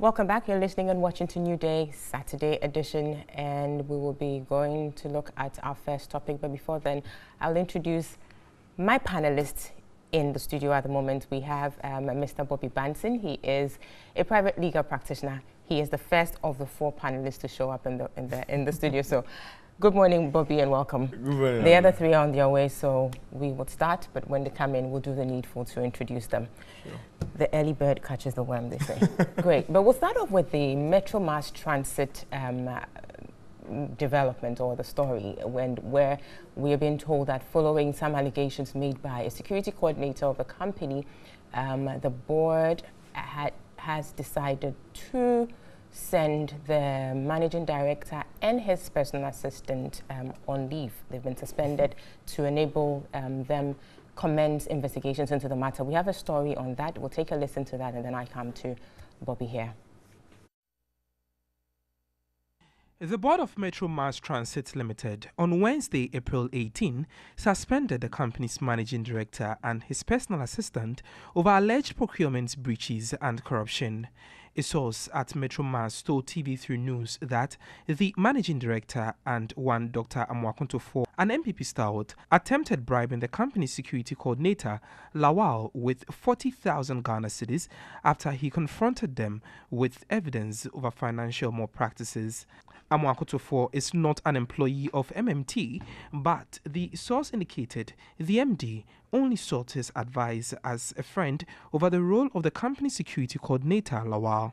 Welcome back. You're listening and watching to Newday Saturday edition, and we will be going to look at our first topic. But before then, I'll introduce my panelists in the studio at the moment. We have Mr. Bobby Banson. He is a private legal practitioner. He is the first of the 4 panelists to show up in the studio. So, good morning, Bobby, and welcome. Good morning. The other 3 are on their way, so we will start. But when they come in, we'll do the needful to introduce them. Sure. The early bird catches the worm, they say. Great. But we'll start off with the Metro Mass Transit development, or the story, where we are being told that following some allegations made by a security coordinator of the company, the board has decided to send the managing director and his personal assistant on leave. They've been suspended to enable them commence investigations into the matter. We have a story on that. We'll take a listen to that, and then I come to Bobby here. The board of Metro Mass Transit Limited on Wednesday, April 18, suspended the company's managing director and his personal assistant over alleged procurement breaches and corruption. A source at Metro Mass told TV3 News that the managing director and one Dr. Amwakunto, an MPP stalwart, attempted bribing the company's security coordinator, Lawal, with 40,000 Ghana cedis after he confronted them with evidence over financial malpractices. Amwakunto is not an employee of MMT, but the source indicated the MD only sought his advice as a friend over the role of the company security coordinator, Lawal.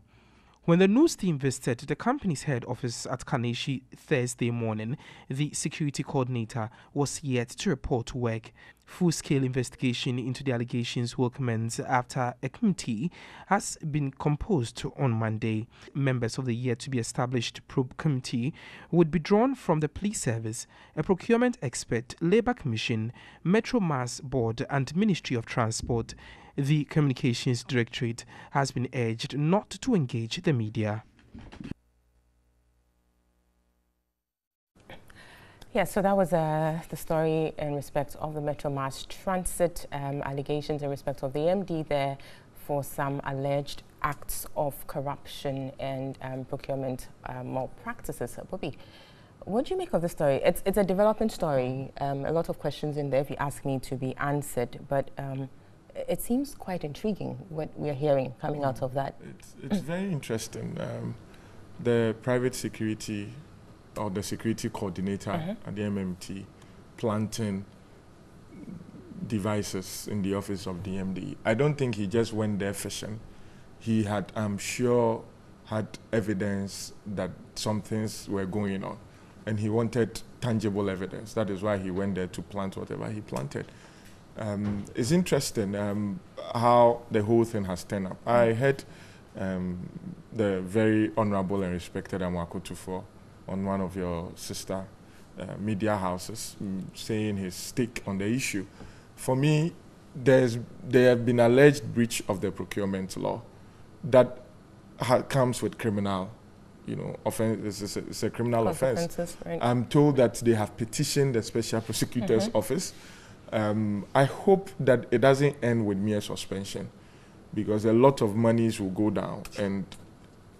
When the news team visited the company's head office at Kaneshi Thursday morning, the security coordinator was yet to report to work. Full-scale investigation into the allegations will commence after a committee has been composed on Monday. Members of the yet-to-be-established probe committee would be drawn from the police service, a procurement expert, Labour Commission, Metro Mass Board and Ministry of Transport. The Communications Directorate has been urged not to engage the media. Yeah, so that was the story in respect of the Metro Mass Transit allegations in respect of the MD there for some alleged acts of corruption and procurement malpractices. Bobby, what do you make of the story? It's a development story. A lot of questions in there, if you ask me, to be answered, but it seems quite intriguing what we're hearing coming out of that. It's very interesting. The private security or the security coordinator at the MMT planting devices in the office of the MD. I don't think he just went there fishing. He had, I'm sure, had evidence that some things were going on, and he wanted tangible evidence. That is why he went there to plant whatever he planted. It's interesting how the whole thing has turned up. I heard the very honorable and respected Amwakunto on one of your sister media houses saying his take on the issue. For me, there have been alleged breach of the procurement law that comes with criminal, offense. It's a criminal offense. Right. I'm told that they have petitioned the Special Prosecutor's Office. I hope that it doesn't end with mere suspension, because a lot of monies will go down. And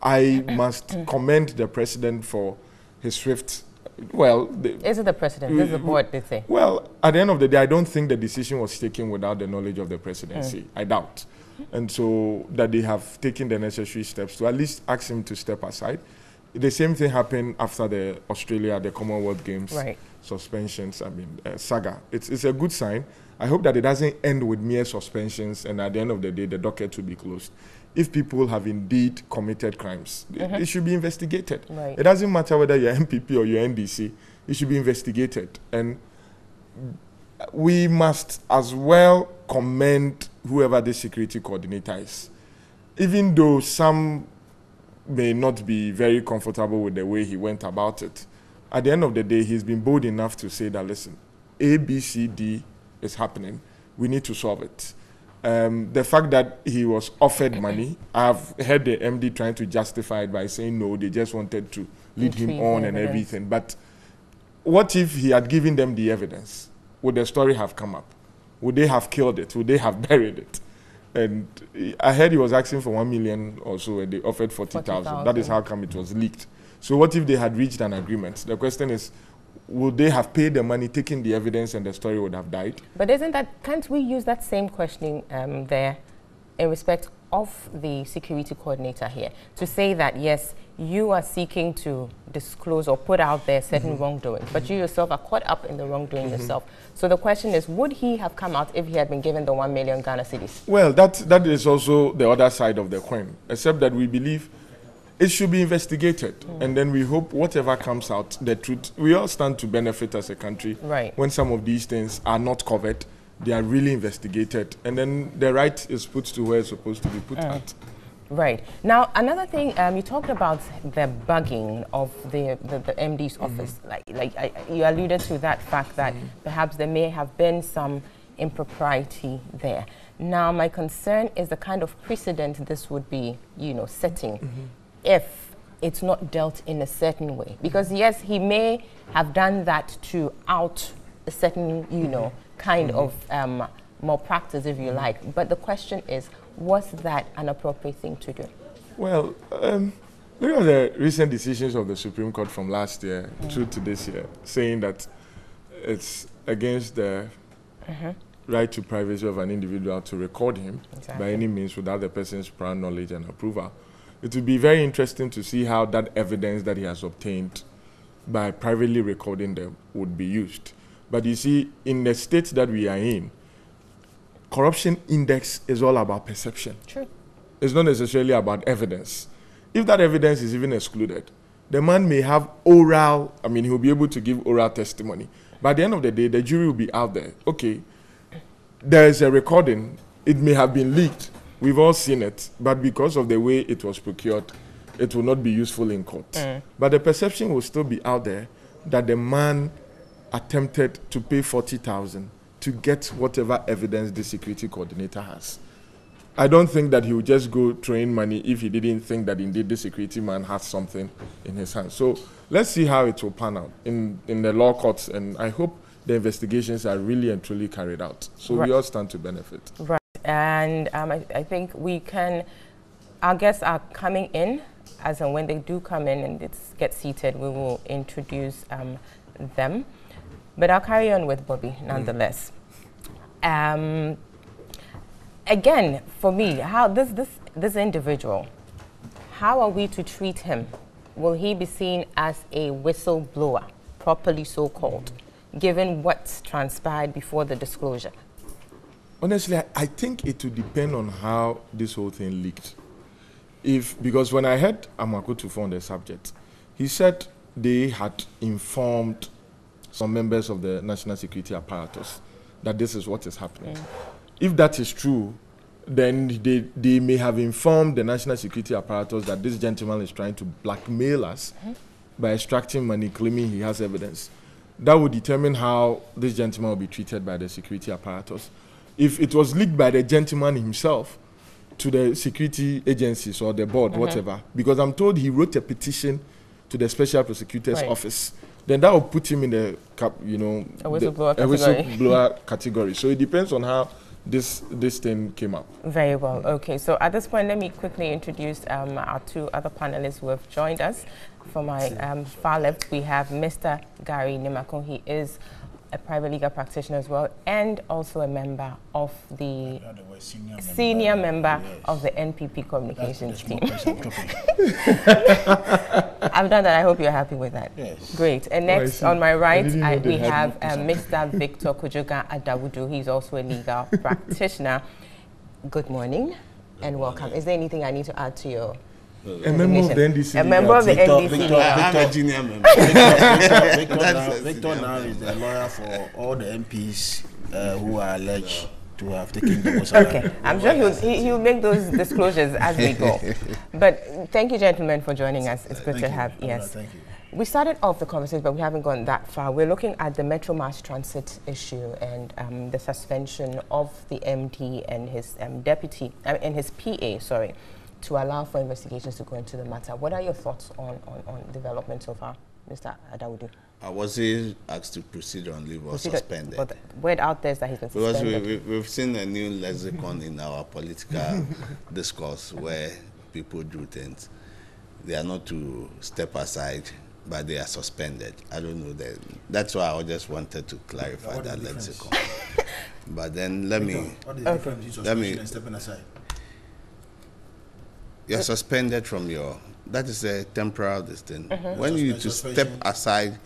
I must commend the president for his swift, is it the president? This is the board, they say. Well, at the end of the day, I don't think the decision was taken without the knowledge of the presidency. I doubt. And so that they have taken the necessary steps to at least ask him to step aside. The same thing happened after the Commonwealth Games suspensions, saga. It's a good sign. I hope that it doesn't end with mere suspensions and at the end of the day, the docket will be closed. If people have indeed committed crimes, it should be investigated. Right. It doesn't matter whether you're MPP or you're NDC, it should be investigated. And we must as well commend whoever the security coordinator is. Even though some may not be very comfortable with the way he went about it, at the end of the day, he's been bold enough to say that, listen, A, B, C, D is happening. We need to solve it. The fact that he was offered money, I've heard the MD trying to justify it by saying, no, they just wanted to lead him on and everything. But what if he had given them the evidence? Would the story have come up? Would they have killed it? Would they have buried it? And I heard he was asking for 1 million or so, and they offered 40,000. That is how come it was leaked. So what if they had reached an agreement? The question is, would they have paid the money, taken the evidence, and the story would have died? But can't we use that same questioning there in respect of the security coordinator here to say that, yes, you are seeking to disclose or put out there certain wrongdoing, but you yourself are caught up in the wrongdoing yourself. So the question is, would he have come out if he had been given the 1 million Ghana cedis? Well, that is also the other side of the coin, except that we believe it should be investigated. And then we hope whatever comes out, the truth, we all stand to benefit as a country. Right. When some of these things are not covered, they are really investigated. And then the right is put to where it's supposed to be put at. Right. Now, another thing, you talked about the bugging of the MD's office. You alluded to that fact that perhaps there may have been some impropriety there. Now, my concern is the kind of precedent this would be, setting if it's not dealt in a certain way. Because yes, he may have done that to out a certain, kind of malpractice, if you like. But the question is, was that an appropriate thing to do? Well, look at the recent decisions of the Supreme Court from last year through to this year, saying that it's against the right to privacy of an individual to record him by any means without the person's prior knowledge and approval. It would be very interesting to see how that evidence that he has obtained by privately recording them would be used. But you see, in the state that we are in, corruption index is all about perception. True. It's not necessarily about evidence. If that evidence is even excluded, the man may have oral, he'll be able to give oral testimony. By the end of the day, the jury will be out there. Okay, there is a recording. It may have been leaked. We've all seen it. But because of the way it was procured, it will not be useful in court. But the perception will still be out there that the man attempted to pay 40,000 to get whatever evidence the security coordinator has. I don't think that he would just go throwing money if he didn't think that indeed the security man has something in his hand. So let's see how it will pan out in the law courts, and I hope the investigations are really and truly carried out. So we all stand to benefit. Right, and I think we can, our guests are coming in, as and when they do come in and get seated, we will introduce them. But I'll carry on with Bobby nonetheless. Again, for me, how this individual, how are we to treat him? Will he be seen as a whistleblower, properly so called, given what's transpired before the disclosure? Honestly, I think it will depend on how this whole thing leaked. Because when I heard Amakutufu on the subject, he said they had informed some members of the national security apparatus that this is what is happening. If that is true, then they may have informed the national security apparatus that this gentleman is trying to blackmail us by extracting money, claiming he has evidence. That would determine how this gentleman will be treated by the security apparatus. If it was leaked by the gentleman himself to the security agencies or the board, whatever, because I'm told he wrote a petition to the special prosecutor's office, then that will put him in the a whistleblower category. So it depends on how this thing came up. Very well. Okay, so at this point, let me quickly introduce our two other panelists who have joined us. From my far left, we have Mr. Gary Nimakon. He is a private legal practitioner as well, and also a member of the senior member of the NPP communications team. I've done that. I hope you're happy with that. Yes. Great. And next on my right, we have Mr. Victor Kujoga Adawudu. He's also a legal practitioner. Good morning and welcome. Is there anything I need to add to your a member of the NDC. A member of the NDC. Victor, a junior member. Victor now is the lawyer for all the MPs who are alleged to have taken the most. Okay, I'm sure he'll make those disclosures as we go. But thank you, gentlemen, for joining us. It's good to have. Yes. Thank you. We started off the conversation, but we haven't gone that far. We're looking at the Metro Mass Transit issue and the suspension of the MD and his deputy, and his PA, sorry, to allow for investigations to go into the matter. What are your thoughts on development so far? Mr. Adawudu? Was he asked to proceed on leave or suspended? But the word out there is that he's been suspended. Because we've seen a new lexicon in our political discourse where people do things. They are not to step aside, but they are suspended. I don't know that. That's why I just wanted to clarify that lexicon. But then let me. What is the difference between suspension and stepping aside? You're suspended from your. That is a temporal distance. When you to step aside,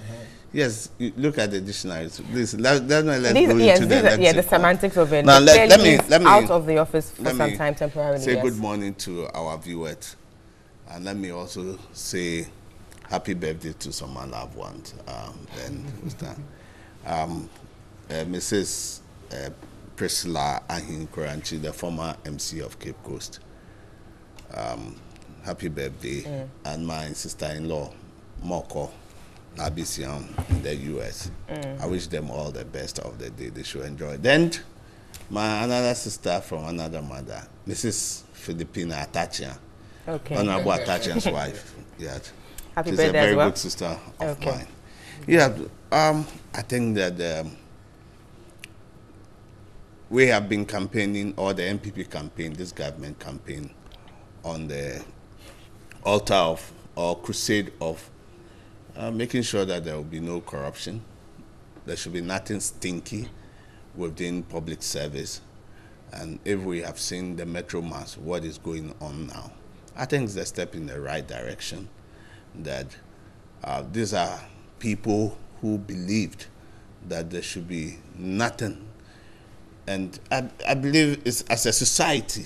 yes, you look at the dictionary. So let's not go into the lexicon. Yeah, the semantics of it. Now let me out of the office for some time temporarily. Say good morning to our viewers, and let me also say happy birthday to some of my loved ones. Mrs. Priscilla Ahin Koranchi, the former MC of Cape Coast. Happy birthday, and my sister-in-law, Moko Abisiam in the US. I wish them all the best of the day. They should enjoy. Then, my another sister from another mother, Mrs. Filipina Atachian. Okay. Honorable Atachian's wife. Yeah. Happy She's birthday a very as well. good sister of mine. Yeah, I think that we have been campaigning, or the MPP campaign, this government campaign, on the altar of, or crusade of, making sure that there will be no corruption. There should be nothing stinky within public service. And if we have seen the Metro Mass, what is going on now, I think it's a step in the right direction. That these are people who believed that there should be nothing. And I believe it's, as a society,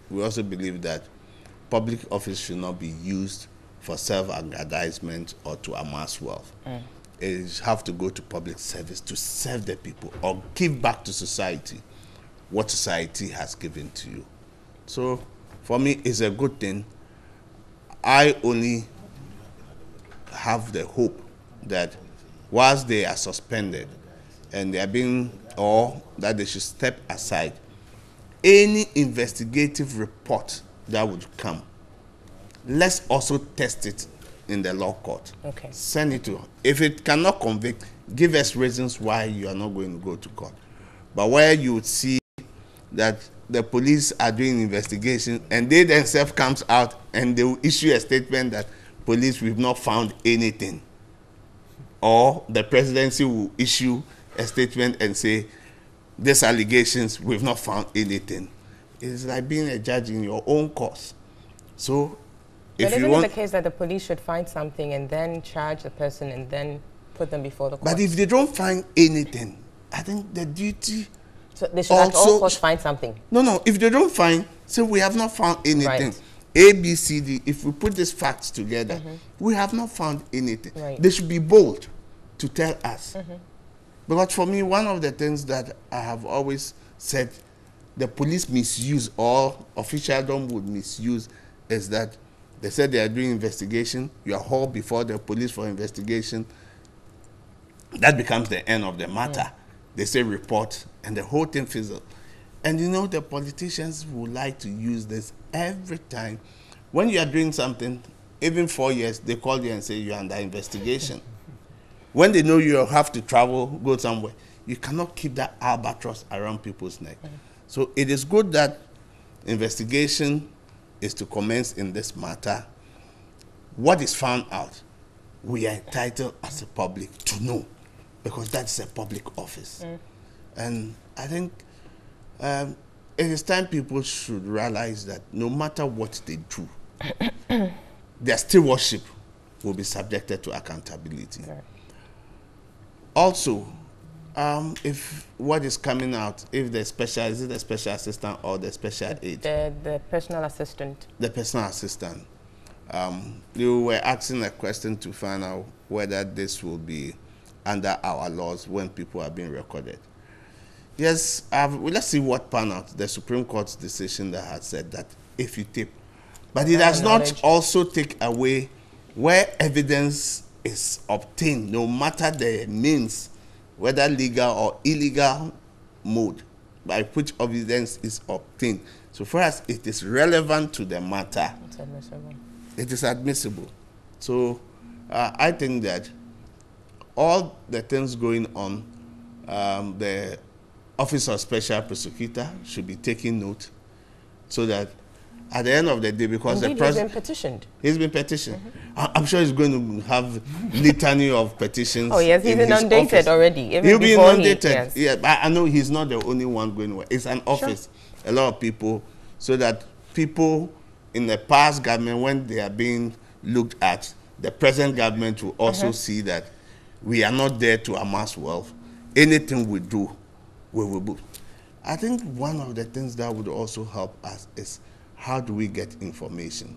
we also believe that public office should not be used for self-aggrandizement or to amass wealth. It have to go to public service to serve the people or give back to society what society has given to you. So for me, it's a good thing. I only have the hope that whilst they are suspended and they are being, or that they should step aside, any investigative report that would come, let's also test it in the law court. Okay. Send it to, if it cannot convict, give us reasons why you are not going to go to court. But where you would see that the police are doing investigation and they themselves comes out and they will issue a statement that police, we've not found anything. Or the presidency will issue a statement and say, these allegations, we've not found anything. It's like being a judge in your own cause. So, if you want, it the case that the police should find something and then charge the person and then put them before the court? but if they don't find anything, I think the duty. So they should at all costs find something. No. If they don't find, say we have not found anything. Right. A, B, C, D. If we put these facts together, we have not found anything. Right. They should be bold to tell us. Because for me, one of the things that I have always said the police misuse or officialdom would misuse is that they said they are doing investigation, you are hauled before the police for investigation. That becomes the end of the matter. They say report, and the whole thing fizzles. And you know, the politicians would like to use this every time. When you are doing something, even 4 years, they call you and say you're under investigation. When they know you have to travel, go somewhere, you cannot keep that albatross around people's neck. So it is good that investigation is to commence in this matter. What is found out, we are entitled as a public to know, because that's a public office. And I think it is time people should realize that no matter what they do, their stewardship will be subjected to accountability. Right. Also, if what is coming out, if the special, is it the special assistant or the special aid? The personal assistant. The personal assistant. You were asking a question to find out whether this will be under our laws when people are being recorded. Yes, let's see what pan out. The Supreme Court's decision that has said that if you tape. But it does not also take away where evidence is obtained, no matter the means, whether legal or illegal mode, by which evidence is obtained. So for us, it is relevant to the matter. It's admissible. It is admissible. So I think that all the things going on, the Office of Special Prosecutor should be taking note, so that at the end of the day, because Indeed, the president he's been petitioned. He's been petitioned. I'm sure he's going to have litany of petitions. Oh yes, he's inundated already. He'll be inundated. Yes. Yeah, but I know he's not the only one going away. It's an office. Sure. A lot of people, so that people in the past government, when they are being looked at, the present government will also see that we are not there to amass wealth. Anything we do, we will do. I think one of the things that would also help us is, how do we get information?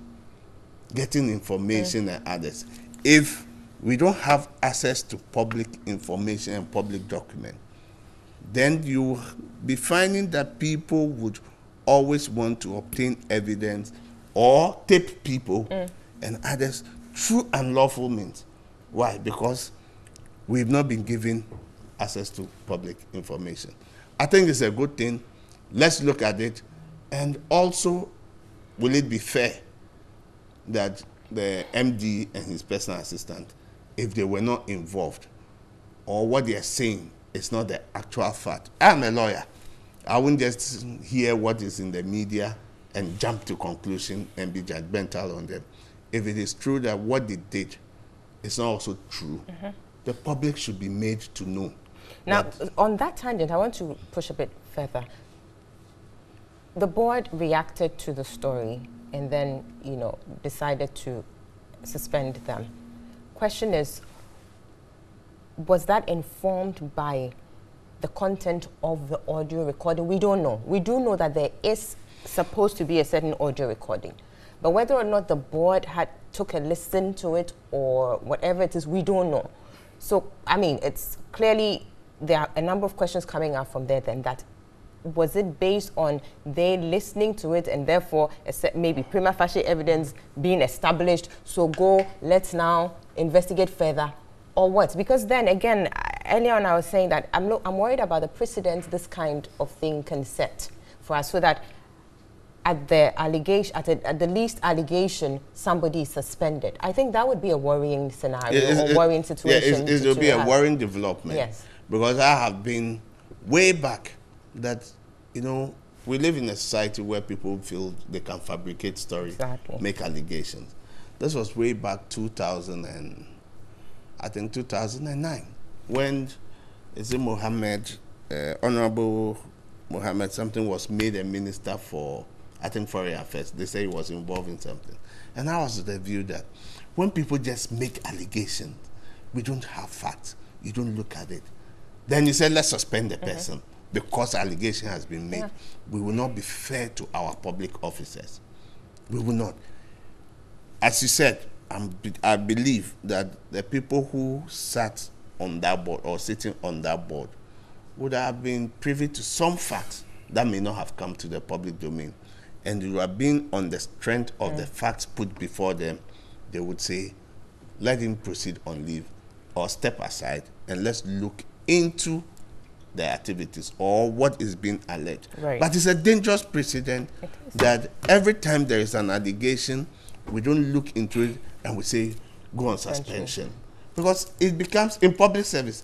Getting information and others. If we don't have access to public information and public document, then you'll be finding that people would always want to obtain evidence or tip people and others through unlawful means. Why? Because we've not been given access to public information. I think it's a good thing. Let's look at it. And also, will it be fair that the MD and his personal assistant, if they were not involved, or what they are saying is not the actual fact? I'm a lawyer. I wouldn't just hear what is in the media and jump to conclusion and be judgmental on them. If it is true that what they did is not also true, the public should be made to know. Now, on that tangent, I want to push a bit further. The board reacted to the story and then, you know, decided to suspend them. Question is, was that informed by the content of the audio recording? We don't know. We do know that there is supposed to be a certain audio recording. But whether or not the board took a listen to it or whatever it is, we don't know. So, I mean, it's clearly, there are a number of questions coming out from there then, that was it based on they listening to it and therefore maybe prima facie evidence being established, so let's now investigate further, or what? Because then again, earlier on I was saying that I'm worried about the precedent this kind of thing can set for us, so that at the least allegation, somebody is suspended. I think that would be a worrying scenario, or worrying situation. It will be a worrying development. Yes. Because I have been way back that, you know, we live in a society where people feel they can fabricate stories, make allegations. This was way back 2009, when Honorable Mohammed something was made a minister for, I think, foreign affairs. They say he was involved in something. And I was of the view that when people just make allegations, we don't have facts, you don't look at it. Then you said, let's suspend the person because allegation has been made. We will not be fair to our public officers. We will not. As you said, I believe that the people who sat on that board or sitting on that board would have been privy to some facts that may not have come to the public domain. And they would have been on the strength of the facts put before them. They would say, let him proceed on leave or step aside and let's look into the activities or what is being alleged. Right. But it's a dangerous precedent that every time there is an allegation, we don't look into it and we say, go on suspension. Because it becomes, in public service,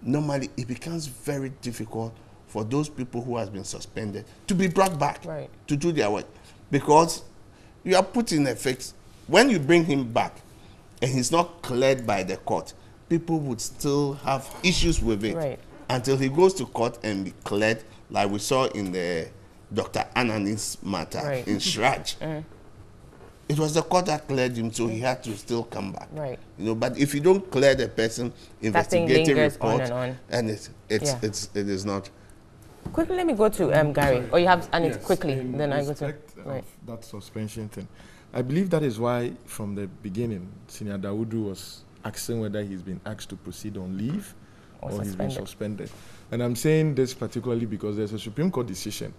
normally it becomes very difficult for those people who has been suspended to be brought back to do their work. Because you are put in effect, when you bring him back and he's not cleared by the court, people would still have issues with it until he goes to court and be cleared, like we saw in the Dr. Anani's matter in Shraj. It was the court that cleared him, so he had to still come back. You know, but if you don't clear the person, investigative report, and it is not. Quickly, let me go to Gary. Or you have Anit quickly, then I go to that suspension thing. I believe that is why, from the beginning, Senior Dawudu was asking whether he's been asked to proceed on leave or he's been suspended. And I'm saying this particularly because there's a Supreme Court decision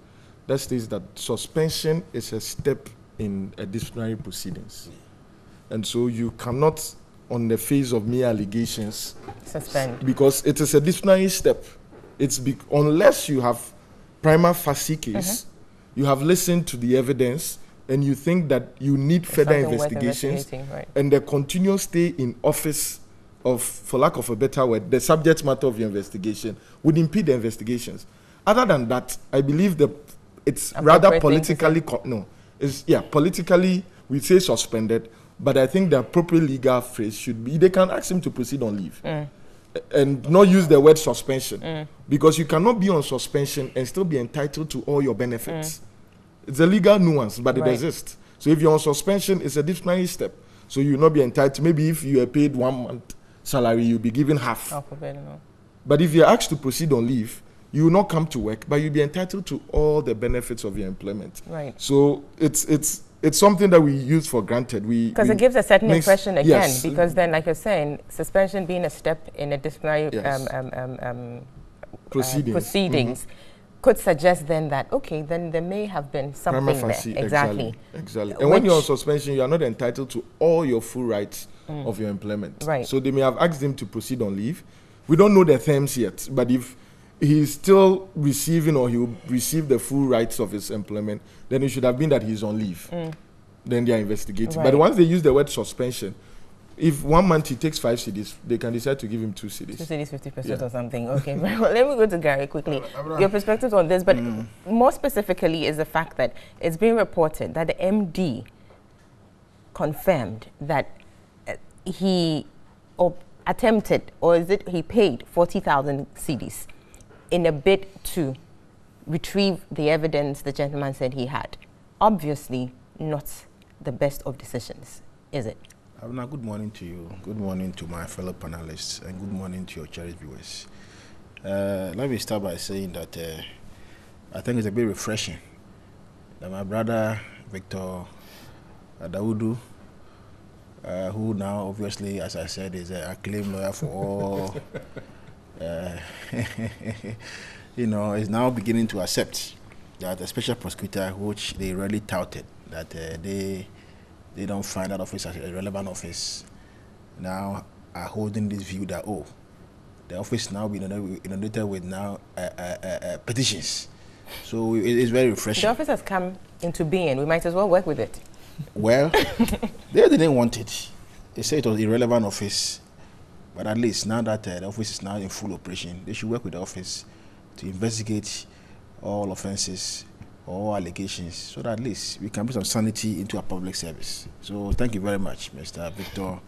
that states that suspension is a step in a disciplinary proceedings. And so you cannot, on the face of mere allegations, suspend. Because it is a disciplinary step. It's unless you have prima facie case, you have listened to the evidence, and you think that you need further investigations, right. and the continuous stay in office of, for lack of a better word, the subject matter of your investigation would impede the investigations. Other than that, I believe it's rather politically, politically, we say suspended, but I think the appropriate legal phrase should be, they can ask him to proceed on leave. And not use the word suspension, because you cannot be on suspension and still be entitled to all your benefits. It's a legal nuance, but it exists. So if you're on suspension, it's a disciplinary step. So you'll not be entitled. Maybe if you are paid 1 month salary, you'll be given half. But if you're asked to proceed on leave, you will not come to work, but you'll be entitled to all the benefits of your employment. Right. So it's something that we use for granted. Because it gives a certain impression again, because then, like you're saying, suspension being a step in a disciplinary proceedings could suggest then that, okay, then there may have been something there. Exactly. And when you're on suspension, you are not entitled to all your full rights of your employment. Right. So they may have asked him to proceed on leave. We don't know the terms yet, but if he's still receiving or he will receive the full rights of his employment, then it should have been that he's on leave. Then they are investigating. But once they use the word suspension, if 1 month he takes 5 cedis, they can decide to give him 2 cedis. 2 cedis, 50% or something. Okay, well, let me go to Gary quickly. Your perspectives on this, but more specifically is the fact that it's being reported that the MD confirmed that he attempted, or is it he paid 40,000 cedis in a bid to retrieve the evidence the gentleman said he had. Obviously not the best of decisions, is it? Abna, good morning to you. Good morning to my fellow panelists, and good morning to your cherished viewers. Let me start by saying that I think it's a bit refreshing that my brother Victor Adawudu, who now obviously, as I said, is an acclaimed lawyer for all, is now beginning to accept that the special prosecutor, which they really touted, that they don't find that office as a relevant office, now are holding this view that, the office now being inundated with now petitions. So it is very refreshing. The office has come into being. We might as well work with it. Well, they didn't want it. They said it was irrelevant office. But at least now that the office is now in full operation, they should work with the office to investigate all offenses, all allegations, so that at least we can put some sanity into our public service. So thank you very much, Mr. Victor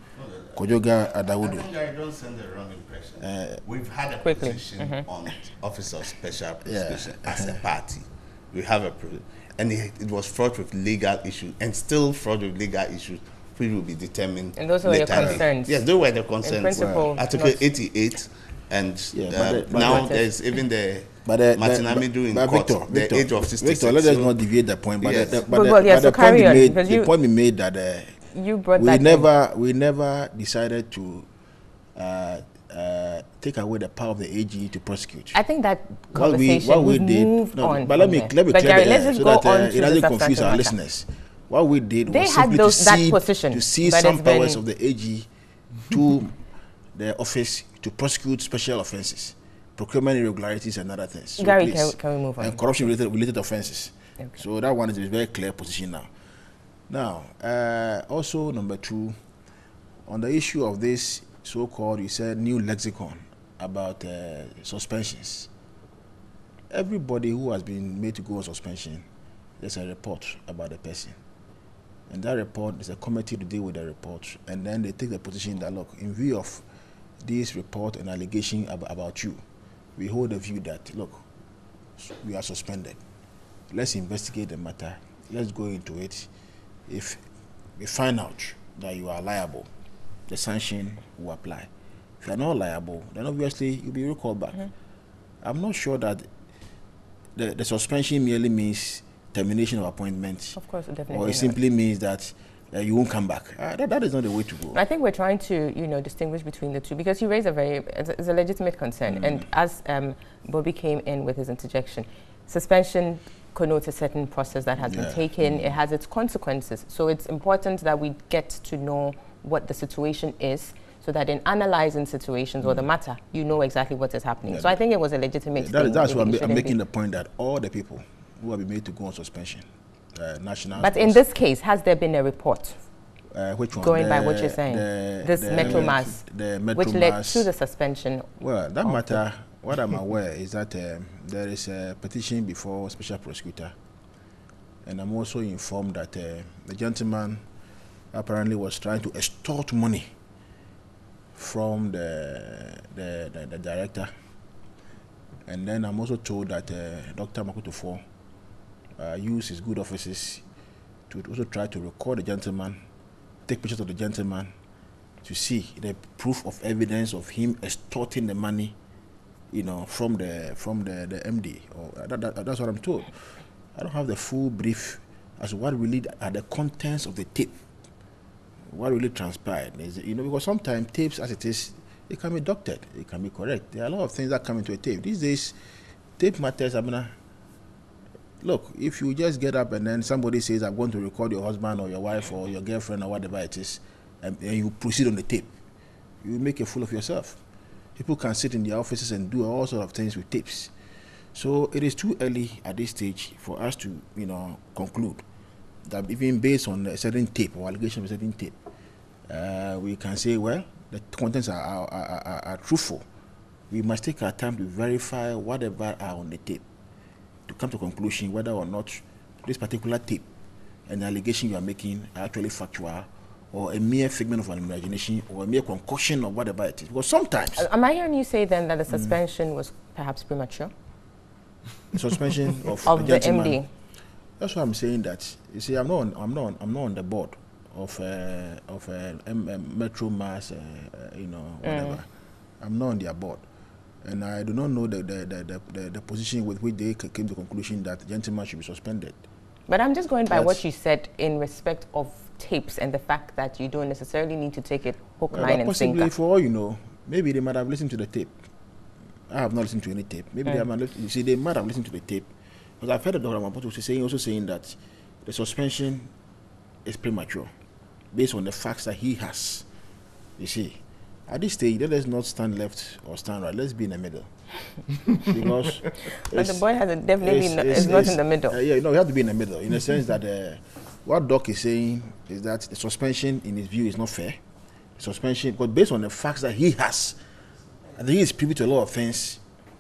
Kojoga Adawudu. I think I don't send the wrong impression. We've had a position on Office of Special Prosecution as a party. We have and it was fraught with legal issues, and still fraught with legal issues, which will be determined. And those were your concerns? Yes, those were the concerns. In principle, Article 88, and now there's even the Martinamidu in court, Victor, the age of 66. Victor, let us not deviate the point. But the point we made that you brought we never decided to take away the power of the AG to prosecute. I think that conversation moved on. But let me clear the air so that it doesn't confuse our listeners. What we did was simply to see some powers of the AG to the office to prosecute special offenses, procurement irregularities and other things. So Gary, can we move on? And corruption-related offenses. Okay. So that one is a very clear position now. Now, also number 2, on the issue of this so-called, you said, new lexicon about suspensions. Everybody who has been made to go on suspension, there's a report about the person. And that report is a committee to deal with the report, and then they take the position that, look, in view of this report and allegation about you, we hold the view that, look, we are suspended. Let's investigate the matter. Let's go into it. If we find out that you are liable, the sanction will apply. If you are not liable, then obviously you'll be recalled back. I'm not sure that the suspension merely means termination of appointment. Of course, it definitely. Or it simply means that you won't come back. That is not the way to go. I think we're trying to, distinguish between the two, because you raise it's a legitimate concern. And as Bobby came in with his interjection, suspension connotes a certain process that has been taken. It has its consequences. So it's important that we get to know what the situation is, so that in analyzing situations or the matter, you know exactly what is happening. So I think it was a legitimate thing. That's why I'm making the point that all the people who have been made to go on suspension, national. But in this case, has there been a report? Which one? Going by what you're saying, this Metro Mass, which led to the suspension. Well, that matter, what I'm aware is that there is a petition before special prosecutor, and I'm also informed that the gentleman apparently was trying to extort money from the director, and then I'm also told that Dr. Makutufo used his good offices to also try to record the gentleman, take pictures of the gentleman to see the proof of evidence of him extorting the money, you know, from the MD. Or that's what I'm told. I don't have the full brief as to what really are the contents of the tape, what really transpired. Is, you know, because sometimes tapes, as it is, it can be doctored, it can be correct. There are a lot of things that come into a tape these days. Tape matters. I mean, look, if you just get up and then somebody says, I'm going to record your husband or your wife or your girlfriend or whatever it is, and you proceed on the tape, you make a fool of yourself. People can sit in their offices and do all sorts of things with tapes. So it is too early at this stage for us to, you know, conclude that even based on a certain tape or allegation of a certain tape, we can say, well, the contents are truthful. We must take our time to verify whatever are on the tape, to come to a conclusion whether or not this particular tape and the allegation you are making are actually factual or a mere figment of an imagination or a mere concoction of whatever it is. Because sometimes... Am I hearing you say then that the suspension was perhaps premature? The suspension of the MD? That's why I'm saying that. You see, I'm not on the board of Metro Mass, you know, whatever. I'm not on their board. And I do not know the position with which they came to the conclusion that the gentleman should be suspended. But I'm just going by what you said in respect of tapes and the fact that you don't necessarily need to take it hook, line, and sinker. Possibly, for all you know, maybe they might have listened to the tape. I have not listened to any tape. Maybe they might. You see, they might have listened to the tape. Because I've heard Dr. Maputo also saying that the suspension is premature, based on the facts that he has. You see. At this stage, let us not stand left or stand right. Let's be in the middle. Because but the boy has definitely is not in the middle. Yeah, no, you have to be in the middle in the sense that what Doc is saying is that the suspension, in his view, is not fair. Suspension, but based on the facts that he has, I think he is privy to a lot of things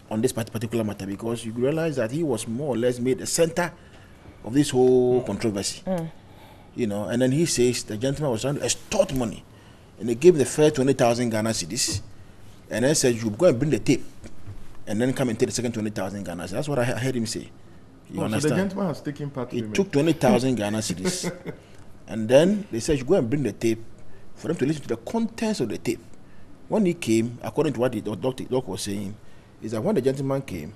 on this particular matter, because you realize that he was more or less made the center of this whole controversy. You know, and then he says the gentleman was trying to extort money. And they gave the first 20,000 Ghana cedis, and then said, you go and bring the tape, and then come and take the second 20,000 Ghana cedis. That's what I heard him say. You understand? So the gentleman has taken part in it. He took 20,000 Ghana cedis, and then they said, you go and bring the tape for them to listen to the contents of the tape. When he came, according to what the doc was saying, is that when the gentleman came,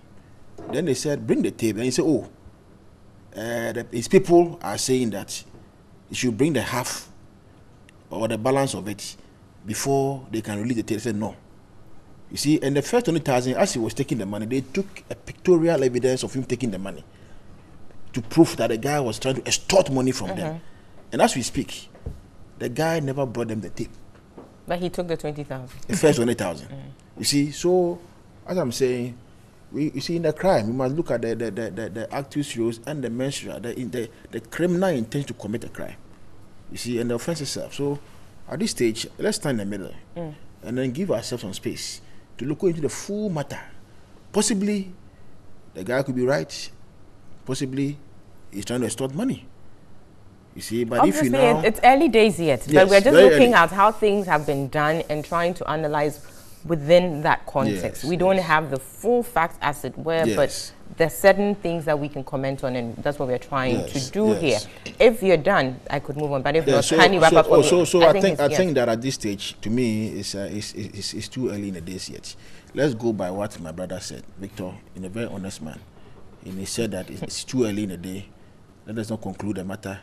then they said, bring the tape. And he said, oh, his people are saying that he should bring the half or the balance of it before they can release the tape. They said no. You see, and the first 20,000, as he was taking the money, they took a pictorial evidence of him taking the money to prove that the guy was trying to extort money from them. And as we speak, the guy never brought them the tape. But he took the 20,000. The first 20,000. You see, so as I'm saying, you see, in the crime, we must look at the actus reus and the mens rea, the criminal intent to commit a crime. You see, and the offense itself. So, at this stage, let's stand in the middle and then give ourselves some space to look into the full matter. Possibly, the guy could be right. Possibly, he's trying to extort money. You see, but obviously, if you now... it's early days yet, but we're just looking at how things have been done and trying to analyze within that context. We don't have the full facts, as it were, but there's certain things that we can comment on, and that's what we're trying to do here. If you're done, I could move on, but if not, can you wrap up? I think that at this stage, to me, it's too early in the days yet. Let's go by what my brother said, Victor, in a very honest man. And he said that it's too early in the day. Let us not conclude the matter,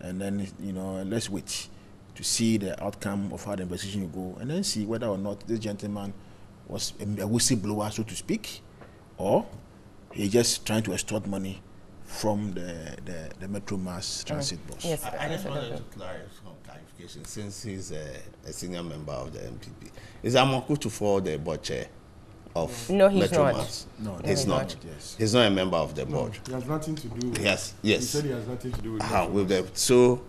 and then, you know, let's wait to see the outcome of how the investigation will go, and then see whether or not this gentleman was a whistleblower, so to speak, or he just trying to extort money from the Metro Mass Transit bus. Yes, I just wanted to clarify some clarification, since he's a senior member of the MPP. Is Amakutufo the board chair? of No, he's Metro not. Mass. No, He's not. Yes. He's not a member of the board. He has nothing to do with Yes, He yes. said he has nothing to do with With the, so,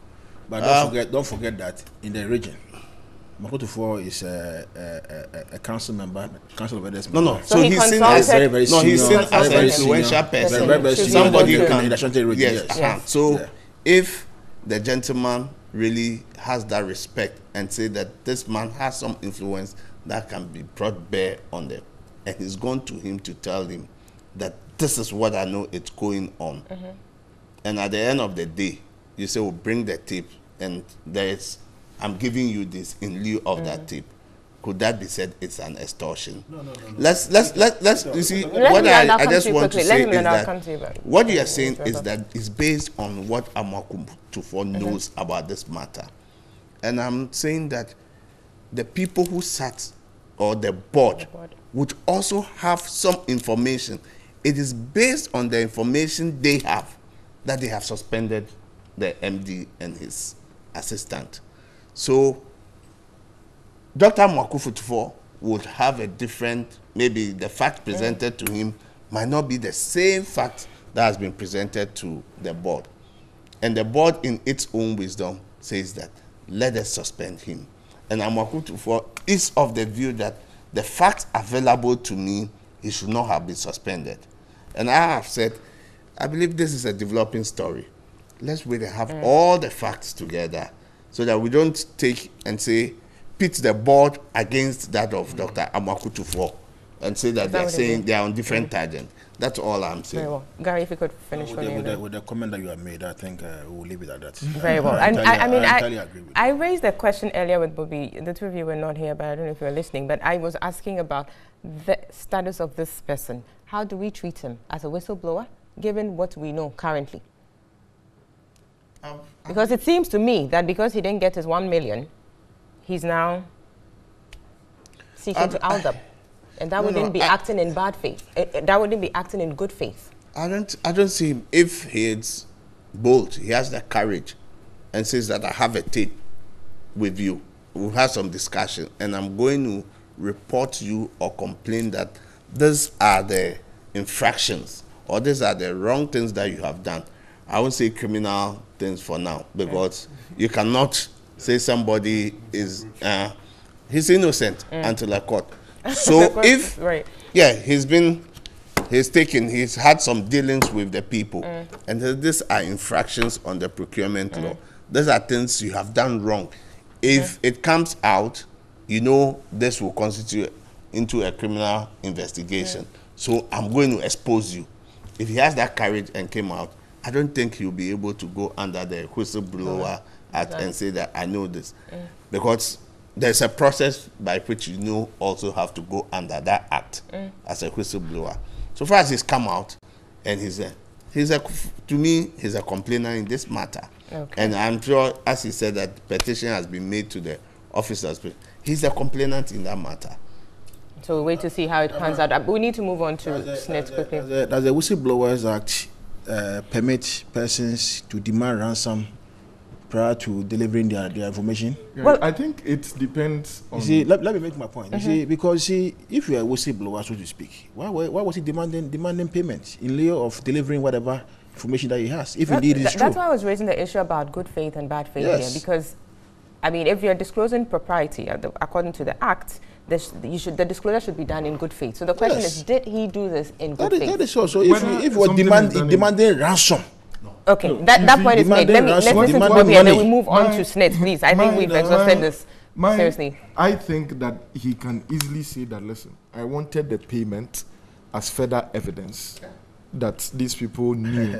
But don't forget that in the region, Makotufo is a council member, council of elders. no. So he he's seen consulted- as very no, he's senior, seen as an very influential senior, person. very Should be Somebody able to- can. in the Ashanti region. Yes. Yes. So, Yeah. if the gentleman really has that respect and say that this man has some influence that can be brought bare on them, and he's gone to him to tell him that this is what I know it's going on, and at the end of the day, you say, "Well, bring the tape," and I'm giving you this in lieu of that tape. Could that be said it's an extortion? No. Let's you see, what I just want to say is that what you are saying is that it's based on what Amakutufo knows about this matter. And I'm saying that the people who sat, or the board, would also have some information. It is based on the information they have that they have suspended the MD and his assistant. So Dr. Makufutufo would have a different, maybe the fact presented to him might not be the same fact that has been presented to the board. And the board, in its own wisdom, says that let us suspend him. And Makufutufo is of the view that the facts available to me, he should not have been suspended. And I have said, I believe this is a developing story. Let's wait and have all the facts together so that we don't take and say, pit the board against that of Dr. Amakutufo and say that they're saying they're on different tangents. That's all I'm saying. Very well. Gary, if you could finish with the comment that you have made, I think we'll leave it at that. Very well. I And agree with I raised a question earlier with Bobby. The two of you were not here, but I don't know if you were listening. But I was asking about the status of this person. How do we treat him as a whistleblower, given what we know currently? Because it seems to me that because he didn't get his 1 million, he's now seeking to out them. And that wouldn't be acting in bad faith. That wouldn't be acting in good faith. I don't see him. If he's bold, he has the courage and says that I have a tape with you. We'll have some discussion and I'm going to report you or complain that these are the infractions or these are the wrong things that you have done. I won't say criminal things for now because you cannot say somebody is he's innocent until a court. So if he's had some dealings with the people and these are infractions on the procurement law. These are things you have done wrong. If it comes out, you know this will constitute into a criminal investigation. So I'm going to expose you. If he has that courage and came out, I don't think he'll be able to go under the whistleblower act and say that I know this. Because there's a process by which you also have to go under that act as a whistleblower. So far as he's come out and to me, he's a complainer in this matter. Okay. And I'm sure, as he said, that petition has been made to the officers. He's a complainant in that matter. So we'll wait to see how it pans out. We need to move on to SNET quickly. Does the Whistleblowers Act permit persons to demand ransom prior to delivering their information? Yeah, well, I think it depends on... You see, let me make my point. You see, because if you're a whistleblower, so to speak, why was he demanding payment in lieu of delivering whatever information that he has, if indeed it's true? That's why I was raising the issue about good faith and bad faith here, because, I mean, if you're disclosing propriety, according to the Act, the disclosure should be done in good faith. So the question is, did he do this in good faith? That is so. So if you were demanding ransom, okay, that point is made. Let's listen to Bobby and then we move on to SNET, please. I think we've exhausted this. Seriously. I think that he can easily say that, listen, I wanted the payment as further evidence that these people knew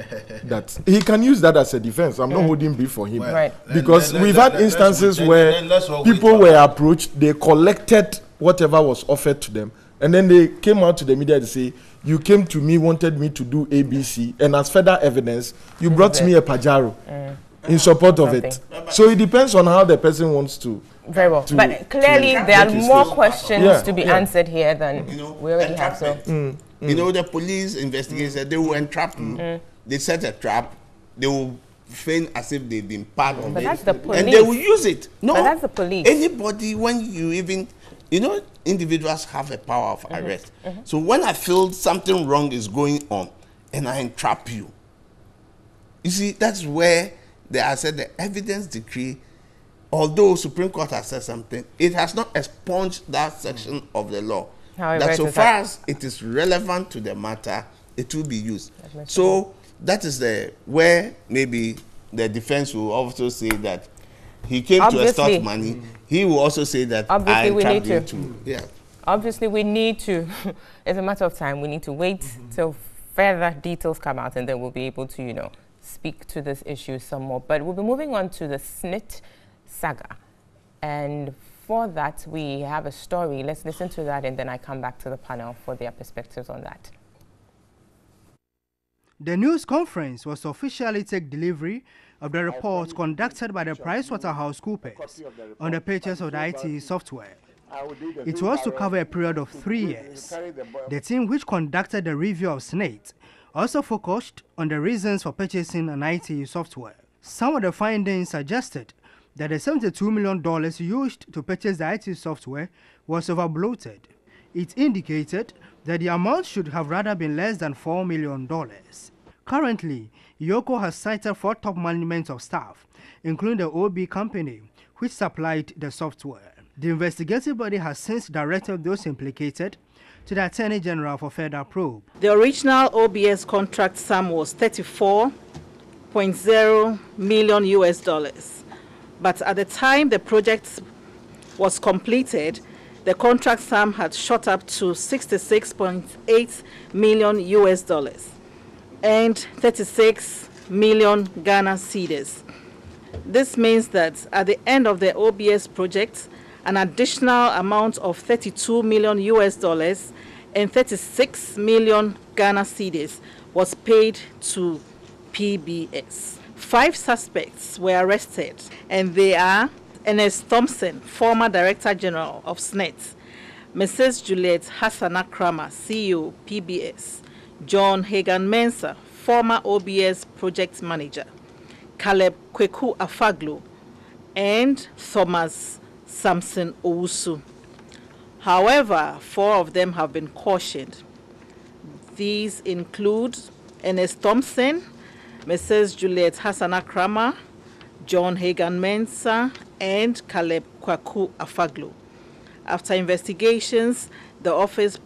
that he can use that as a defense. I'm not holding beef for him. Right. Because we've had instances where people were approached, they collected whatever was offered to them, and then they came out to the media to say, you came to me, wanted me to do ABC, and as further evidence, you brought me a Pajaro in support of it. So it depends on how the person wants to. Very well. But clearly, there are more questions to be answered here than we already have. So. You know, the police investigation, they will entrap you. They set a trap. They will feign as if they've been part of it. That's the police. And they will use it. No, but that's the police. Anybody, when you even You know, individuals have a power of arrest. So when I feel something wrong is going on and I entrap you, you see, that's where I said the evidence decree, although Supreme Court has said something, it has not expunged that section of the law. That so far as it is relevant to the matter, it will be used. So that is where maybe the defense will also say that he came to extort money. He will also say that I entrapped you too. Yeah. Obviously, we need to, it's a matter of time, we need to wait till further details come out, and then we'll be able to, you know, speak to this issue some more. But we'll be moving on to the SNIT saga. And for that, we have a story. Let's listen to that, and then I come back to the panel for their perspectives on that. The news conference was to officially take delivery of the report conducted by the PricewaterhouseCoopers on the purchase of the IT software. It was to cover a period of 3 years. The team which conducted the review of SNIT also focused on the reasons for purchasing an IT software. Some of the findings suggested that the $72 million used to purchase the IT software was overbloated. It indicated that the amount should have rather been less than $4 million. Currently, Yoko has cited 4 top management of staff, including the OB company, which supplied the software. The investigative body has since directed those implicated to the Attorney General for further probe. The original OBS contract sum was $34.0 million. But at the time the project was completed, the contract sum had shot up to $66.8 million and 36 million Ghana cedis. This means that at the end of the OBS project, an additional amount of $32 million and 36 million Ghana cedis was paid to PBS. 5 suspects were arrested, and they are Ernest Thompson, former Director General of SNIT, Mrs. Juliet Hassana-Kramer, CEO, PBS, John Hagan-Mensah, former OBS Project Manager, Caleb Kweku Afaglo, and Thomas Samson Owusu. However, 4 of them have been cautioned. These include Ernest Thompson, Mrs. Juliet Hassana-Kramer, John Hagan-Mensah, and Caleb Kweku Afaglo. After investigations, the office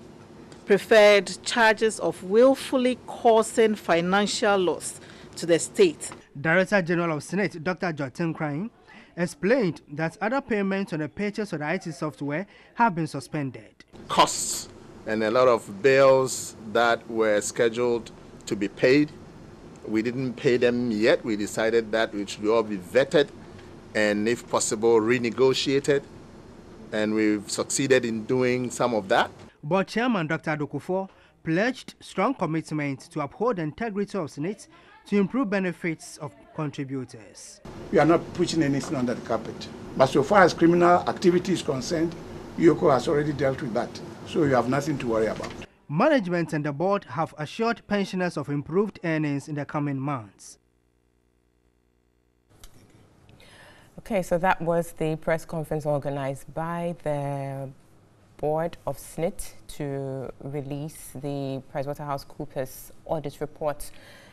preferred charges of willfully causing financial loss to the state. Director General of SNIT, Dr. Jotin Crane, explained that other payments on the purchase of the IT software have been suspended. Costs and a lot of bills that were scheduled to be paid, we didn't pay them yet. We decided that it should all be vetted and, if possible, renegotiated. And we've succeeded in doing some of that. Board Chairman Dr. Dokufo pledged strong commitment to uphold the integrity of SNIT to improve benefits of contributors. We are not pushing anything under the carpet. But so far as criminal activity is concerned, Yoko has already dealt with that. So you have nothing to worry about. Management and the board have assured pensioners of improved earnings in the coming months. Okay, so that was the press conference organized by the board of SNIT to release the PricewaterhouseCoopers audit report,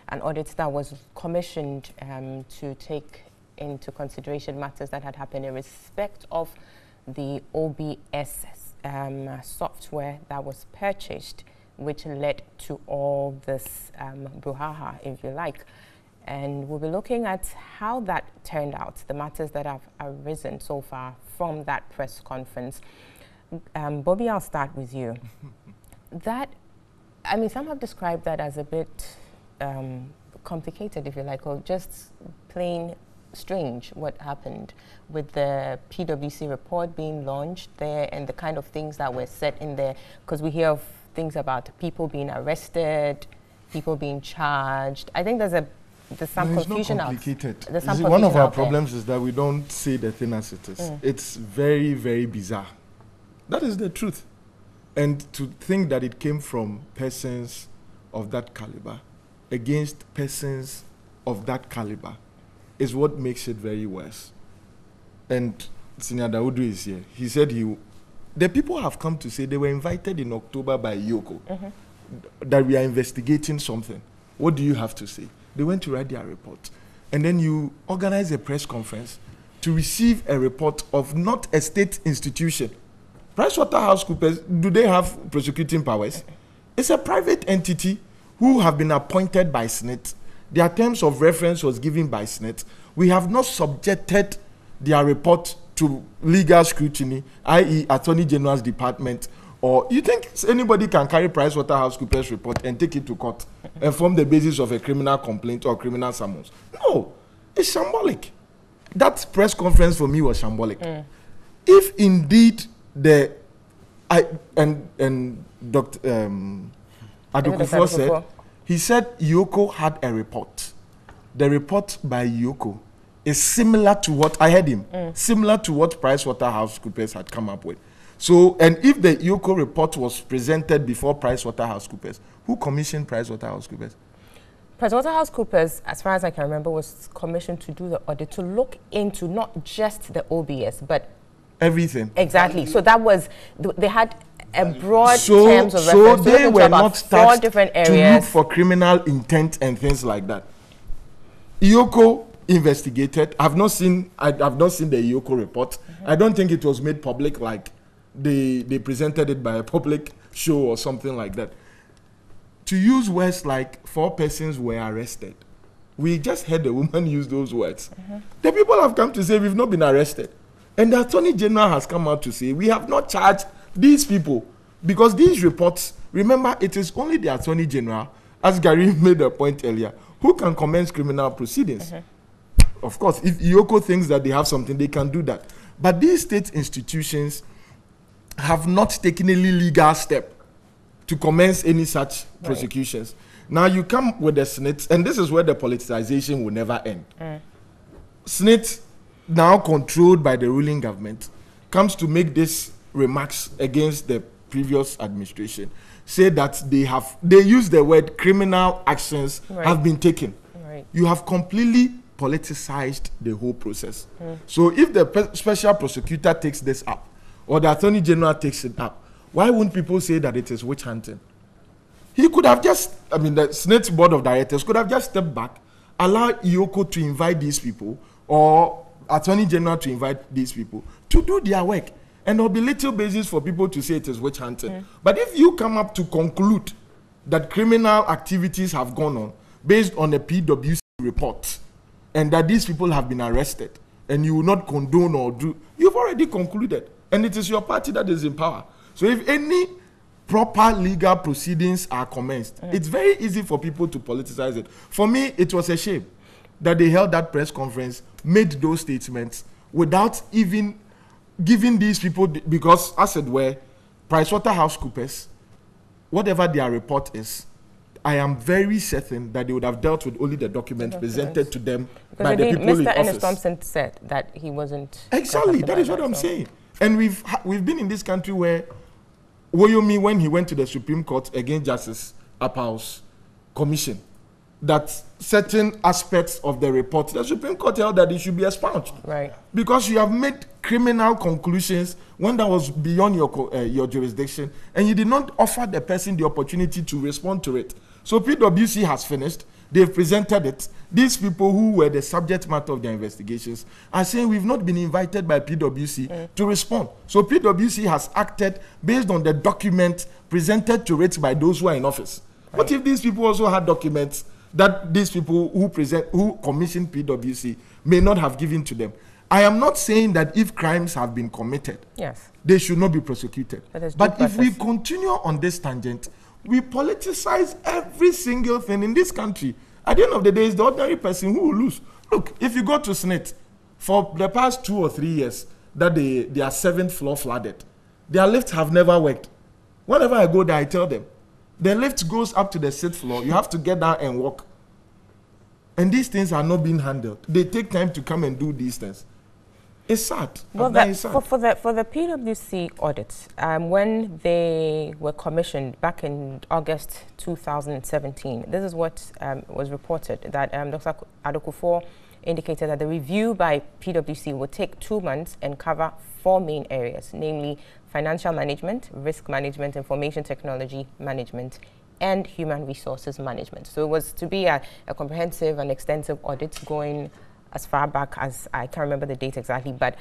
an audit that was commissioned to take into consideration matters that had happened in respect of the OBS software that was purchased, which led to all this brouhaha, if you like. And we'll be looking at how that turned out, the matters that have arisen so far from that press conference. Bobby, I'll start with you. That, I mean, some have described that as a bit complicated, if you like, or just plain strange what happened with the PwC report being launched there and the kind of things that were said in there, because we hear of things about people being arrested, people being charged. I think there's some confusion out. It's not complicated. One of our problems is that we don't see the thing as it is. It's very, very bizarre. That is the truth. And to think that it came from persons of that caliber against persons of that caliber is what makes it very worse. And Senior Daudu is here. He said he the people have come to say they were invited in October by Yoko that we are investigating something. What do you have to say? They went to write their report. And then you organize a press conference to receive a report of not a state institution. PricewaterhouseCoopers, do they have prosecuting powers? It's a private entity who have been appointed by SNIT. Their terms of reference was given by SNIT. We have not subjected their report to legal scrutiny, i.e. Attorney General's Department. Or you think anybody can carry PricewaterhouseCoopers report and take it to court and form the basis of a criminal complaint or criminal summons? No, it's shambolic. That press conference for me was shambolic. If indeed Dr. Adukufor said, he said Yoko had a report. The report by Yoko is similar to what I heard him, similar to what PricewaterhouseCoopers had come up with. So, and if the Yoko report was presented before PricewaterhouseCoopers, who commissioned PricewaterhouseCoopers? PricewaterhouseCoopers, as far as I can remember, was commissioned to do the audit, to look into not just the OBS, but everything. Exactly. So that was, they had a broad terms of reference. So they were not tasked different areas to look for criminal intent and things like that. Yoko investigated. I've not seen the Yoko report. I don't think it was made public, like they presented it by a public show or something like that. To use words like 4 persons were arrested. We just heard the woman use those words. The people have come to say we've not been arrested. And the Attorney General has come out to say we have not charged these people. Because these reports, remember, it is only the Attorney General, as Gary made a point earlier, who can commence criminal proceedings. Of course, if Yoko thinks that they have something, they can do that. But these state institutions have not taken any legal step to commence any such prosecutions. Now you come with the SNIT, and this is where the politicization will never end. SNIT, now controlled by the ruling government, comes to make these remarks against the previous administration, say that they use the word criminal actions have been taken. You have completely politicized the whole process. So if the special prosecutor takes this up, or the Attorney General takes it up, why wouldn't people say that it is witch hunting? He could have just, the SNIT board of directors could have just stepped back, allow Yoko to invite these people, or Attorney General to invite these people to do their work. And there'll be little basis for people to say it is witch hunting. But if you come up to conclude that criminal activities have gone on based on a PwC report, and that these people have been arrested, and you will not condone or do, you've already concluded. And it is your party that is in power. So if any proper legal proceedings are commenced, it's very easy for people to politicize it. For me, it was a shame that they held that press conference, made those statements without even giving these people, because as it were, PricewaterhouseCoopers, whatever their report is, I am very certain that they would have dealt with only the documents presented to them by the people in office. Mr. Ennis Thompson said that he wasn't. Exactly, that is what I'm saying. And we've been in this country where Woyomi, when he went to the Supreme Court against Justice Apau's commission, that certain aspects of the report, the Supreme Court held that it should be expunged. Right. Because you have made criminal conclusions when that was beyond your jurisdiction, and you did not offer the person the opportunity to respond to it. So PwC has finished. They've presented it. These people who were the subject matter of their investigations are saying we've not been invited by PwC to respond. So PwC has acted based on the document presented to it by those who are in office. What if these people also had documents that these people who commissioned PwC may not have given to them? I am not saying that if crimes have been committed, they should not be prosecuted. But if we continue on this tangent, we politicize every single thing in this country. At the end of the day, it's the ordinary person who will lose. Look, if you go to SNIT, for the past 2 or 3 years, that their 7th floor flooded, their lifts have never worked. Whenever I go there, I tell them, the lift goes up to the 6th floor. You have to get down and walk. And these things are not being handled. They take time to come and do these things. It's sad. Well, for the PwC audit, when they were commissioned back in August 2017, this is what was reported, that Dr. Adukufor indicated that the review by PwC would take 2 months and cover 4 main areas, namely financial management, risk management, information technology management, and human resources management. So it was to be a comprehensive and extensive audit going as far back as, I can't remember the date exactly, but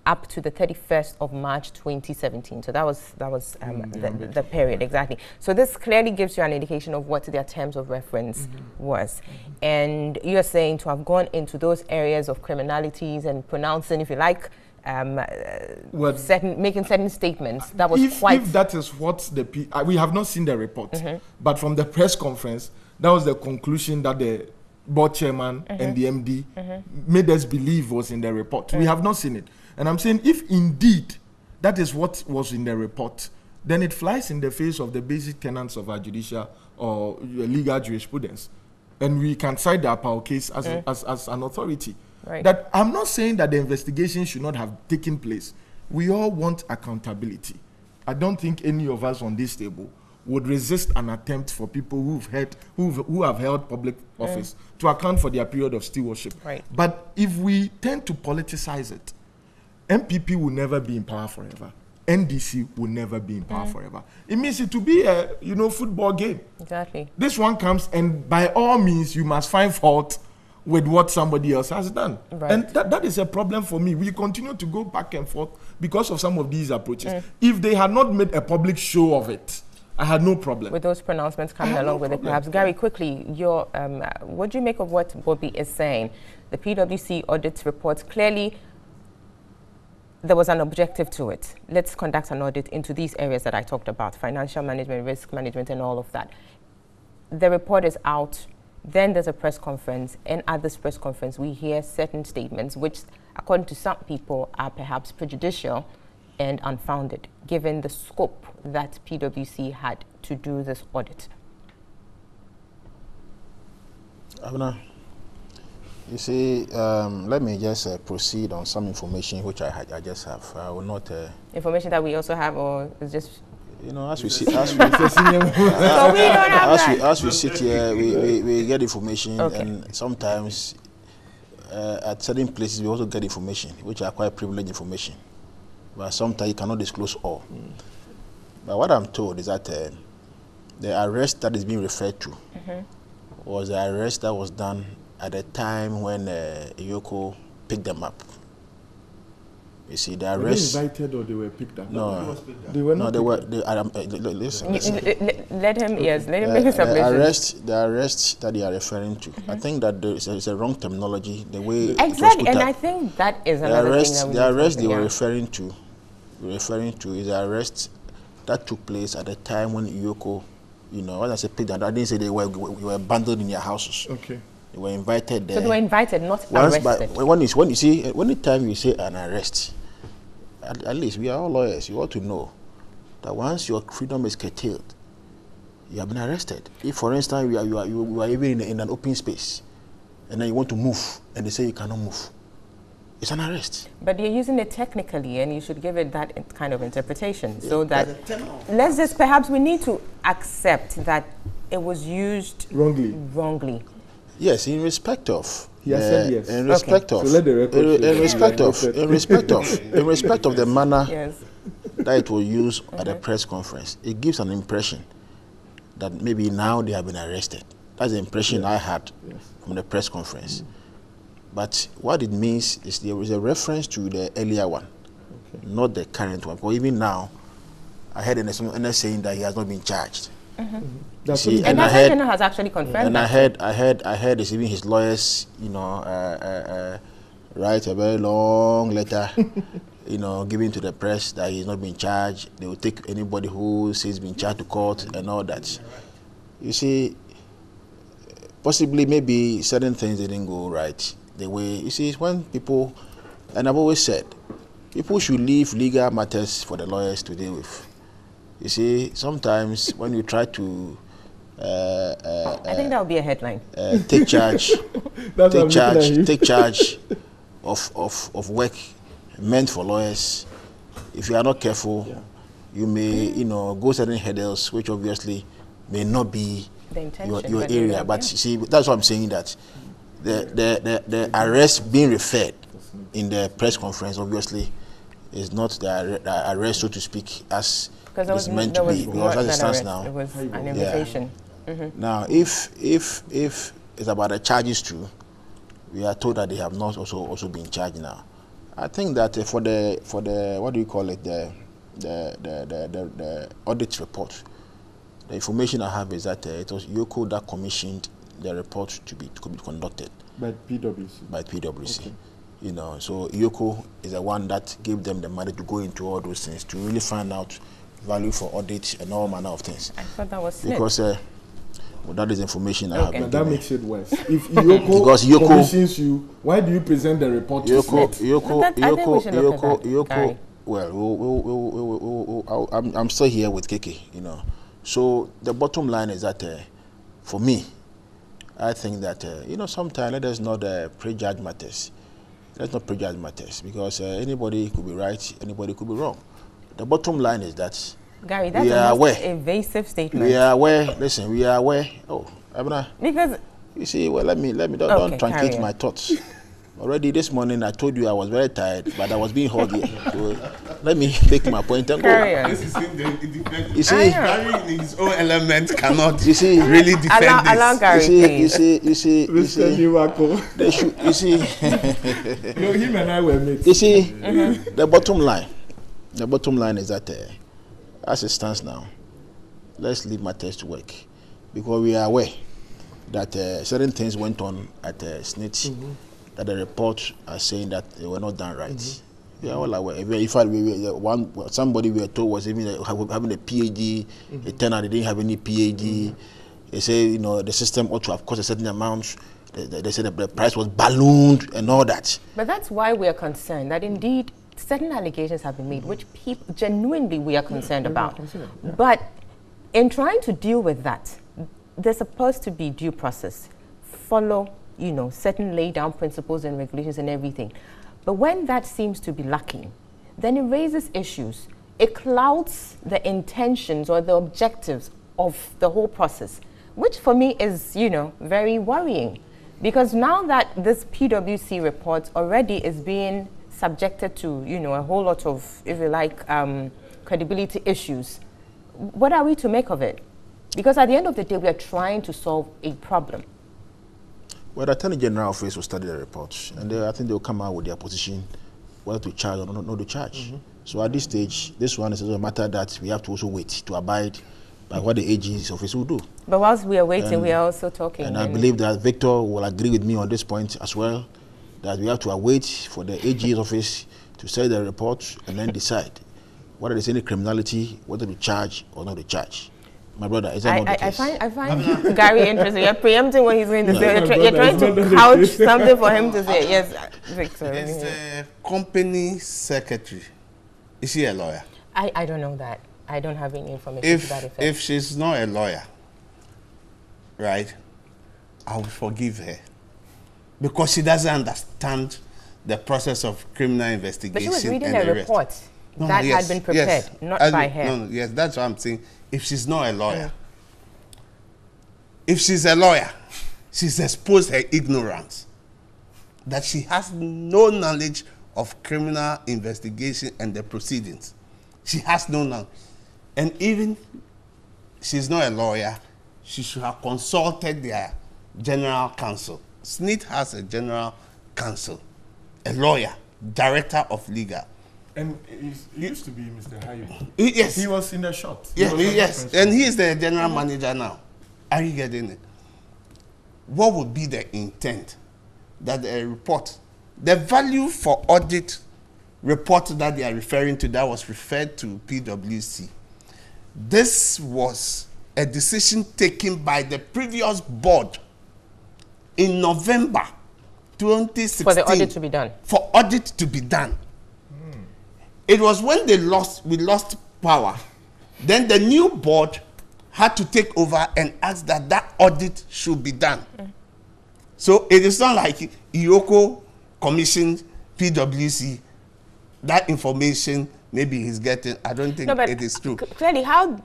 up to the 31st of March 2017. So that was the period, exactly. So this clearly gives you an indication of what their terms of reference was. And you're saying to have gone into those areas of criminalities and pronouncing, if you like, making certain statements, that was quite... If that is what we have not seen the report, but from the press conference, that was the conclusion that the board chairman and the MD made us believe was in the report. We have not seen it. And I'm saying if indeed that is what was in the report, then it flies in the face of the basic tenets of our judicial or legal jurisprudence. And we can cite the Apao case as an authority. Right. That I'm not saying that the investigation should not have taken place. We all want accountability. I don't think any of us on this table would resist an attempt for people who have held public office to account for their period of stewardship. Right. But if we tend to politicize it, MPP will never be in power forever. NDC will never be in power forever. It means it to be a football game. Exactly. This one comes, and by all means, you must find fault with what somebody else has done. Right. And that is a problem for me. We continue to go back and forth because of some of these approaches. If they had not made a public show of it, I had no problem. With those pronouncements coming along with it, perhaps. Gary, quickly, what do you make of what Bobby is saying? The PwC audit reports clearly there was an objective to it. Let's conduct an audit into these areas that I talked about, financial management, risk management, and all of that. The report is out. Then there's a press conference, and at this press conference, we hear certain statements which, according to some people, are perhaps prejudicial and unfounded, given the scope that PwC had to do this audit. Abner, you see, let me just proceed on some information which I just have. I will not... information that we also have, or is just... as we sit, as we sit here, we get information, and sometimes at certain places we also get information which are quite privileged information, but sometimes you cannot disclose all. But what I'm told is that the arrest that is being referred to was the arrest that was done at the time when Yoko picked them up. You see, the arrest. Were they invited or they were picked up? No, they were not. No, they were. Listen. Let him make a submission. The arrest that they are referring to, I think that it's a wrong terminology. The way exactly, and I think that is another thing. The arrest they were referring to is the arrest that took place at the time when Yoko, when I say picked up, I didn't say they were abandoned in their houses. Okay. They were invited there. So they were invited, not arrested. When the time you say an arrest, at least we are all lawyers. You ought to know that once your freedom is curtailed, you have been arrested. If, for instance, you are even in an open space, and then you want to move, and they say you cannot move, it's an arrest. But you're using it technically, and you should give it that kind of interpretation. So that perhaps we need to accept that it was used wrongly. Yes, in respect of. He has said yes. In respect of. So let the record in respect of the manner that it was used at the press conference, it gives an impression that maybe now they have been arrested. That's the impression I had from the press conference. But what it means is there is a reference to the earlier one, not the current one. Because even now, I heard someone saying that he has not been charged. See, and I heard has actually confirmed. And I heard it's even his lawyers, write a very long letter, giving to the press that he's not been charged. They will take anybody who says he's been charged to court and all that. You see, possibly maybe certain things didn't go right the way. You see, when people, and I've always said, people should leave legal matters for the lawyers to deal with. You see, sometimes when you try to I think that would be a headline. Take charge of work meant for lawyers. If you are not careful, you may go certain hurdles which obviously may not be your area. But you see, that's what I'm saying, that the arrest being referred in the press conference obviously is not the arrest, so to speak, as it's meant to be. Because as it stands now, it was an invitation. Now, if it's about the charges too, we are told that they have not also been charged now. I think that for the what do you call it, the audit report, the information I have is that it was Yoko that commissioned the report to be conducted by PwC. By PwC. Okay. You know, so Yoko is the one that gave them the money to go into all those things to really find out value for audit and all manner of things. I thought that was Smith. Because well, that is information I have been that given. makes it worse. If Yoko commissions you, why do you present the report to Smith? Yoko. Well, I'm still here with Keke, you know. So the bottom line is that for me, I think that you know, sometimes let us not prejudge matters. Let's not prejudge matters, because anybody could be right, anybody could be wrong. The bottom line is that Gary, that's a most evasive statement. We are aware. Listen, we are aware. Oh, Abna. Because you see, well, let me don't truncate my thoughts. Already this morning I told you I was very tired, but I was being held here. So let me make my point and go. This is you see, Gary in his own element cannot really defend allow Gary, you see, you see, him and I were mates. You see, the bottom line is that as it stands now, let's leave matters to work, because we are aware that certain things went on at SNIT that the reports are saying that they were not done right. We are all aware. In fact, somebody we were told was even having a PhD. It turned out they didn't have any PhD. They say, you know, the system ought to have cost a certain amount. They said the price was ballooned and all that. But that's why we are concerned that indeed certain allegations have been made, which people genuinely we are concerned about. But in trying to deal with that, there's supposed to be due process, follow, you know, certain laid down principles and regulations and everything. But when that seems to be lacking, then it raises issues. It clouds the intentions or the objectives of the whole process, which for me is, you know, very worrying. Because now that this PwC report already is being subjected to, you know, a whole lot of, if you like, credibility issues, what are we to make of it? Because at the end of the day, we are trying to solve a problem. Well, the Attorney General Office will study the report, and I think they'll come out with their position, whether to charge or not to charge. So at this stage, this one is a matter that we have to also wait to abide by what the AG's office will do. But whilst we are waiting, we are also talking. And I believe that Victor will agree with me on this point as well, that we have to await for the AG's office to study the report and then decide whether there's any criminality, whether to charge or not to charge. My brother, is that not the case? I find Gary interesting. You're preempting what he's going to say. You're trying to couch something for him to say. Yes, Victor. Is the company secretary, is she a lawyer? I don't know that. I don't have any information to that effect. If she's not a lawyer, right, I will forgive her. Because she doesn't understand the process of criminal investigation. But she was reading a report that had been prepared, not by her. Yes, that's what I'm saying. If she's not a lawyer, if she's a lawyer, she's exposed her ignorance, that she has no knowledge of criminal investigation and the proceedings. She has no knowledge. And even she's not a lawyer, she should have consulted their general counsel. SNIT has a general counsel, a lawyer, director of legal. And he used to be Mr. Haibu. Yes. He was in the shot. Yes. And he is the general manager now. Are you getting it? What would be the intent that the report, the value for audit report that they are referring to, that was referred to PwC, this was a decision taken by the previous board in November 2016. For the audit to be done. For audit to be done. It was when we lost power. Then the new board had to take over and ask that that audit should be done. So it is not like Iyoko commissioned PwC. That information maybe he's getting. I don't think it is true. Clearly, how?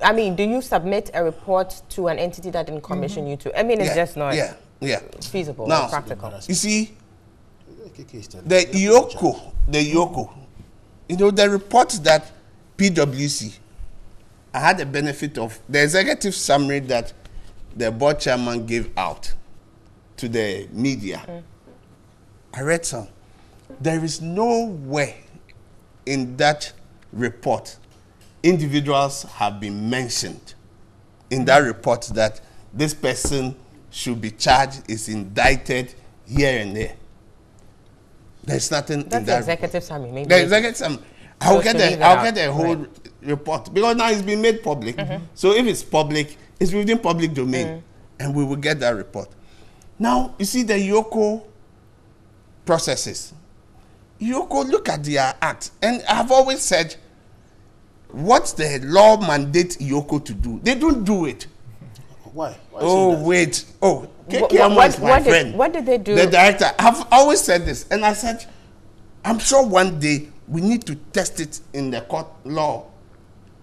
I mean, do you submit a report to an entity that didn't commission you to? I mean, it's just not. Yeah. feasible now, or practical. You see, the Yoko, you know, the report that PwC, I had the benefit of the executive summary that the board chairman gave out to the media. I read some. There is nowhere in that report individuals have been mentioned in that report that this person should be charged, is indicted here and there. There's nothing in that. That's the executive summary. Maybe the executive summary. I'll get the whole report because now it's been made public. So if it's public, it's within public domain, and we will get that report. Now you see the Yoko processes. Yoko, look at their act, and I've always said, what the law mandates Yoko to do, they don't do it. Why? Oh wait. Oh, KKM is my friend. What did they do? The director. I've always said this, and I said, I'm sure one day we need to test it in the court law,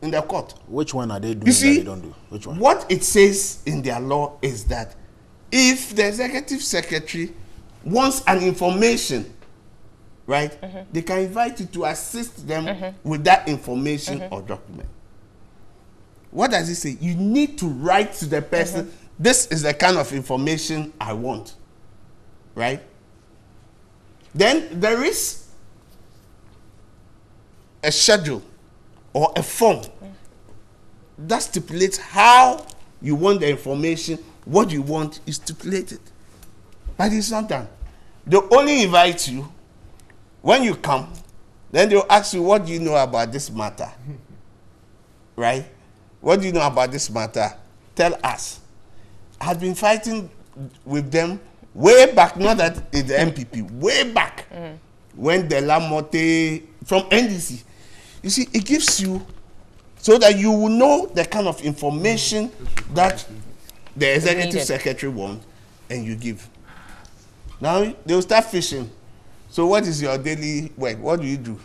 in the court. Which one are they doing? You see, that they don't do? Which one? What it says in their law is that if the executive secretary wants an information, right, they can invite you to assist them with that information or document. What does it say? You need to write to the person, this is the kind of information I want, right? Then there is a schedule or a form that stipulates how you want the information, what you want is stipulated. But it's not done. They only invite you. When you come, then they'll ask you, what do you know about this matter? Right? What do you know about this matter? Tell us. I've been fighting with them way back, not that in the MPP, way back when the Lamotte from NDC. You see, it gives you so that you will know the kind of information that the executive secretary wants and you give. Now they'll start fishing. So what is your daily work? What do you do?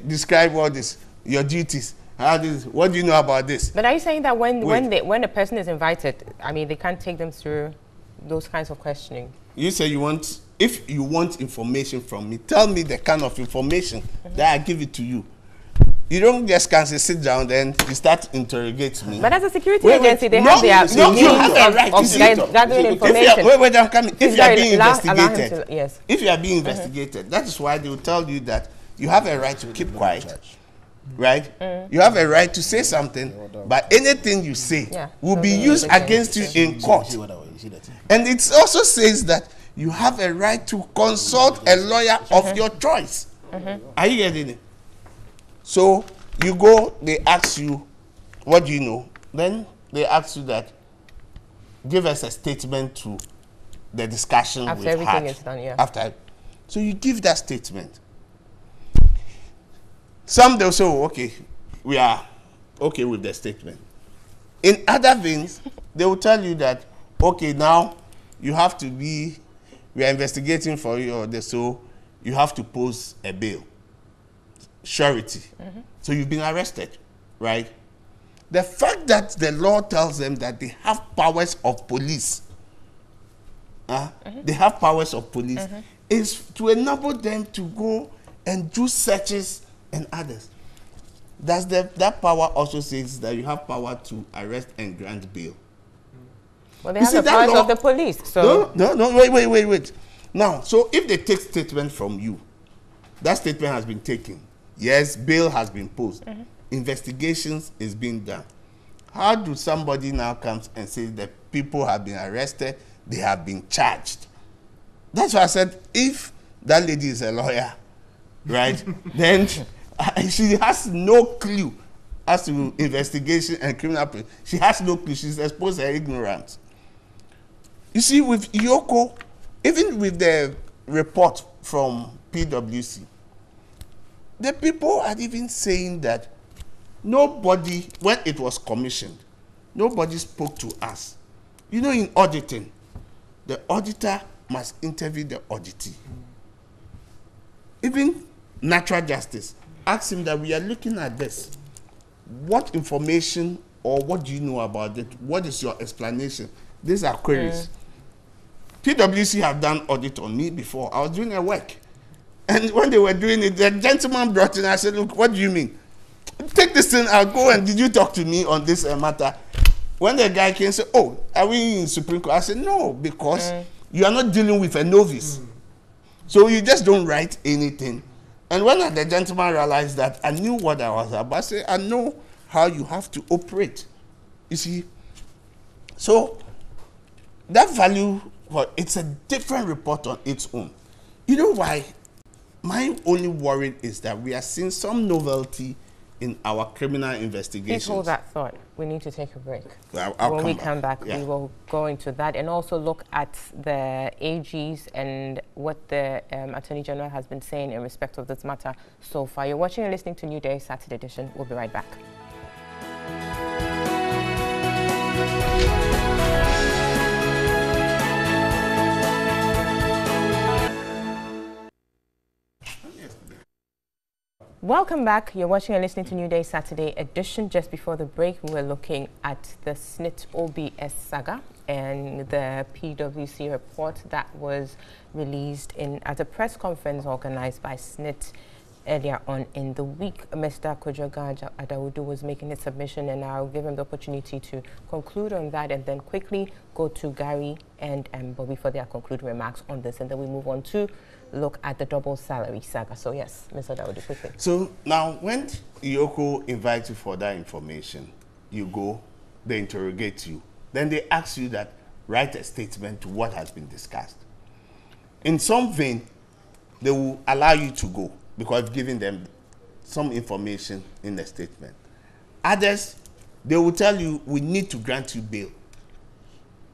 Describe all this, your duties. What do you know about this? But are you saying that when a person is invited, I mean, they can't take them through those kinds of questioning? You say you want, if you want information from me, tell me the kind of information that I give it to you. You don't just can't say sit down then you start interrogating me. But as a security agency, they have their you have a right of gathering information. Wait, I'm coming. If you are being investigated, yes. If you are being investigated, that is why they will tell you that you have a right to keep quiet. Right? You have a right to say something, but anything you say will be used against you in court. And it also says that you have a right to consult a lawyer of your choice. Are you getting it? So you go, they ask you, what do you know? Then they ask you that, give us a statement to the discussion after we've everything had. is done, yeah. After, so you give that statement. Some they'll say, oh, okay, we are okay with the statement. In other veins, they will tell you that, okay, now you have to be, we are investigating for you, or so you have to post a bail. Surety. So you've been arrested, right? The fact that the law tells them that they have powers of police, they have powers of police, is to enable them to go and do searches and others. That power also says that you have power to arrest and grant bail. Well, they have the powers of the police. So no, wait. Now, so if they take statement from you, that statement has been taken. Yes, bail has been posted. Investigations is being done. How do somebody now comes and says that people have been arrested, they have been charged? That's why I said, if that lady is a lawyer, right, then she has no clue as to investigation and criminal. She has no clue. She's exposed her ignorance. You see, with Yoko, even with the report from PwC, the people are even saying that nobody, when it was commissioned, nobody spoke to us. You know, in auditing, the auditor must interview the auditee. Even natural justice, ask him that we are looking at this. What information or what do you know about it? What is your explanation? These are queries. PwC have done audit on me before. I was doing a work. And when they were doing it, the gentleman brought in, I said, look, what do you mean? Take this thing, I'll go and did you talk to me on this matter? When the guy came and said, oh, are we in Supreme Court? I said, no, because you are not dealing with a novice. So you just don't write anything. And when the gentleman realized that, I knew what I was about. I said, I know how you have to operate. You see? So that value, well, it's a different report on its own. You know why? My only worry is that we are seeing some novelty in our criminal investigations. Please hold that thought. We need to take a break. I'll when we come back, yeah. we will go into that and also look at the AGs and what the Attorney General has been saying in respect of this matter so far. You're watching and listening to Newday Saturday edition. We'll be right back. Welcome back. You're watching and listening to Newday Saturday edition. Just before the break, we were looking at the SNIT OBS saga and the PwC report that was released at a press conference organized by SNIT earlier on in the week. Mr. Kojoga Adawudu was making his submission, and I'll give him the opportunity to conclude on that and then quickly go to Gary and Bobby for their concluding remarks on this, and then we move on to look at the double salary saga. So yes, Mr. Adawudu, quickly. So now when Yoko invites you for that information, you go, they interrogate you. Then they ask you that write a statement to what has been discussed. In some vein, they will allow you to go because you've given them some information in the statement. Others, they will tell you, we need to grant you bail,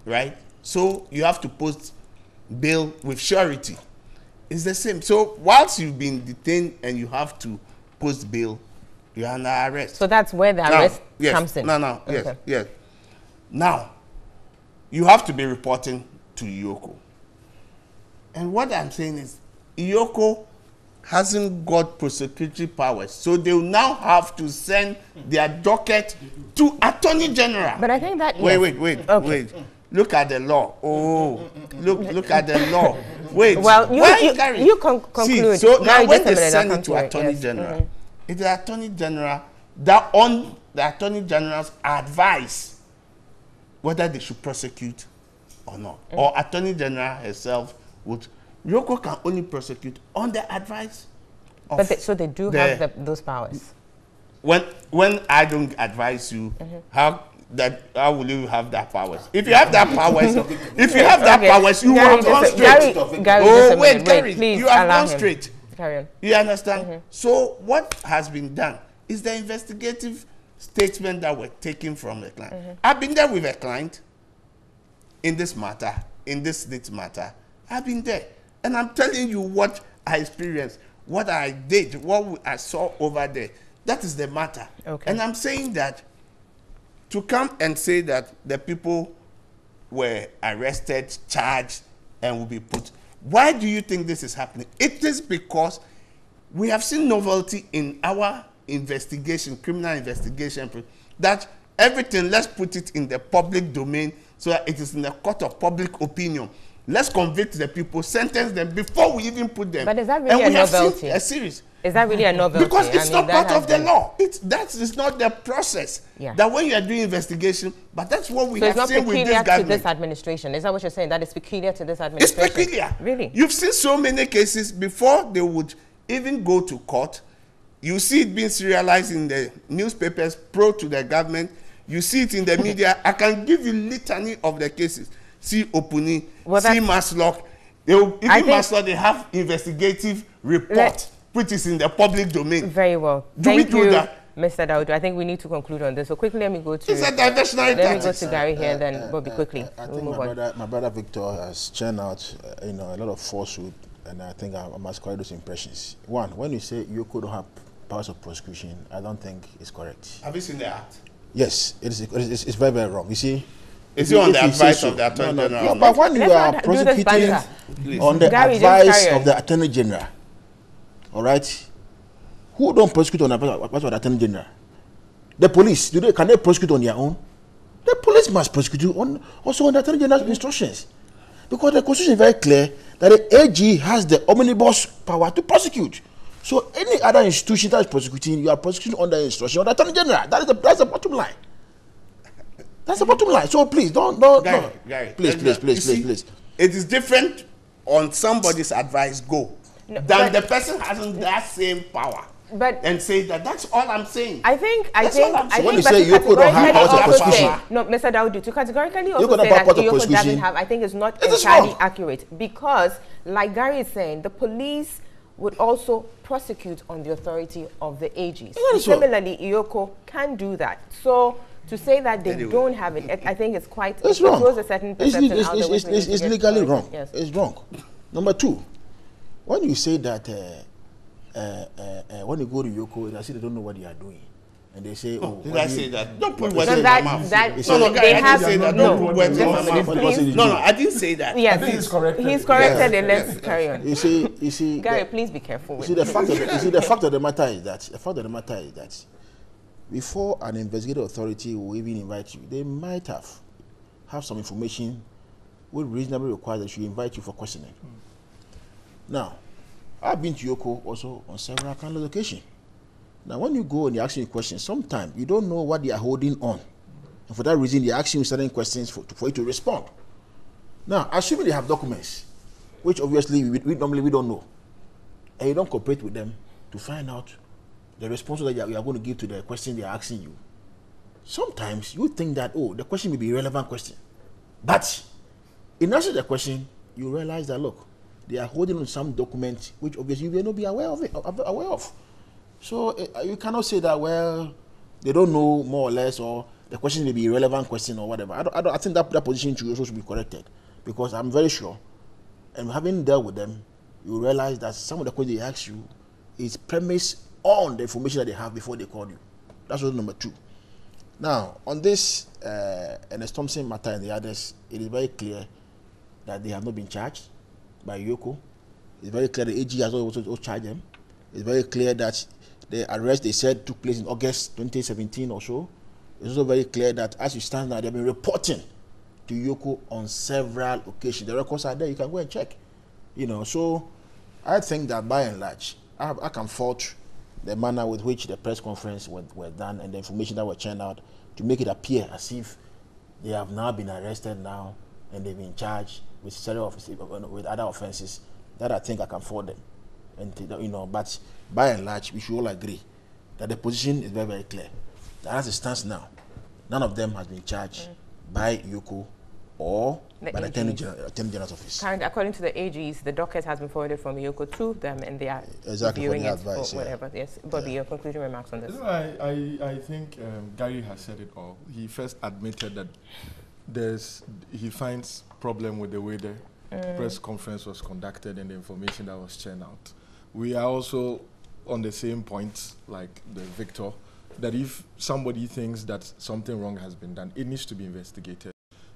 right? So you have to post bail with surety. It's the same. So whilst you've been detained and you have to post bail, you're under arrest. So that's where the arrest comes in? Yes, yes. Now, you have to be reporting to Yoko. And what I'm saying is, Yoko hasn't got prosecutory powers, so they will now have to send their docket to Attorney General. But I think that wait. Look at the law. Oh, look at the law. Wait. Well, you conclude. See, so now when they send it to Attorney General, it's the Attorney General that on the Attorney General's advice whether they should prosecute or not, or Attorney General herself would. Yoko can only prosecute on the advice of. But so they do have those powers. When I don't advise you, how will you have that powers? If you have that powers, you have gone straight. Gary, please, you have gone straight. Carry on. You understand? So what has been done is the investigative statement that were taken from the client. I've been there with a client in this matter, in this matter. I've been there. And I'm telling you what I experienced, what I did, what I saw over there. That is the matter. Okay. And I'm saying that to come and say that the people were arrested, charged, and will be put. Why do you think this is happening? It is because we have seen novelty in our investigation, criminal investigation, that everything, let's put it in the public domain so that it is in the court of public opinion. Let's convict the people, sentence them before we even put them. But is that really a novelty? A series. Is that really a novelty? Because it's not part of the law. That is not the process. Yeah. That when you are doing investigation, but that's what we have seen with this government. So it's not peculiar to this administration. Is that what you're saying? That is peculiar to this administration? It's peculiar. Really? You've seen so many cases before they would even go to court. You see it being serialized in the newspapers pro to the government. You see it in the media. I can give you litany of the cases. See Opuni, see Maslock. Even Maslock, they have investigative report, which is in the public domain. Very well. Thank you, Mr. Adawudu. I think we need to conclude on this. So quickly, let me go to. It's a diversionary Let me go to Gary here, and then Bobby quickly. I think my brother Victor has churned out, a lot of falsehood, and I think I must correct those impressions. One, when you say you could have powers of prosecution, I don't think it's correct. Have you seen the act? Yes, it's very, very wrong. You see. Is it on the advice of the Attorney General? No, but when you are prosecuting on the advice of the Attorney General, all right, who don't prosecute on the advice of the Attorney General? The police, can they prosecute on their own? The police must prosecute you also on the Attorney General's instructions. Because the Constitution is very clear that the AG has the omnibus power to prosecute. So any other institution that is prosecuting, you are prosecuting under instruction of the Attorney General. That's the bottom line. That's the bottom line. So please don't. Gary, Please. It is different on somebody's advice than the person having that same power. But and say that that's all I'm saying. I think when you say Yoko don't have powers of prosecution, no, Mr. Dawodu, to categorically also say that Yoko doesn't have, I think it's not entirely accurate, because like Gary is saying, the police would also prosecute on the authority of the AGs. Similarly, Yoko can do that. So to say that they don't have it, I think it's quite. It's wrong. A certain perception it's legally wrong. Yes. It's wrong. Number two, when you say that. When you go to Yoko, they say they don't know what they are doing, and they say, "Oh, did I say that? Don't put words in my mouth." They have say that. Don't put words in my mouth. No, I didn't say that. Yes, he's corrected. And let's carry on. You see, Gary, please be careful. The fact of the matter is that before an investigative authority will even invite you, they might have some information which reasonably requires that you invite you for questioning. Now, I've been to Yoko also on several kind of occasions. Now, when you go and they're asking you questions, sometimes you don't know what they are holding on. And for that reason, they're asking you certain questions for you to respond. Now, assuming they have documents, which obviously we normally don't know, and you don't cooperate with them to find out the response that you are going to give to the question they are asking you, sometimes you think that, oh, the question may be a relevant question. But in answer to the question, you realize that, look, they are holding on some document which obviously you may not be aware of. So you cannot say that, well, they don't know more or less, or the question may be a relevant question or whatever. I think that position should be corrected, because I'm very sure, and having dealt with them, you realize that some of the questions they ask you is premised on the information that they have before they call you. That's what number two. Now, on this Ernest Thompson matter and the others, it is very clear that they have not been charged by Yoko. It's very clear the AG has also charged them. It's very clear that the arrest they said took place in August 2017 or so. It's also very clear that as you stand now, they've been reporting to Yoko on several occasions. The records are there, you can go and check. So I think that by and large, I can fault the manner with which the press conference were done and the information that were churned out to make it appear as if they have now been arrested now and they've been charged with with other offenses. That I think I can fault them, and but by and large, we should all agree that the position is very, very clear. That as it stands now, none of them has been charged by Yoko or by the Attorney General's office. Currently, according to the AGs, the docket has been forwarded from Yoko to them, and they are reviewing it or whatever. Yes, but your concluding remarks on this? I think Gary has said it all. He first admitted that he finds problem with the way the press conference was conducted and the information that was churned out. We are also on the same point, like the Victor, that if somebody thinks that something wrong has been done, it needs to be investigated.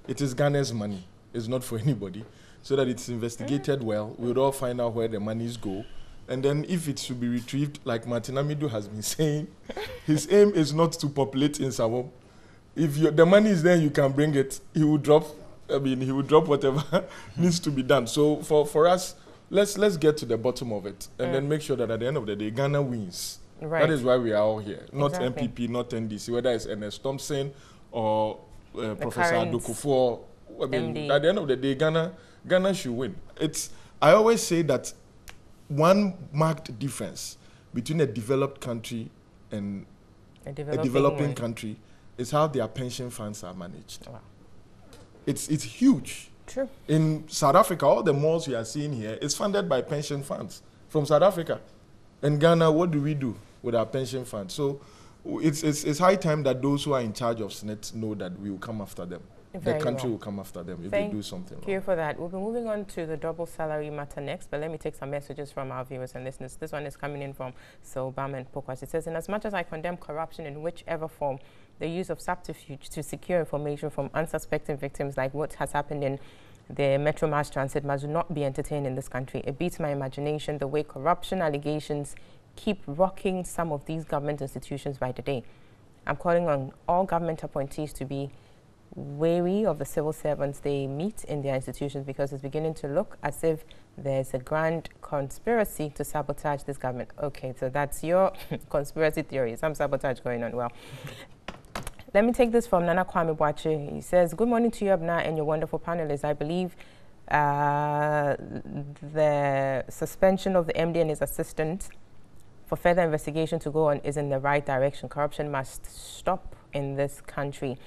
It is Ghana's money. It's not for anybody. So that it's investigated well, we would all find out where the monies go. And then if it should be retrieved, like Martin Amidu has been saying, his aim is not to populate in Sawam. If the money is there, you can bring it. He will drop whatever needs to be done. So for us, let's get to the bottom of it and then make sure that at the end of the day, Ghana wins. Right. That is why we are all here. Not MPP, not NDC, whether it's Ernest Thompson or Professor Adokufo. At the end of the day, Ghana should win. I always say that one marked difference between a developed country and a developing country is how their pension funds are managed. Wow. It's huge. True. In South Africa, all the malls we are seeing here is funded by pension funds from South Africa. In Ghana, what do we do with our pension funds? So it's high time that those who are in charge of SNET know that we will come after them. The country will come after them if they do something wrong. Thank you for that. We'll be moving on to the double salary matter next, but let me take some messages from our viewers and listeners. This one is coming in from Sobam and Pokwas. It says, in as much as I condemn corruption in whichever form, the use of subterfuge to secure information from unsuspecting victims like what has happened in the Metro Mass Transit must not be entertained in this country. It beats my imagination the way corruption allegations keep rocking some of these government institutions by the day. I'm calling on all government appointees to be wary of the civil servants they meet in their institutions because it's beginning to look as if there's a grand conspiracy to sabotage this government. Okay, so that's your conspiracy theory. Some sabotage going on. Well, let me take this from Nana Kwame Boache. He says, good morning to you, Abna, and your wonderful panelists. I believe the suspension of the MD and his assistant for further investigation to go on is in the right direction. Corruption must stop in this country.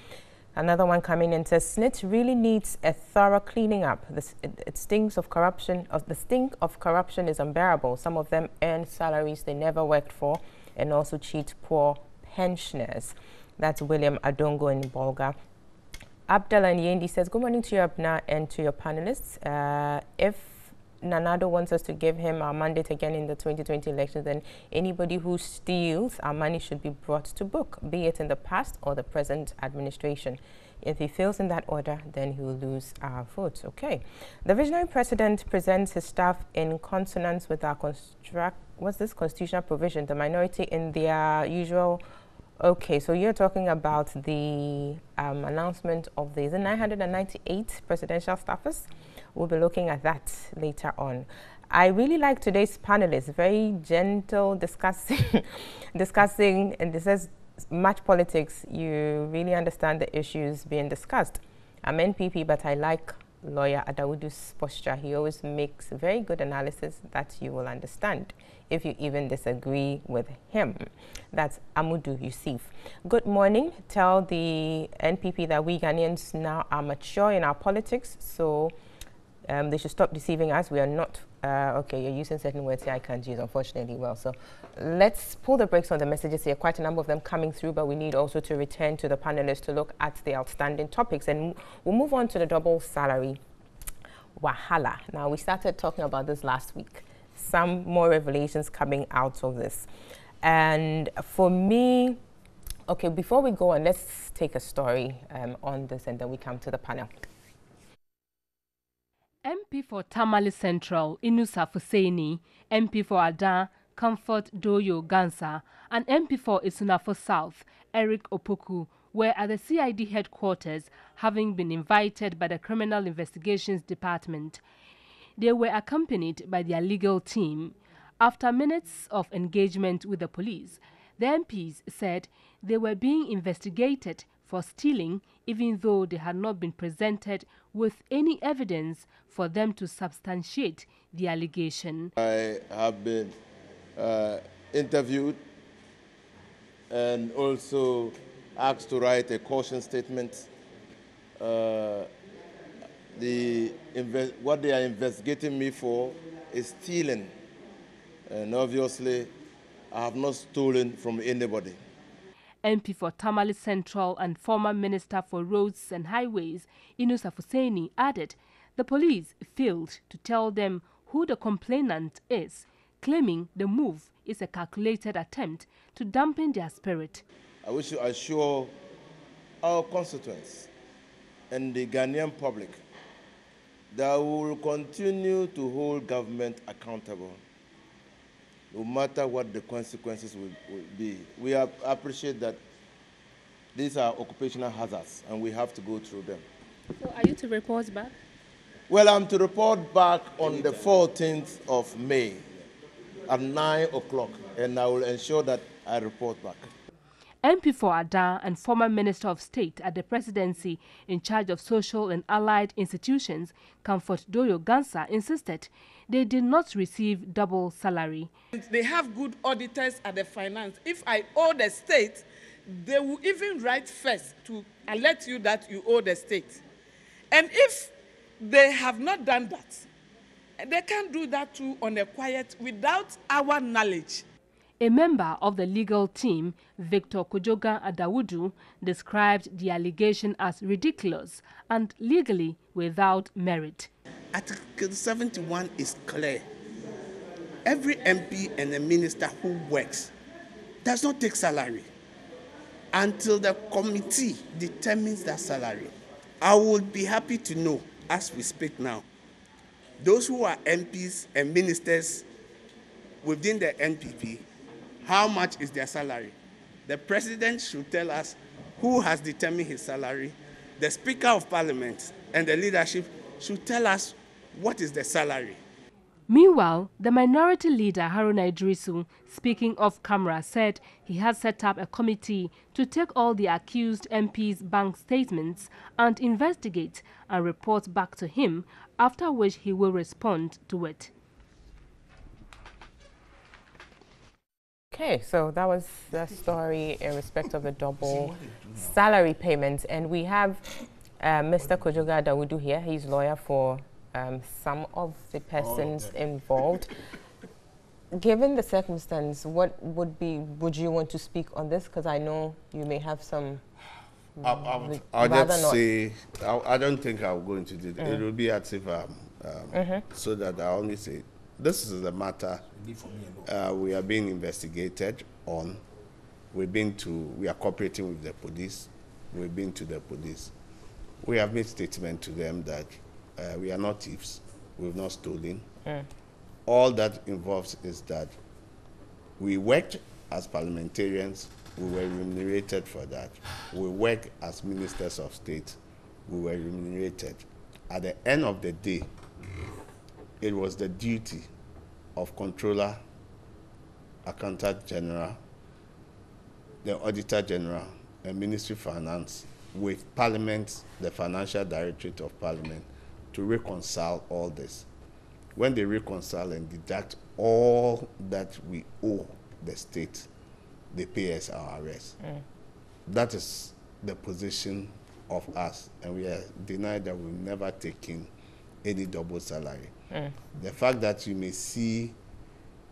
Another one coming in says, SNIT really needs a thorough cleaning up. It stinks of corruption. The stink of corruption is unbearable. Some of them earn salaries they never worked for and also cheat poor pensioners. That's William Adongo in Bolga. Abdallah Yendi says, good morning to you, Abna, and to your panelists. If Nanado wants us to give him our mandate again in the 2020 elections, then anybody who steals our money should be brought to book, be it in the past or the present administration. If he fails in that order, then he will lose our votes. Okay. The visionary president presents his staff in consonance with our constitutional provision, the minority in their usual. Okay, so you're talking about the announcement of the 998 presidential staffers. We'll be looking at that later on. I really like today's panelists, very gentle, discussing, and this is much politics. You really understand the issues being discussed. I'm NPP, but I like lawyer Adawudu's posture. He always makes very good analysis that you will understand if you even disagree with him. That's Amudu Yusuf. Good morning. Tell the NPP that we Ghanaians now are mature in our politics, so they should stop deceiving us. We are not, okay, you're using certain words here I can't use, unfortunately. Well, so let's pull the brakes on the messages here. Quite a number of them coming through, but we need also to return to the panelists to look at the outstanding topics. And we'll move on to the double salary wahala. Now, we started talking about this last week. Some more revelations coming out of this. And for me, okay, before we go on, let's take a story on this and then we come to the panel. MP for Tamale Central, Inusa Fuseni, MP for Adan, Comfort Doyo Gansa, and MP for Isunafo South, Eric Opoku, were at the CID headquarters, having been invited by the Criminal Investigations Department. They were accompanied by their legal team. After minutes of engagement with the police, the MPs said they were being investigated for stealing, even though they had not been presented with any evidence for them to substantiate the allegation. I have been interviewed and also asked to write a caution statement. What they are investigating me for is stealing, and obviously I have not stolen from anybody. MP for Tamale Central and former Minister for Roads and Highways, Inusa Fuseni, added the police failed to tell them who the complainant is, claiming the move is a calculated attempt to dampen their spirit. I wish to assure our constituents and the Ghanaian public that we will continue to hold government accountable, no matter what the consequences will be. We appreciate that these are occupational hazards and we have to go through them. So are you to report back? Well, I'm to report back on the 14th of May at 9 o'clock, and I will ensure that I report back. MP for Adan and former Minister of State at the presidency in charge of social and allied institutions, Comfort Doyo Gansa, insisted they did not receive double salary. They have good auditors at the finance. If I owe the state, they will even write first to alert you that you owe the state. And if they have not done that, they can't do that too on a quiet without our knowledge. A member of the legal team, Victor Kojoga Adawudu, described the allegation as ridiculous and legally without merit. Article 71 is clear. Every MP and a minister who works does not take salary until the committee determines that salary. I would be happy to know, as we speak now, those who are MPs and ministers within the NPP, how much is their salary? The president should tell us who has determined his salary. the Speaker of Parliament and the leadership should tell us what is the salary. Meanwhile, the minority leader Haruna Idrisu, speaking off camera, said he has set up a committee to take all the accused MPs' bank statements and investigate and report back to him, after which he will respond to it. Okay, so that was the story in respect of the double salary payments. And we have Mr. Kojoga Dawudu here. He's lawyer for some of the persons involved. Given the circumstance, would you want to speak on this? Because I know you may have some. I'll just say, I don't think I'll go into it. It will be as if so that I only say, this is the matter we are being investigated on. We are cooperating with the police. We've been to the police. We have made statement to them that we are not thieves. We've not stolen. All that involves is that we worked as parliamentarians. We were remunerated for that. We work as ministers of state. We were remunerated. At the end of the day, it was the duty of Controller, Accountant General, the Auditor General, and Ministry of Finance with Parliament, the Financial Directorate of Parliament, to reconcile all this. When they reconcile and deduct all that we owe the state, they pay us our arrears. That is the position of us, and we are denied that we've never taken any double salary. The fact that you may see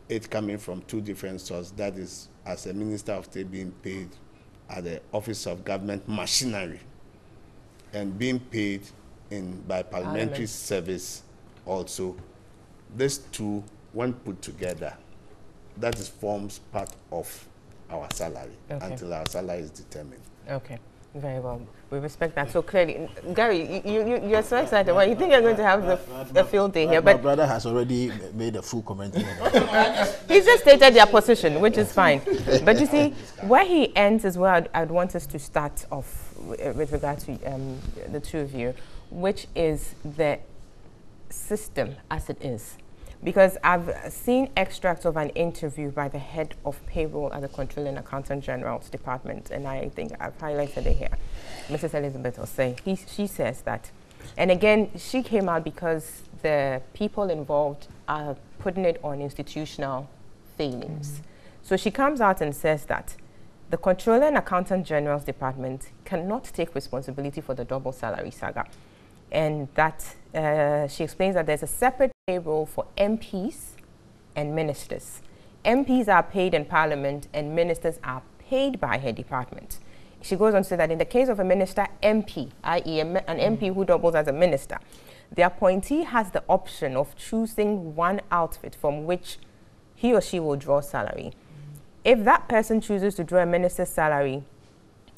it coming from two different sources, that is, as a Minister of State being paid at the Office of Government Machinery and being paid by parliamentary service also, these two, when put together, that forms part of our salary until our salary is determined. Okay. Very well. We respect that. So clearly, Gary, you're so excited. Well, you think you're going to have a field day here, but my brother has already made a full comment. He's just stated their position, which is fine. But you see, where he ends is where I'd want us to start off with regard to the two of you, which is the system as it is. Because I've seen extracts of an interview by the head of payroll at the Controller and Accountant General's Department, and I think I've highlighted it here. Mrs. Elizabeth Osei, she says that, and again, she came out because the people involved are putting it on institutional failings. So she comes out and says that the Controller and Accountant General's Department cannot take responsibility for the double salary saga. And that she explains that there's a separate payroll for MPs and ministers. MPs are paid in Parliament and ministers are paid by her department. She goes on to say that in the case of a minister MP, i.e. an MP who doubles as a minister, the appointee has the option of choosing one outfit from which he or she will draw salary. If that person chooses to draw a minister's salary,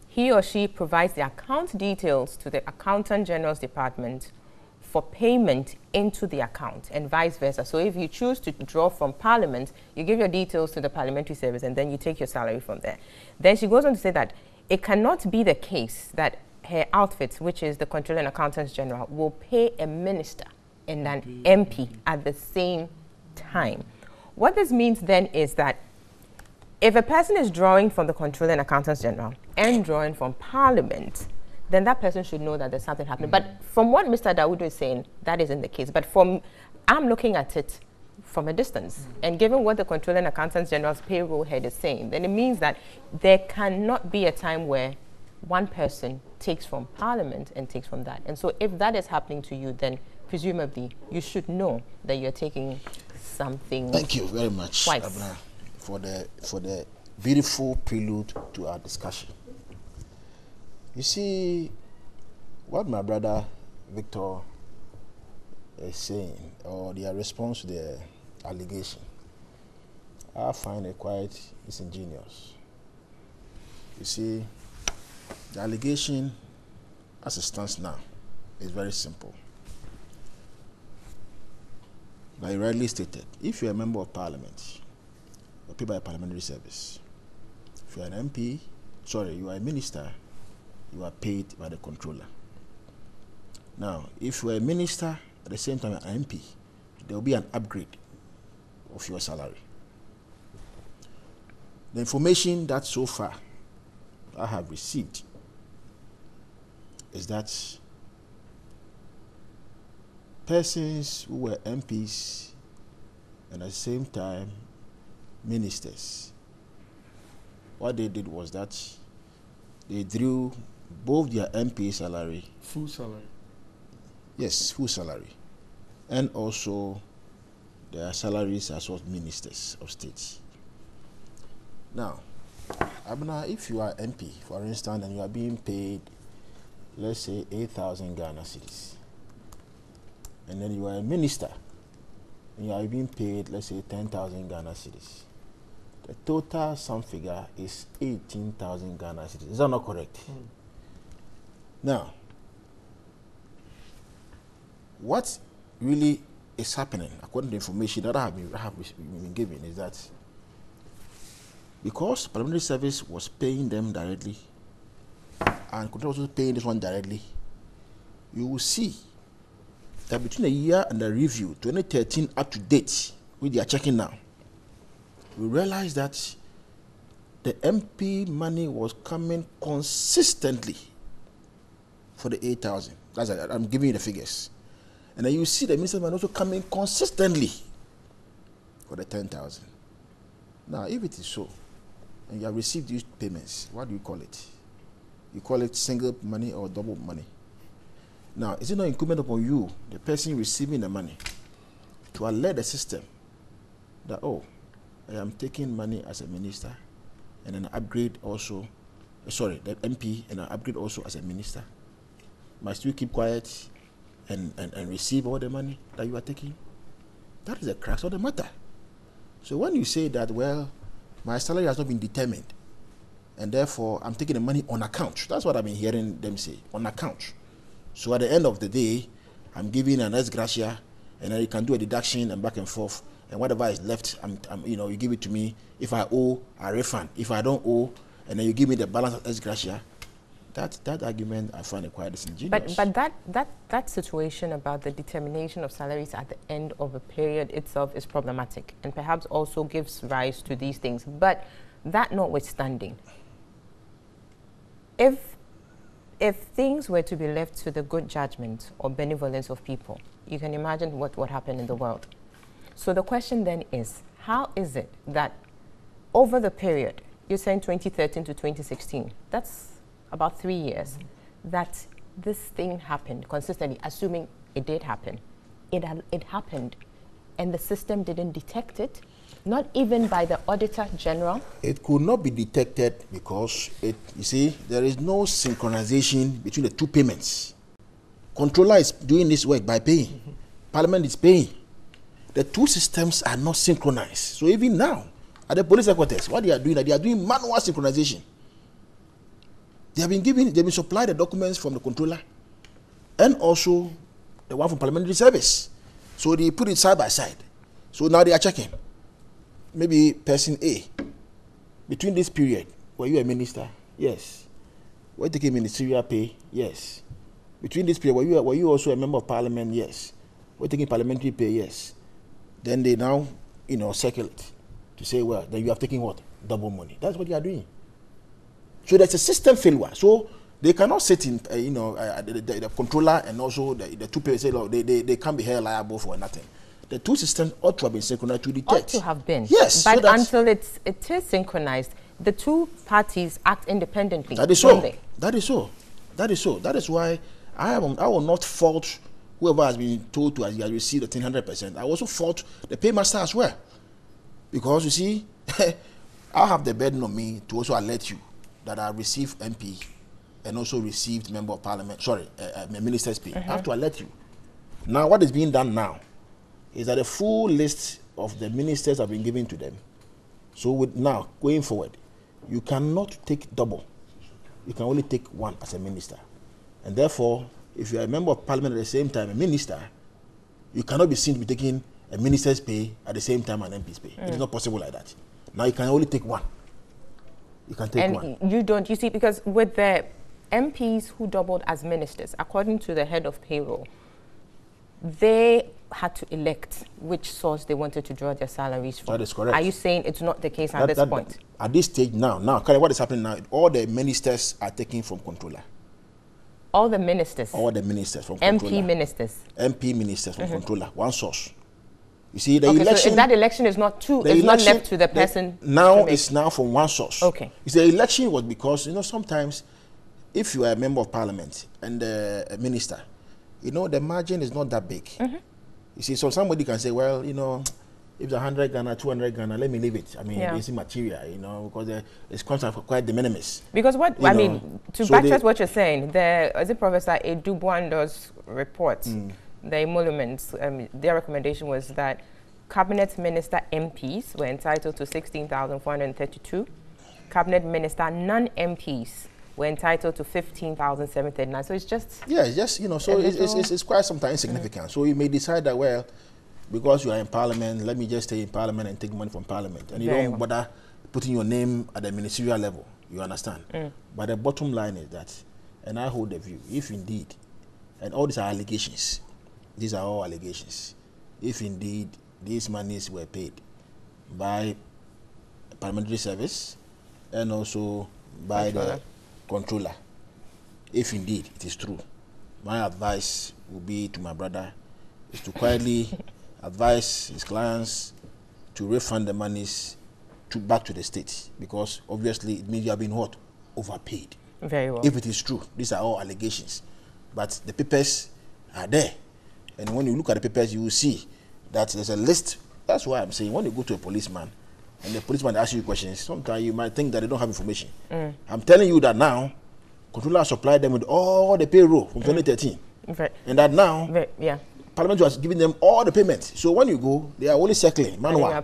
he or she provides the account details to the Accountant General's Department for payment into the account, and vice versa. So if you choose to draw from Parliament, you give your details to the Parliamentary Service and then you take your salary from there. Then she goes on to say that it cannot be the case that her outfit, which is the Controller and Accountant General, will pay a minister and an MP at the same time. What this means then is that if a person is drawing from the Controller and Accountants General and drawing from Parliament, then that person should know that there's something happening. But from what Mr. Dawudu is saying, that isn't the case. But I'm looking at it from a distance. And given what the Controller and Accountants General's payroll head is saying, then it means that there cannot be a time where one person takes from Parliament and takes from that. And so if that is happening to you, then presumably you should know that you're taking something. Thank you very much, Abner, for the beautiful prelude to our discussion. You see, what my brother Victor is saying, or their response to the allegation, I find it quite disingenuous. You see, the allegation, as it stands now, is very simple. Like rightly stated, if you're a member of Parliament, you're paid by a parliamentary service. If you're an MP, you are a minister, you are paid by the controller. Now, if you're a minister at the same time an MP, there will be an upgrade of your salary. The information that so far I have received is that persons who were MPs and at the same time ministers, what they did was that they drew both their MP salary, Full salary. yes, full salary, and also their salaries as well ministers of state. Now, Abner, if you are MP, for instance, and you are being paid, let's say 8,000 Ghana cedis, and then you are a minister, and you are being paid, let's say 10,000 Ghana cedis, the total sum figure is 18,000 Ghana cedis. Is that not correct? Now, what really is happening, according to the information that I have been given, is that because parliamentary service was paying them directly and control was also paying this one directly, you will see that between the year and the review, 2013 up to date, which they are checking now, we realize that the MP money was coming consistently for the 8,000. That's I'm giving you the figures. And then you see the minister's money also coming consistently for the 10,000. Now, if it is so, and you have received these payments, what do you call it? You call it single money or double money. Now, is it not incumbent upon you, the person receiving the money, to alert the system that, oh, I am taking money as a minister and an upgrade also, the MP, and an upgrade also as a minister? Must you keep quiet and receive all the money that you are taking? That is the crux of the matter. So when you say that, well, my salary has not been determined, and therefore I'm taking the money on account. That's what I've been hearing them say, on account. So at the end of the day, I'm giving an ex gratia, and then you can do a deduction and back and forth, and whatever is left, you give it to me. If I owe, I refund. If I don't owe, and then you give me the balance of ex gratia. That argument I find it quite disingenuous. But that situation about the determination of salaries at the end of a period itself is problematic, and perhaps also gives rise to these things. But that notwithstanding, if things were to be left to the good judgment or benevolence of people, you can imagine what happened in the world. So the question then is, how is it that over the period, you're saying 2013 to 2016, that's about 3 years, that this thing happened consistently, assuming it did happen. It happened, and the system didn't detect it, not even by the Auditor General? It could not be detected because, you see, there is no synchronization between the two payments. Controller is doing this work by paying. Parliament is paying. The two systems are not synchronized. So even now, at the police headquarters, what they are doing manual synchronization. They have been supplied the documents from the controller and also the one from parliamentary service. So they put it side by side. So now they are checking. Maybe person A, between this period, were you a minister? Yes. Were you taking ministerial pay? Yes. Between this period, were you also a member of parliament? Yes. Were you taking parliamentary pay? Yes. Then they now, circle it to say, well, then you have taken what? Double money. That's what you are doing. So there's a system failure. So they cannot sit in, the controller and also the two players say, look, they can't be held liable for nothing. The two systems ought to have been synchronized to detect. Ought to have been. Yes. But so until it is synchronized, the two parties act independently. That is so. That is so. That is so. That is why I will not fault whoever has been told to has received the 100%. I also fault the paymaster as well. Because you see, I have the burden on me to also alert you that I received MP and also received member of parliament, minister's pay. I have to alert you. Now, what is being done now is that a full list of the ministers have been given to them. So now, going forward, you cannot take double. You can only take one as a minister. And therefore, if you are a member of parliament at the same time, a minister, you cannot be seen to be taking a minister's pay at the same time an MP's pay. It is not possible like that. Now you can only take one. You can take one. You don't, you see, because with the MPs who doubled as ministers, according to the head of payroll, they had to elect which source they wanted to draw their salaries from. That is correct. Are you saying it's not the case at this point? At this stage now, what is happening now, all the ministers are taken from controller. All the ministers? All the ministers from controller. MP ministers? MP ministers from controller, one source. You see, the election... So that election is not not left to the person... Now it's now from one source. Okay. You see, the election was because, you know, sometimes if you are a member of parliament and a minister, you know, the margin is not that big. You see, so somebody can say, well, you know, if it's 100 Ghana, 200 Ghana, let me leave it. I mean, it's immaterial, you know, because it's quite de minimis. Because what, I mean, to backtrack what you're saying, as a Professor Edubuando's report, the emoluments, their recommendation was that cabinet minister MPs were entitled to 16,432. Cabinet minister non-MPs were entitled to 15,739. So it's just... Yeah, it's just, you know, so it's quite sometimes insignificant. So you may decide that, well, because you are in parliament, let me just stay in parliament and take money from parliament. And you don't bother putting your name at the ministerial level, you understand? But the bottom line is that, and I hold the view, if indeed, and all these are allegations, these are all allegations, if indeed these monies were paid by parliamentary service and also by the controller, if indeed it is true, my advice would be to my brother is to quietly advise his clients to refund the monies back to the state, because obviously it means you have been what? Overpaid. Very well. If it is true, these are all allegations, but the papers are there, and when you look at the papers, you will see that there's a list. That's why I'm saying when you go to a policeman and the policeman asks you questions, sometimes you might think that they don't have information. I'm telling you that now, controller supplied them with all the payroll from 2013, and that now Parliament was giving them all the payments. So when you go, they are only circling manual.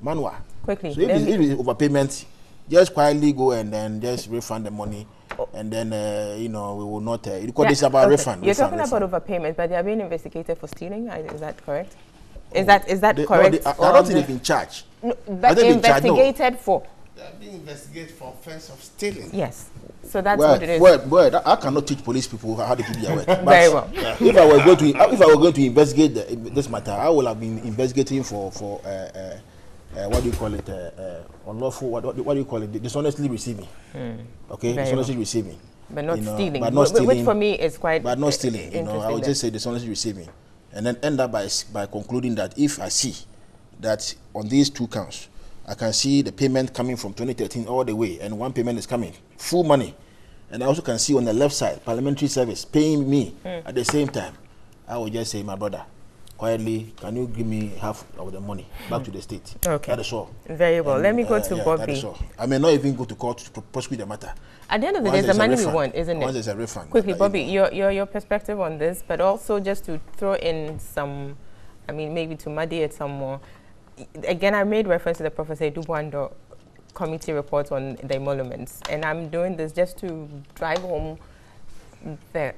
Manual. Quickly. So if it's overpayment, just quietly go and then just refund the money, and then you know, we will not. This about refund. You're talking about overpayment, but they are being investigated for stealing. Is that correct? Is that correct? No, I don't think they've been charged. No, but investigated for. They are being investigated for offense of stealing. Yes. So that's what it is. I cannot teach police people how to do their work. Very well. If I were going to investigate this matter, I would have been investigating for what do you call it? Unlawful. What do you call it? Dishonestly receiving. Okay, dishonestly receiving. But not stealing. But not stealing. Which for me is quite. But not stealing. You know, I would just say dishonestly receiving, and then end up by concluding that if I see that on these two counts, I can see the payment coming from 2013 all the way, and one payment is coming, full money. And I also can see on the left side, parliamentary service paying me at the same time. I will just say, my brother, quietly, can you give me half of the money back to the state? Okay. That is all. Very well. And, let me go to Bobby. That is all. I may not even go to court to prosecute the matter. At the end of the day, it's the money we want, isn't it? Once there's a refund. Quickly, Bobby, your perspective on this, but also just to throw in some, I mean, maybe to muddy it some more. Again, I made reference to the Professor Edubuando committee report on the emoluments, and I'm doing this just to drive home the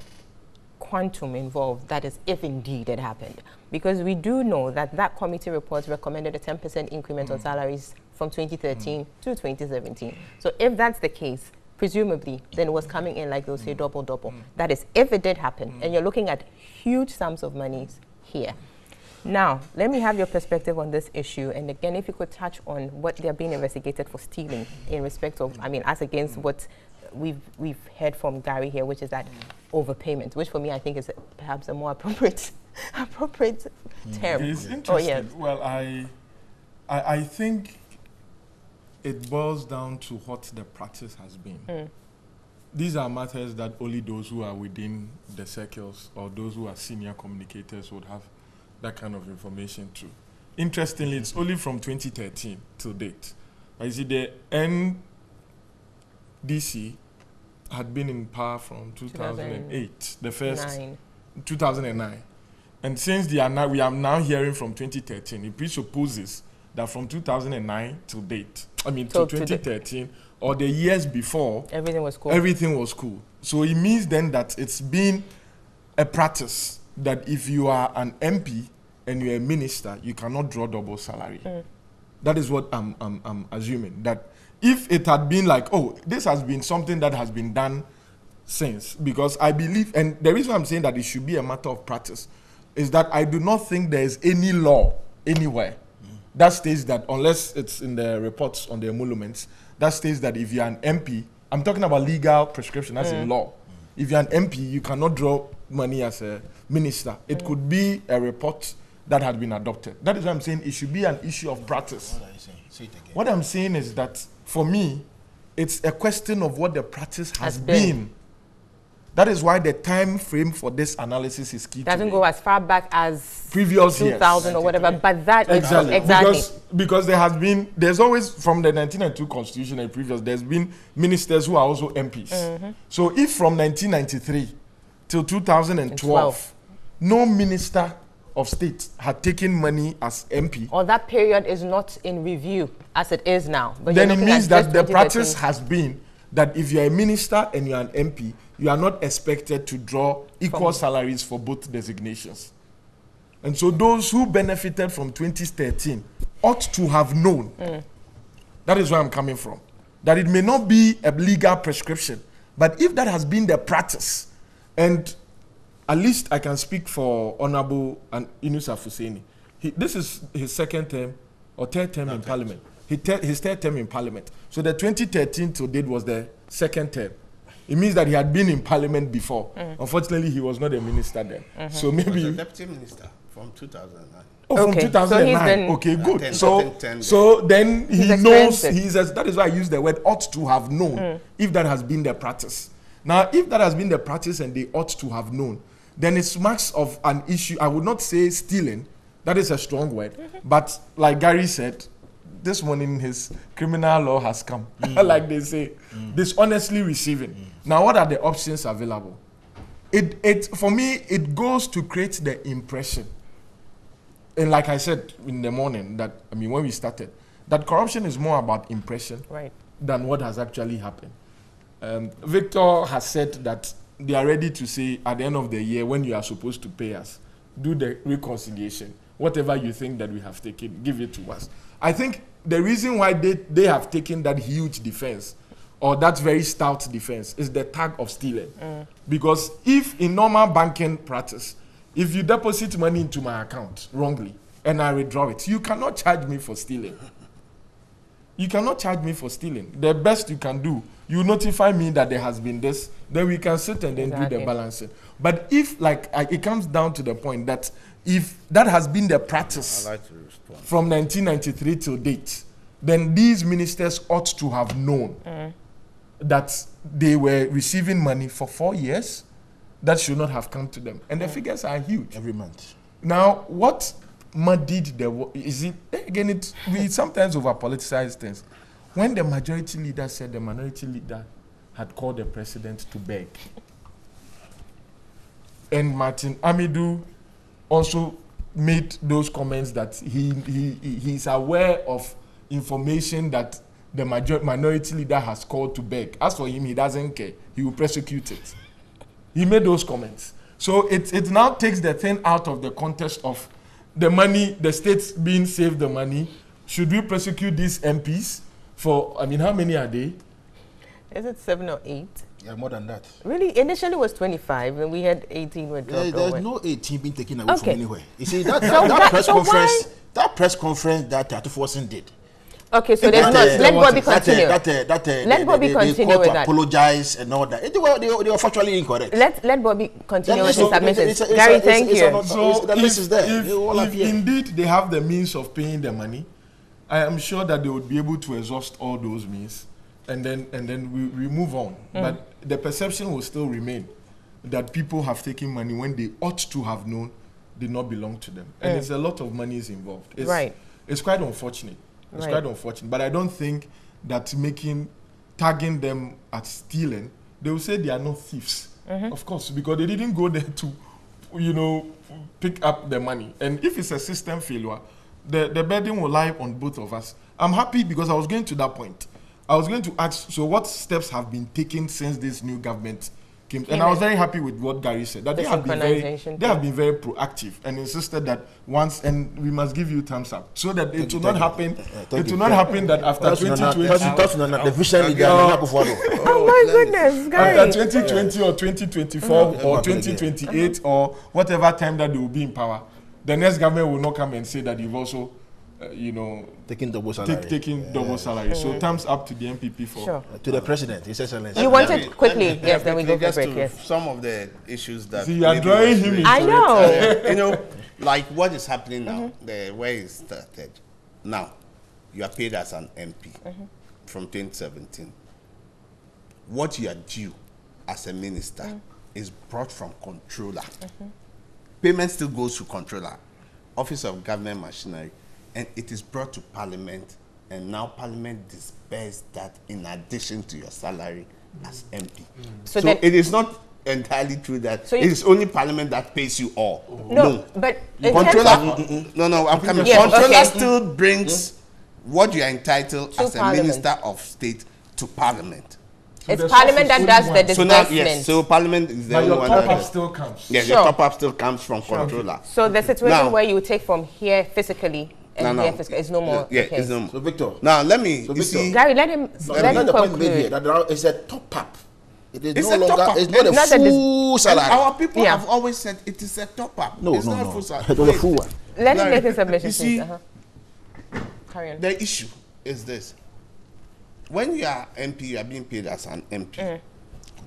quantum involved, that is, if indeed it happened. Because we do know that that committee report recommended a 10% increment on salaries from 2013 to 2017. So if that's the case, presumably, then it was coming in like they'll say double. That is, if it did happen, and you're looking at huge sums of monies here. Now, let me have your perspective on this issue. And again, if you could touch on what they're being investigated for stealing in respect of, I mean, as against what we've heard from Gary here, which is that overpayment, which for me, I think is perhaps a more appropriate term. It's interesting. Well, I think it boils down to what the practice has been. These are matters that only those who are within the circles or those who are senior communicators would have that kind of information too. Interestingly, it's only from 2013 till date. You see, the NDC had been in power from 2008, the first 2009. And since we are now hearing from 2013, it presupposes that from 2009 till date, I mean to 2013 or the years before, everything was cool. Everything was cool. So it means then that it's been a practice that if you are an MP and you're a minister, you cannot draw double salary. That is what I'm assuming. That if it had been like, oh, this has been something that has been done since, because I believe, and the reason I'm saying that it should be a matter of practice is that I do not think there is any law anywhere that states that, unless it's in the reports on the emoluments, that states that if you're an MP, I'm talking about legal prescription, that's in law. If you're an MP, you cannot draw money as a minister. It could be a report that had been adopted. That is what I'm saying. It should be an issue of practice. What are you saying? Say it again. What I'm saying is that, for me, it's a question of what the practice has been. That is why the time frame for this analysis is key. Doesn't go as far back as previous 2000 or whatever, but that exactly. Because there's always, from the 1992 constitution and previous, there's been ministers who are also MPs. So if from 1993 till 2012, no minister of state had taken money as MP, or that period is not in review as it is now, but then it means that the practice has been that if you're a minister and you're an MP, you are not expected to draw equal salaries for both designations. And so those who benefited from 2013 ought to have known. That is where I'm coming from. That it may not be a legal prescription, but if that has been the practice, and at least I can speak for Honorable Inusa Fuseni. This is his second term or third term in Parliament. His third term in Parliament. So the 2013 to date was the second term. It means that he had been in Parliament before. Unfortunately, he was not a minister then. So maybe... He was a deputy minister from 2009. Oh, from 2009. Okay, good. So then he knows, that is why I use the word ought to have known, if that has been the practice. Now, if that has been the practice and they ought to have known, then it's marks of an issue. I would not say stealing. That is a strong word. But like Gary said, this morning his criminal law has come. Like they say, dishonestly receiving. Now, what are the options available? For me, it goes to create the impression. And like I said in the morning, when we started, that corruption is more about impression than what has actually happened. Victor has said that they are ready to say at the end of the year, when you are supposed to pay us, do the reconciliation. Whatever you think that we have taken, give it to us. I think the reason why they have taken that huge defense, or that very stout defense, is the tag of stealing. Because if in normal banking practice, if you deposit money into my account wrongly and I withdraw it, you cannot charge me for stealing. You cannot charge me for stealing. The best you can do, you notify me that there has been this, then we can sit and then do the balancing. But if, it comes down to the point that if that has been the practice from 1993 till date, then these ministers ought to have known that they were receiving money for 4 years. That should not have come to them. And the figures are huge. Every month. Now, what muddied is it, again, we sometimes over-politicize things. When the majority leader said the minority leader had called the president to beg, and Martin Amidou also made those comments that he's aware of information that the minority leader has called to beg. As for him, he doesn't care. He will prosecute it. He made those comments. So it now takes the thing out of the context of the money, the states being saved the money. Should we prosecute these MPs for, how many are they? Is it 7 or 8? Yeah, more than that. Really? Initially it was 25, and we had 18 were dropped There's away. no 18 being taken away from anywhere. You see, that press conference that Tatu Forsen did. Okay, so there's not. Let Bobby continue. Let Bobby continue with that. Apologize and all that. They were factually incorrect. Let Bobby continue with his submissions. Gary, thank you. So the list is there. If indeed they have the means of paying the money, I am sure that they would be able to exhaust all those means, and then we move on. But the perception will still remain that people have taken money when they ought to have known did not belong to them, and there's a lot of money is involved. It's quite unfortunate. It's quite unfortunate, but I don't think that tagging them at stealing, they will say they are not thieves, of course, because they didn't go there to, pick up the money. And if it's a system failure, the burden will lie on both of us. I'm happy because I was going to that point. I was going to ask, so what steps have been taken since this new government came. And I was very happy with what Gary said, that they have been very proactive and insisted that once, and we must give you thumbs up, so that it will not happen. It will not happen that after 2020. Oh my goodness, Gary. After 2020 or 2024 or 2028 or whatever time that they will be in power, the next government will not come and say that you've also, taking double salary. Taking double salary. So thumbs up to the MPP for to the president, His Excellency. You wanted quickly, yes. Then we go for break. Yes. Some of the issues that you are drawing him. I know. Like what is happening now, the way it started. Now, you are paid as an MP from 2017. What you are due as a minister is brought from controller. Payment still goes to controller, Office of Government Machinery. And it is brought to Parliament, and now Parliament disperses that in addition to your salary as MP. So it is not entirely true that it is only Parliament that pays you all. No, but controller. I'm coming. Yes, controller still brings what you are entitled as a Minister of State to Parliament. It's Parliament that does the disbursement. So Parliament is the only one that top-up still comes. Yes, your top-up still comes from controller. So the situation where you take from here physically and here physically is no more. Yeah, it's no more. So Victor, now let me. So Victor, Gary, let him conclude. It's a top-up. It is no longer. It's not a full salary. Our people have always said it is a top-up. No, it's not a full salary. It's a full one. Let him make his submission, please. Carry on. The issue is this. When you are MP, you are being paid as an MP.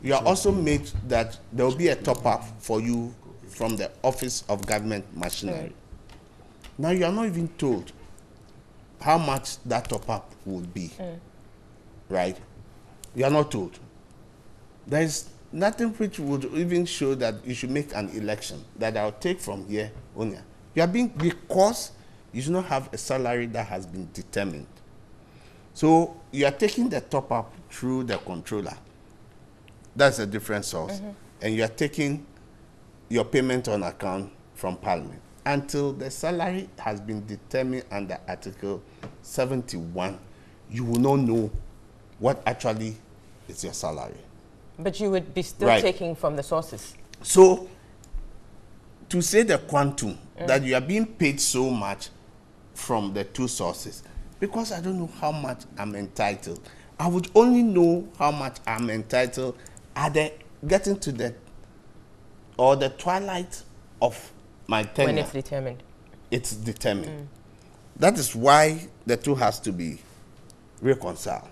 You are also made that there will be a top-up for you from the Office of Government Machinery. Now you are not even told how much that top-up would be, right? You are not told. There is nothing which would even show that you should make an election that I'll take from here only. You are being, because you do not have a salary that has been determined. So you are taking the top-up through the controller. That's a different source. And you are taking your payment on account from Parliament. Until the salary has been determined under Article 71, you will not know what actually is your salary. But you would be still taking from the sources. So to say the quantum, that you are being paid so much from the two sources, because I don't know how much I'm entitled. I would only know how much I'm entitled at the getting to the twilight of my tenure. When it's determined. It's determined. That is why the two has to be reconciled.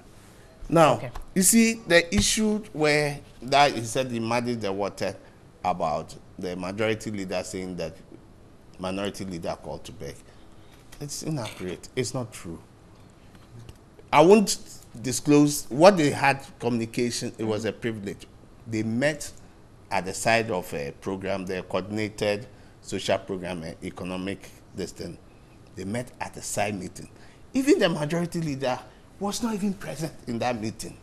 Now, you see the issue where that he said he muddied the water about the majority leader saying that minority leader called to beg. It's inaccurate. It's not true. I won't disclose what they had communication. It was a privilege. They met at the side of a program, the coordinated social program, economic distance. They met at a side meeting. Even the majority leader was not even present in that meeting.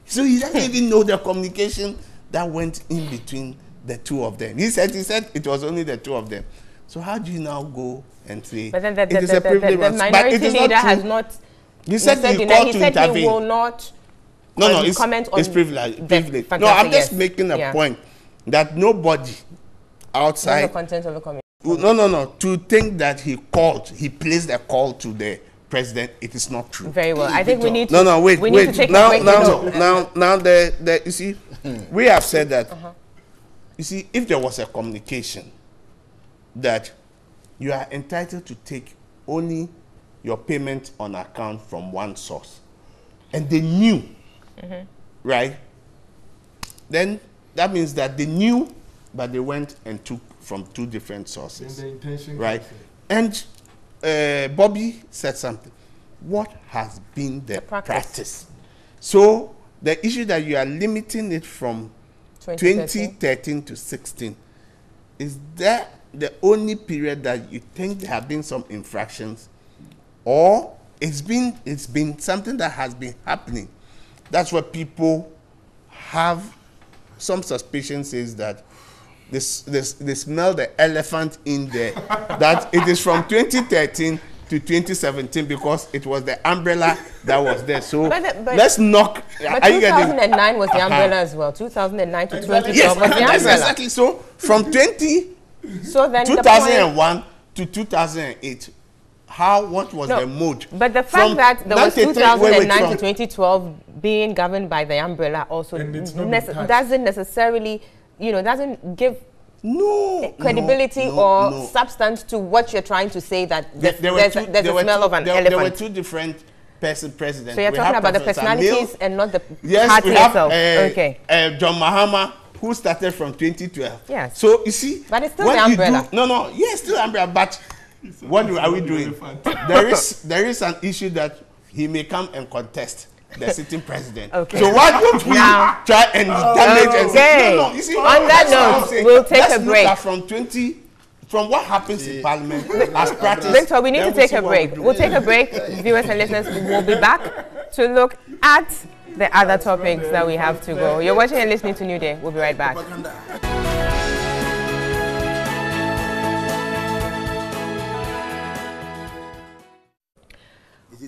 So he doesn't even know the communication that went in between the two of them. He said it was only the two of them. So how do you now go and say but then the minority leader has not. You said he called to intervene. He will not comment on it's privilege. No, I'm just making a point that nobody outside the content of the committee. No. To think that he placed a call to the president, it is not true. Very well. I think we need to. Wait. To take now, you see, we have said that. You see, if there was a communication that you are entitled to take only your payment on account from one source, and they knew, right? Then that means that they knew, but they went and took from two different sources, right? And Bobby said something. What has been the practice? So the issue that you are limiting it from 2013 to 16, is that the only period that you think there have been some infractions, or it's been something that has been happening? That's what people have some suspicion, says that they smell the elephant in there, that it is from 2013 to 2017 because it was the umbrella that was there. So but let's knock. But 2009 was the umbrella as well. 2009 to 2012 yes, was the umbrella. Exactly. So from 2001 to 2008, what was the mode? But the fact that there was 2009 to 2012 being governed by the umbrella also doesn't necessarily, doesn't give credibility or substance to what you're trying to say, that there's a smell of an elephant. There were two different presidents. So you're talking about the personalities and not the party itself. Okay. John Mahama, who started from 2012. Yes. So you see, but it's still the umbrella. Yes, still umbrella. But what are we doing? There is an issue that he may come and contest the sitting president. Okay. So why don't we try and damage and say, you see, on that note, we'll take a break. From what happens in Parliament as practice. Victor, we need to take a break. We'll take a break. Viewers and listeners, we'll be back to look at the other topics that we have to go. You're watching and listening to New Day. We'll be right back.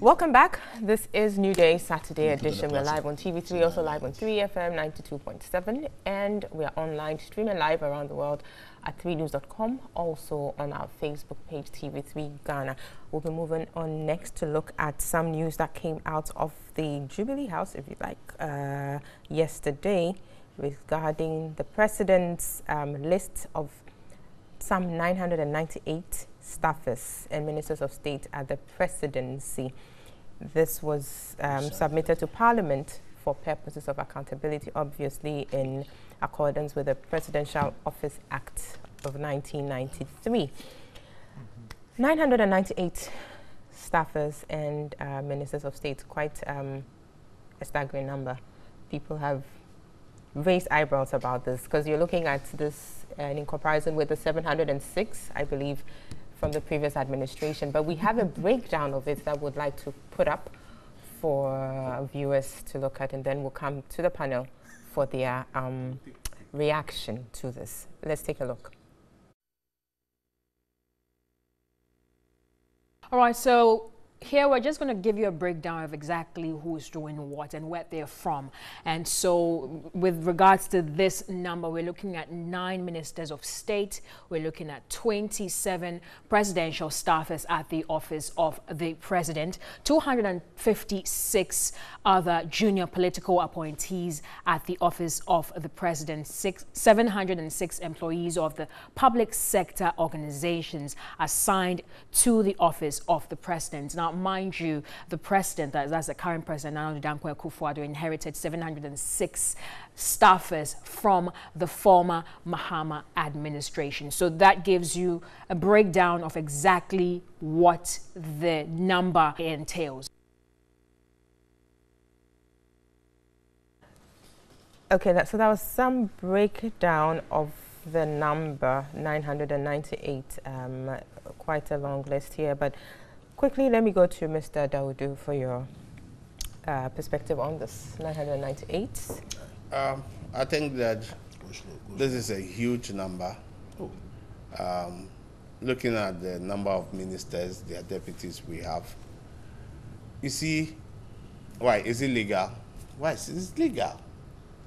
Welcome back. This is New Day Saturday edition. We're live on TV3, also live on 3FM 92.7, and we're online streaming live around the world at 3news.com, also on our Facebook page, TV3 Ghana. We'll be moving on next to look at some news that came out of the Jubilee House, if you like, yesterday, regarding the President's list of some 998 staffers and ministers of state at the presidency. This was submitted to Parliament for purposes of accountability, obviously in accordance with the Presidential Office Act of 1993. 998 staffers and ministers of state, quite a staggering number. People have raised eyebrows about this because you're looking at this in comparison with the 706, I believe, from the previous administration. But we have a breakdown of it that we'd like to put up for viewers to look at, and then we'll come to the panel for their reaction to this. Let's take a look. All right, so here we're just going to give you a breakdown of exactly who's doing what and where they're from. And so with regards to this number, we're looking at 9 ministers of state. We're looking at 27 presidential staffers at the office of the president, 256 other junior political appointees at the office of the president, 706 employees of the public sector organizations assigned to the office of the president. Now, mind you, the president, that's the current president, Nana Dankwa Akufo-Addo, inherited 706 staffers from the former Mahama administration. So that gives you a breakdown of exactly what the number entails. Okay, so that was some breakdown of the number, 998, quite a long list here, but quickly, let me go to Mr. Daudu for your perspective on this 998. I think that this is a huge number. Looking at the number of ministers, their deputies we have, you see, why is it legal? Why is it legal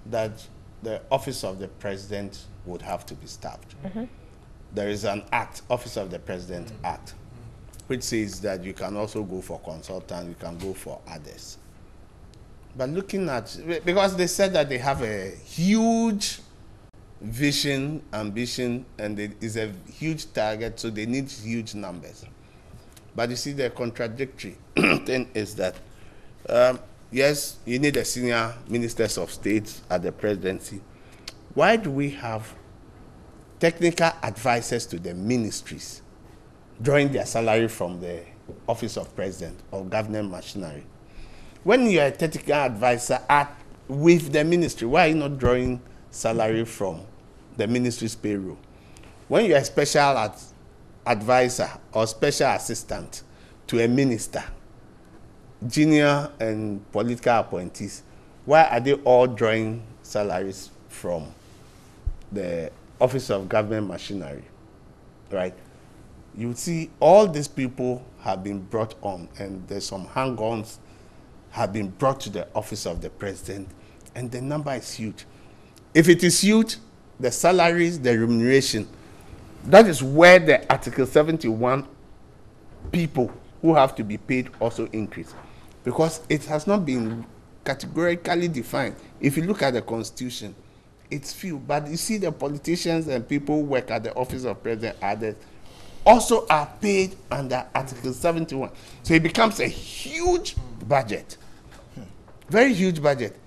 that the office of the president would have to be staffed? There is an act, Office of the President Act, which says that you can also go for consultants, you can go for others. But looking at, because they said that they have a huge vision, ambition, and it is a huge target, so they need huge numbers. But you see, the contradictory thing is that, yes, you need a senior ministers of state at the presidency. Why do we have technical advisors to the ministries drawing their salary from the office of president or government machinery? When you're a technical advisor with the ministry, why are you not drawing salary from the ministry's payroll? When you're a special advisor or special assistant to a minister, junior and political appointees, why are they all drawing salaries from the office of government machinery, right? you see all these people have been brought on, and there's some hang-ons have been brought to the office of the president, and the number is huge. If it is huge, the salaries, the remuneration, that is where the Article 71 people who have to be paid also increase, because it has not been categorically defined. If you look at the Constitution, it's few, but you see the politicians and people who work at the office of president others also are paid under Article 71. So it becomes a huge budget, very huge budget.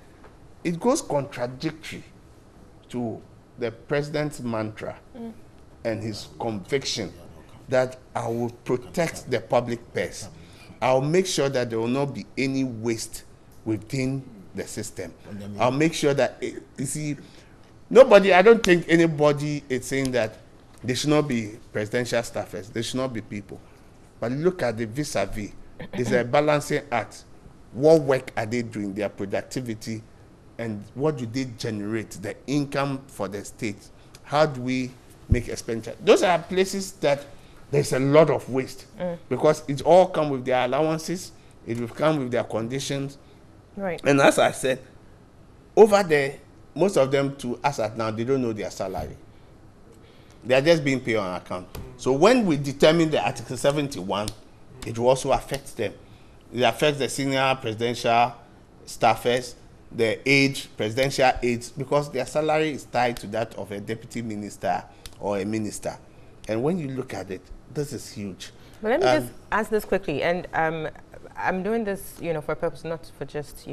It goes contradictory to the president's mantra and his conviction that I will protect the public purse. I'll make sure that there will not be any waste within the system. I'll make sure that, you see, nobody, I don't think anybody is saying that there should not be presidential staffers, there should not be people. But look at the vis-a-vis. It's a balancing act. What work are they doing, their productivity, and what do they generate, the income for the state? How do we make expenditure? Those are places that there's a lot of waste because it all comes with their allowances, it will come with their conditions. Right. And as I said, over there, most of them, to us at now, they don't know their salary. They are just being paid on account. So when we determine the Article 71, it will also affect them. It affects the senior presidential staffers, the age, presidential aides, because their salary is tied to that of a deputy minister or a minister. And when you look at it, this is huge. Well, let me just ask this quickly, and I'm doing this, for a purpose, not for just,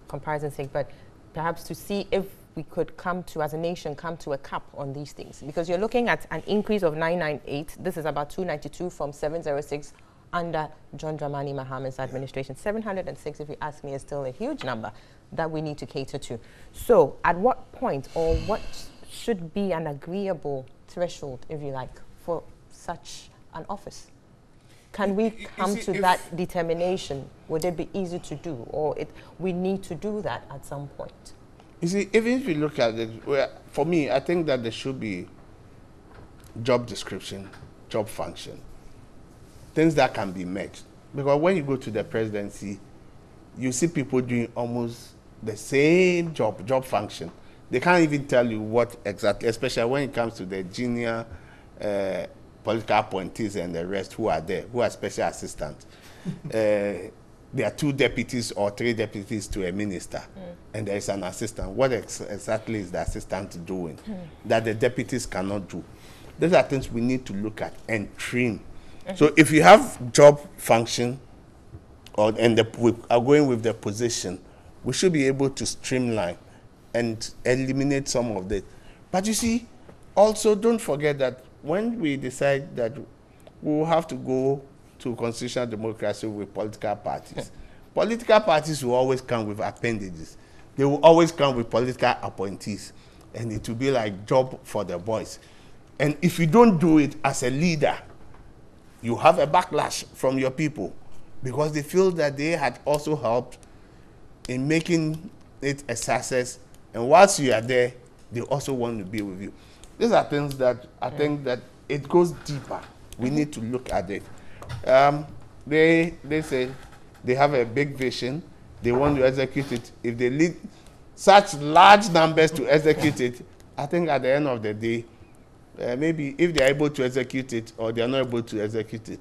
comparison's sake, but perhaps to see if we could come to, as a nation, come to a cap on these things. Because you're looking at an increase of 998. This is about 292 from 706 under John Dramani Maham's administration. 706, if you ask me, is still a huge number that we need to cater to. So at what point, or what should be an agreeable threshold, if you like, for such an office? Can we come to that determination? Would it be easy to do, or we need to do that at some point? You see, even if you look at it, for me, I think that there should be job description, job function, things that can be met. Because when you go to the presidency, you see people doing almost the same job function. They can't even tell you what exactly, especially when it comes to the junior political appointees and the rest who are there, who are special assistants. There are 2 deputies or 3 deputies to a minister, and there is an assistant. What exactly is the assistant doing that the deputies cannot do? Those are things we need to look at and trim. So if you have job function, we are going with the position, we should be able to streamline and eliminate some of that. But you see, also don't forget that when we decide that we will have to go to constitutional democracy with political parties, political parties will always come with appendages. They will always come with political appointees, and it will be like job for the boys. And if you don't do it as a leader, you have a backlash from your people because they feel that they had also helped in making it a success. And whilst you are there, they also want to be with you. These are things that I think that it goes deeper. We need to look at it. They say they have a big vision. They want to execute it. If they lead such large numbers to execute it, I think at the end of the day, maybe if they are able to execute it or they are not able to execute it,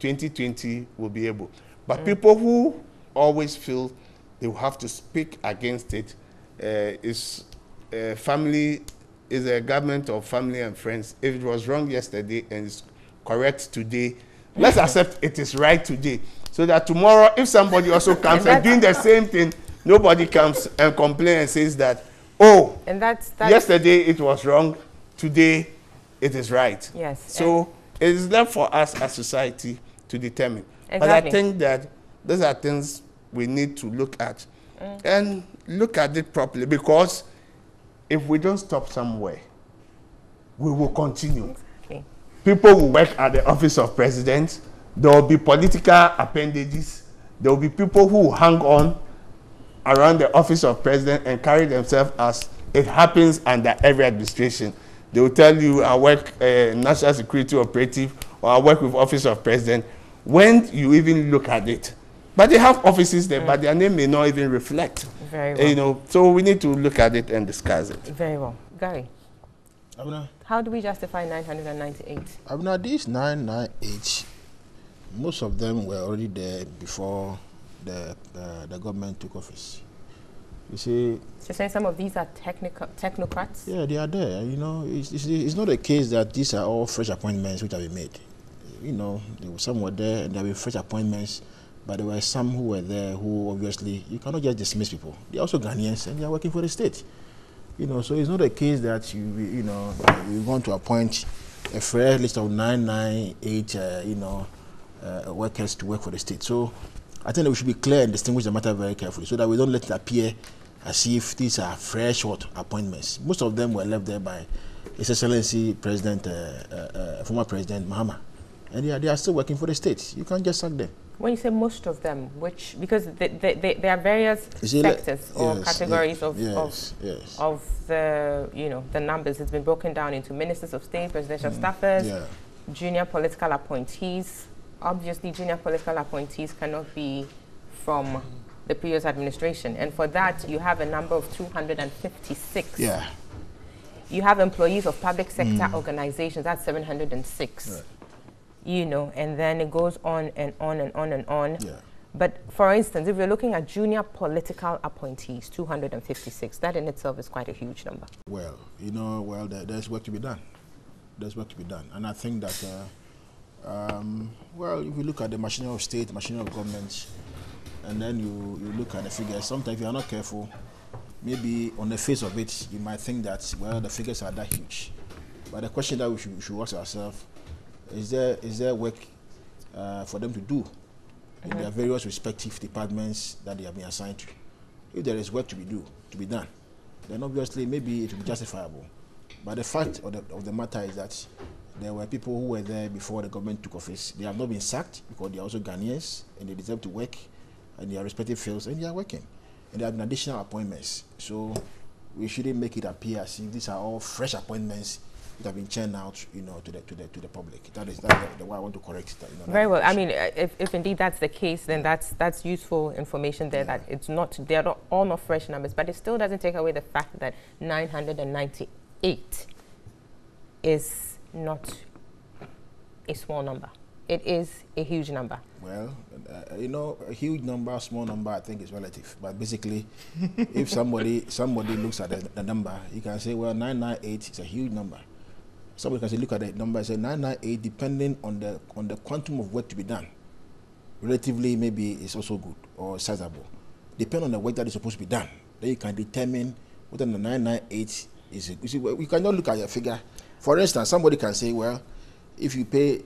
2020 will be able. But people who always feel they will have to speak against it family is a government of family and friends. If it was wrong yesterday and it's correct today, let's accept it is right today. So that tomorrow, if somebody also comes and doing the same thing, nobody comes and complains and says that, oh, and that's yesterday it was wrong, today it is right. Yes. So it is left for us as society to determine. Exactly. But I think that those are things we need to look at and look at it properly, because if we don't stop somewhere, we will continue. Exactly. People will work at the office of president. There will be political appendages. There will be people who hang on around the office of president and carry themselves as it happens under every administration. They will tell you, I work national security operative or I work with Office of President, when you even look at it. But they have offices there, but their name may not even reflect. Very well. You know, so we need to look at it and discuss it. Very well. Gary, how do we justify 998? These 998, most of them were already there before the government took office. You see, so saying some of these are technocrats? Yeah, they are there. You know, it's not a case that these are all fresh appointments which have been made. You know, some were there and there were fresh appointments, but there were some who were there who obviously, you cannot just dismiss people. They are also Ghanaians and they are working for the state. You know, so it's not a case that you want to appoint a fresh list of 998, workers to work for the state. So I think that we should be clear and distinguish the matter very carefully so that we don't let it appear as if these are fresh appointments. Most of them were left there by His Excellency President, former President Mahama. And they are still working for the state. You can't just sack them. When you say most of them, which, because there are various sectors or categories of the, the numbers. It's been broken down into ministers of state, presidential staffers, junior political appointees. Obviously, junior political appointees cannot be from the previous administration. And for that, you have a number of 256. Yeah. You have employees of public sector organizations, that's 706. Right. You know, and then it goes on and on and on and on. Yeah. But for instance, if you're looking at junior political appointees, 256, that in itself is quite a huge number. Well, there's work to be done. There's work to be done. And I think that, if you look at the machinery of state, machinery of government, and then you look at the figures, sometimes if you are not careful, maybe on the face of it, you might think that, the figures are that huge. But the question that we should ask ourselves, is there work for them to do in their various respective departments that they have been assigned to? If there is work to be done, then obviously maybe it will be justifiable. But the fact of the matter is that there were people who were there before the government took office. They have not been sacked because they are also Ghanaians and they deserve to work in their respective fields, and they are working. And there have been additional appointments. So we shouldn't make it appear as if these are all fresh appointments that have been churned out, to the public. That's the way I want to correct that. Very well. I mean, if indeed that's the case, then that's useful information there. That it's not, they're all not fresh numbers, but it still doesn't take away the fact that 998 is not a small number. It is a huge number. Well, a huge number, small number, I think is relative. But basically, if somebody looks at the number, you can say, well, 998 is a huge number. Somebody can say, look at the number and say 998, depending on the quantum of work to be done. Relatively, maybe it's also good or sizable. Depending on the work that is supposed to be done, then you can determine whether the 998 is. You see, we cannot look at a figure. For instance, somebody can say, well, if you pay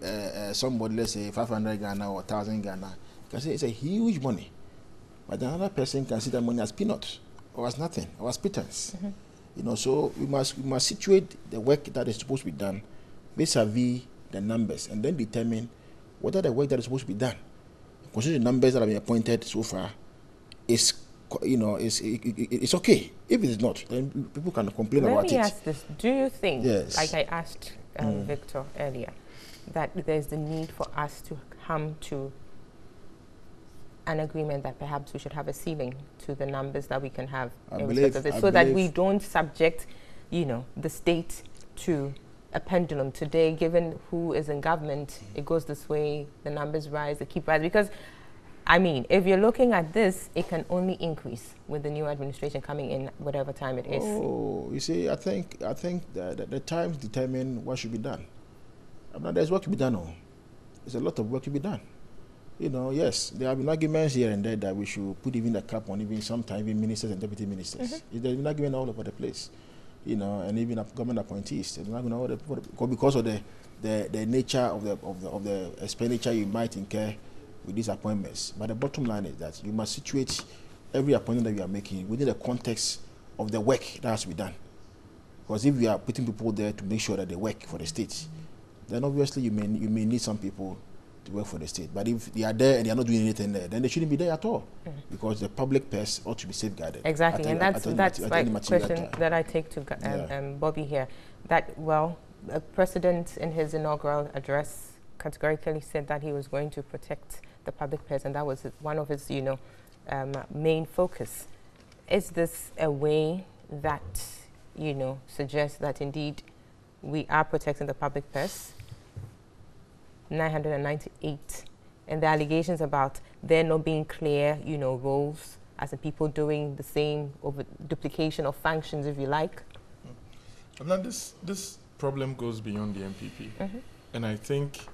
somebody, let's say 500 Ghana or 1,000 Ghana, you can say it's a huge money. But another person can see that money as peanuts or as nothing or as pittance. So we must situate the work that is supposed to be done vis-a-vis the numbers, and then determine whether the work that is supposed to be done, considering the numbers that have been appointed so far, is it's okay. If it is not, then people can complain about it. Let me ask this: do you think, yes, like I asked Victor earlier, that there's the need for us to come to an agreement that perhaps we should have a ceiling to the numbers that we can have in respect of this, so that we don't subject, the state to a pendulum? Today, given who is in government, it goes this way, the numbers rise, they keep rising. Because, I mean, if you're looking at this, it can only increase with the new administration coming in, whatever time it is. Oh, you see, I think that the times determine what should be done. There's work to be done. There's a lot of work to be done. Yes, there have been arguments here and there that we should put even a cap on even sometimes even ministers and deputy ministers. There's been argument all over the place, and even government appointees. There's been argument all over because of the nature of the expenditure you might incur with these appointments. But the bottom line is that you must situate every appointment that you are making within the context of the work that has to be done. Because if you are putting people there to make sure that they work for the state, then obviously you may need some people to work for the state. But if they are there and they are not doing anything there, then they shouldn't be there at all, because the public purse ought to be safeguarded. Exactly, and that's my question that I take to Bobby here. That, the president in his inaugural address categorically said that he was going to protect the public purse, and that was one of his, main focus. Is this a way that, suggests that indeed we are protecting the public purse? 998, and the allegations about there not being clear, roles, as in people doing the same over duplication of functions, if you like. Now this problem goes beyond the MPP, and I think,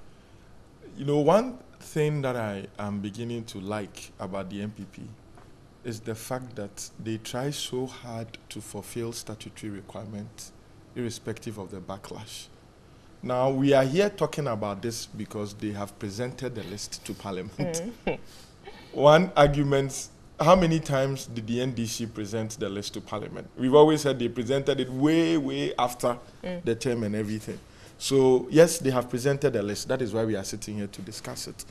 one thing that I am beginning to like about the MPP is the fact that they try so hard to fulfill statutory requirements, irrespective of the backlash. Now, we are here talking about this because they have presented the list to Parliament. One argument, how many times did the NDC present the list to Parliament? We've always said they presented it way, way after the term and everything. So, yes, they have presented the list. That is why we are sitting here to discuss it.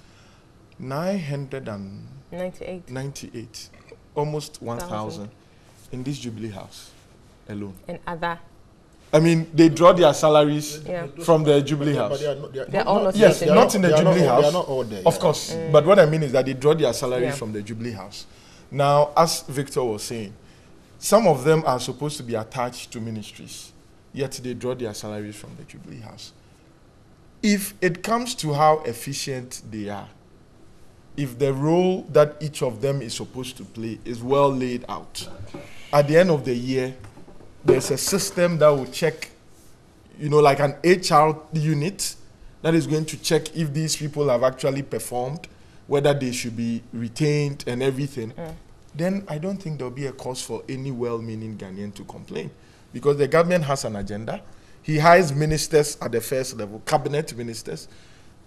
998, almost 1,000 in this Jubilee House alone. And other. I mean, they draw their salaries from the Jubilee House. They're all not yes, not in the Jubilee House. They are not all there. Of course. But what I mean is that they draw their salaries from the Jubilee House. Now, as Victor was saying, some of them are supposed to be attached to ministries, yet they draw their salaries from the Jubilee House. If it comes to how efficient they are, if the role that each of them is supposed to play is well laid out, at the end of the year, there's a system that will check, like an HR unit that is going to check if these people have actually performed, whether they should be retained and everything, then I don't think there'll be a cause for any well-meaning Ghanaian to complain, because the government has an agenda. He hires ministers at the first level, cabinet ministers,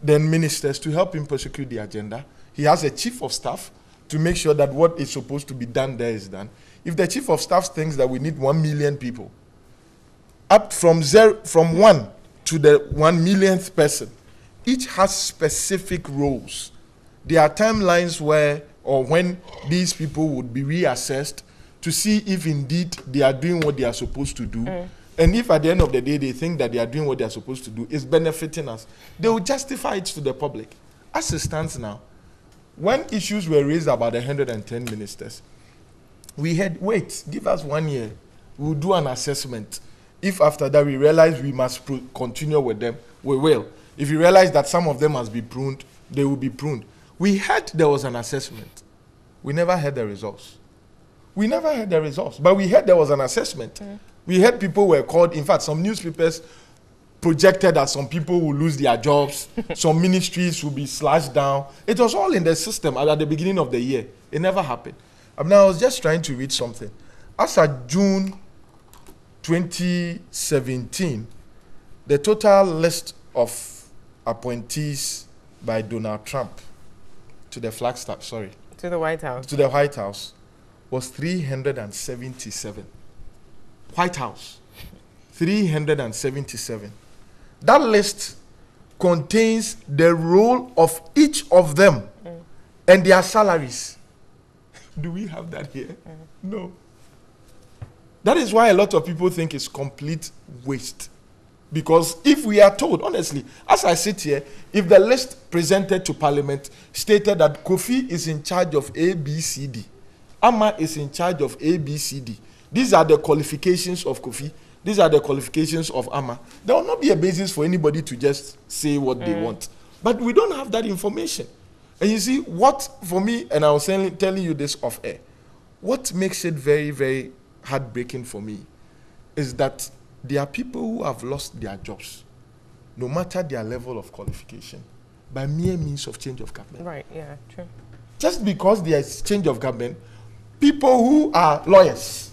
then ministers to help him prosecute the agenda. He has a chief of staff to make sure that what is supposed to be done there is done. If the chief of staff thinks that we need 1 million people, up from 1 to the 1 millionth person, each has specific roles. There are timelines when these people would be reassessed to see if indeed they are doing what they are supposed to do. And if at the end of the day they think that they are doing what they are supposed to do is benefiting us, they will justify it to the public. As it stands now, when issues were raised about 110 ministers, we had, wait, give us 1 year. We'll do an assessment. If after that we realize we must continue with them, we will. If we realize that some of them must be pruned, they will be pruned. We heard there was an assessment. We never heard the results. We never heard the results, but we heard there was an assessment. We heard people were called. In fact, some newspapers projected that some people will lose their jobs, some ministries will be slashed down. It was all in the system at the beginning of the year. It never happened. I was just trying to read something. As of June 2017, the total list of appointees by Donald Trump to the Flagstaff, to the White House. To the White House was 377. White House, 377. That list contains the role of each of them and their salaries. Do we have that here? No. That is why a lot of people think it's complete waste. Because if we are told, honestly, as I sit here, if the list presented to Parliament stated that Kofi is in charge of A, B, C, D, Ama is in charge of A, B, C, D, these are the qualifications of Kofi, these are the qualifications of Ama, there will not be a basis for anybody to just say what they want. But we don't have that information. And you see, what, for me, and I was telling you this off air, what makes it very, very heartbreaking for me is that there are people who have lost their jobs, no matter their level of qualification, by mere means of change of government. Right, yeah, true. Just because there is change of government, people who are lawyers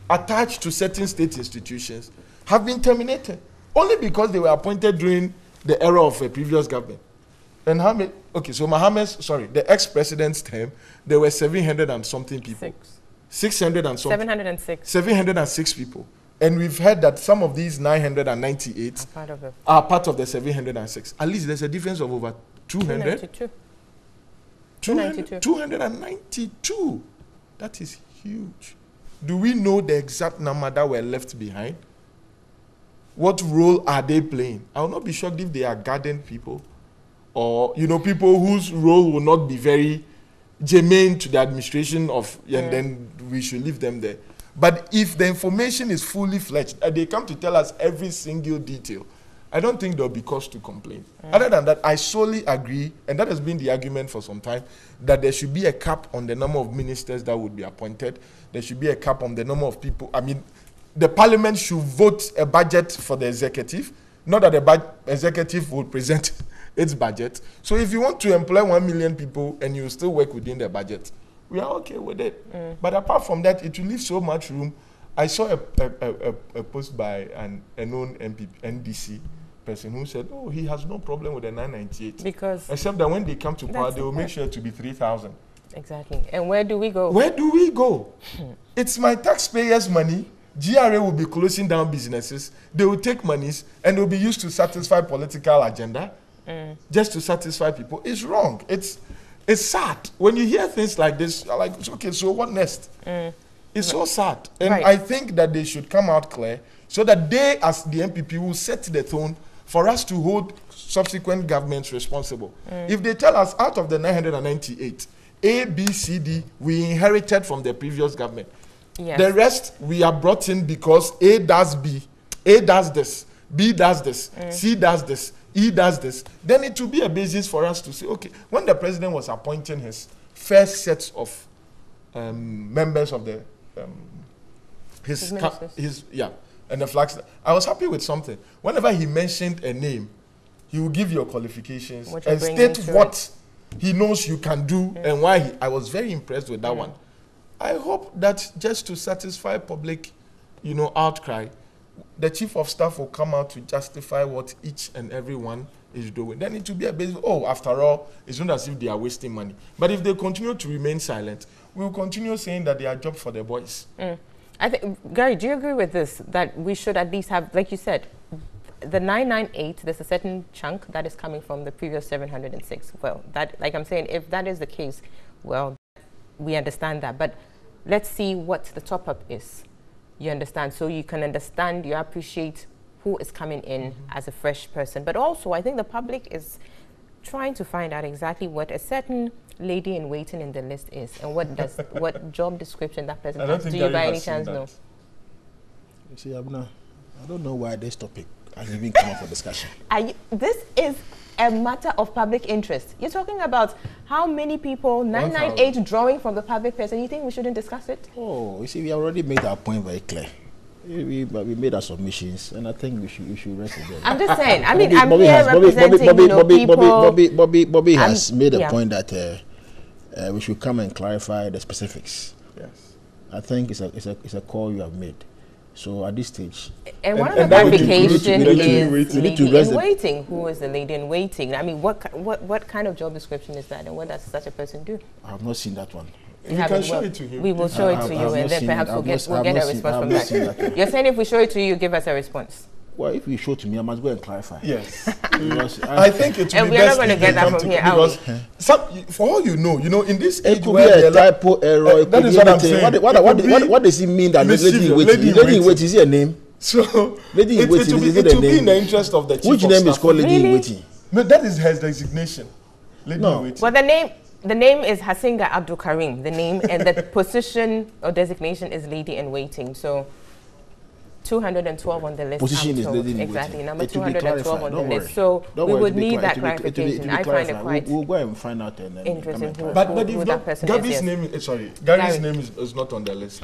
attached to certain state institutions have been terminated only because they were appointed during the era of a previous government. And how many? Okay, so the ex-president's term, there were 700 and something people. 600 and something. 706. 706 people. And we've heard that some of these 998 are part of the 706. At least there's a difference of over 200. 292. That is huge. Do we know the exact number that were left behind? What role are they playing? I will not be shocked if they are garden people or, you know, people whose role will not be very germane to the administration of, and then we should leave them there. But if the information is fully fledged, and they come to tell us every single detail, I don't think there'll be cause to complain. Other than that, I solely agree, and that has been the argument for some time, that there should be a cap on the number of ministers that would be appointed. There should be a cap on the number of people. I mean, the parliament should vote a budget for the executive, not that the executive will present its budget. So if you want to employ 1 million people and you still work within the budget, we are okay with it. But apart from that, it will leave so much room. I saw a post by a known MP, NDC person who said, oh, he has no problem with the 998. Because except that when they come to power, they will make sure it to be 3,000. Exactly. And where do we go? Where do we go? It's my taxpayers' money. GRA will be closing down businesses. They will take monies and they will be used to satisfy political agenda, just to satisfy people. It's wrong. It's sad. When you hear things like this, you're like, okay, so what next? It's so sad. And I think that they should come out clear so that they, as the MPP, will set the tone for us to hold subsequent governments responsible. If they tell us out of the 998, A, B, C, D, we inherited from the previous government. Yes. The rest we are brought in because A does B, A does this, B does this, C does this, E does this. Then it will be a basis for us to say, okay, when the president was appointing his first sets of members of the and the flags, I was happy with something. Whenever he mentioned a name, he will give your qualifications and state what he knows you can do and why. I was very impressed with that one. I hope that just to satisfy public, you know, outcry, the chief of staff will come out to justify what each and every one is doing. Then it will be a basis. Oh, after all, it's not as if they are wasting money. But if they continue to remain silent, we will continue saying that they are job for the boys. I think, Gary, do you agree with this, that we should at least have, like you said, the 998, there's a certain chunk that is coming from the previous 706. Well, that, like I'm saying, if that is the case, well, we understand that. But let's see what the top-up is, you understand? So you can understand, you appreciate who is coming in as a fresh person. But also, I think the public is trying to find out exactly what a certain lady in waiting in the list is and what job description that person has. Do you by any chance know? You see, I don't know why this topic has even come up for discussion. This is a matter of public interest. You're talking about how many people, 998 drawing from the public purse, and you think we shouldn't discuss it? Oh, you see, we already made our point very clear. We made our submissions, and I think we should rest it there. I'm just saying. I mean, I'm here representing people. Bobby has made a point that we should come and clarify the specifics. Yes, I think it's a call you have made. So at this stage, and one of the clarifications is lady in waiting. Who is the lady in waiting? I mean, what kind of job description is that, and what does such a person do? I have not seen that one. You can show it to him. We will show it to you, and then perhaps we'll get a response from that. You're saying if we show it to you, give us a response. Well, if you show it to me, I must go and clarify. Yes. I think it will be best. And we are not going to get that from here, because for all you know, in this age where be a typo error, that is what I'm saying. What does it mean that lady in waiting? Lady in waiting, is it a name? So lady in waiting, is it a name? It will be in the interest of the chief Which name is called lady in waiting? No, that is her designation. Lady in waiting. Well, the name is Hasinga Abdul Karim. The name and the position or designation is lady in waiting. So 212 on the list. Position is lady in waiting. Exactly, number 212 on the list. So we would need that clarification. I find it quite we'll go and find out interesting who that person is. Gary's name is not on the list.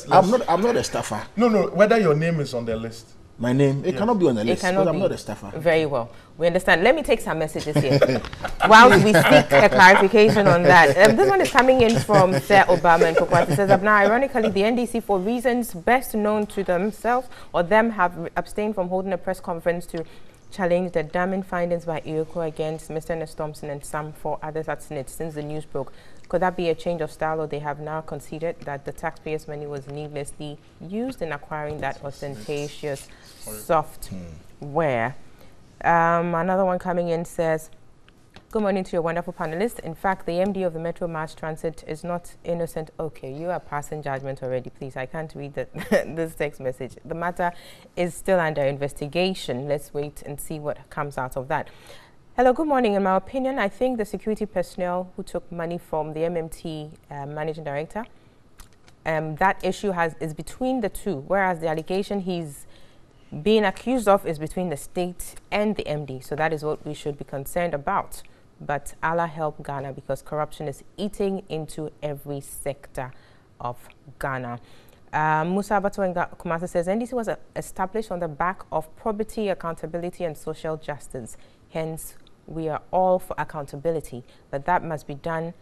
I'm not a staffer. No, whether your name is on the list. My name? It cannot be on the list because I'm not a staffer. Very well. We understand. Let me take some messages here whilst we seek a clarification on that. This one is coming in from Sir Obama and Kokwati. It says, now, ironically, the NDC, for reasons best known to themselves or them, have abstained from holding a press conference to challenge the damning findings by IOCO against Mr. Ernest Thompson and some 4 others at SNIT since the news broke. Could that be a change of style, or they have now conceded that the taxpayers' money was needlessly used in acquiring that ostentatious software? Another one coming in says, good morning to your wonderful panelists. In fact, the MD of the Metro Mass Transit is not innocent. Okay, you are passing judgment already, please. I can't read this text message. The matter is still under investigation. Let's wait and see what comes out of that. Hello, good morning. In my opinion, I think the security personnel who took money from the MMT managing director, that issue is between the two, whereas the allegation he's being accused of is between the state and the MD. So that is what we should be concerned about. But Allah help Ghana, because corruption is eating into every sector of Ghana. Musa Abato in Kumasi says, NDC was established on the back of probity, accountability, and social justice. Hence, we are all for accountability, but that must be done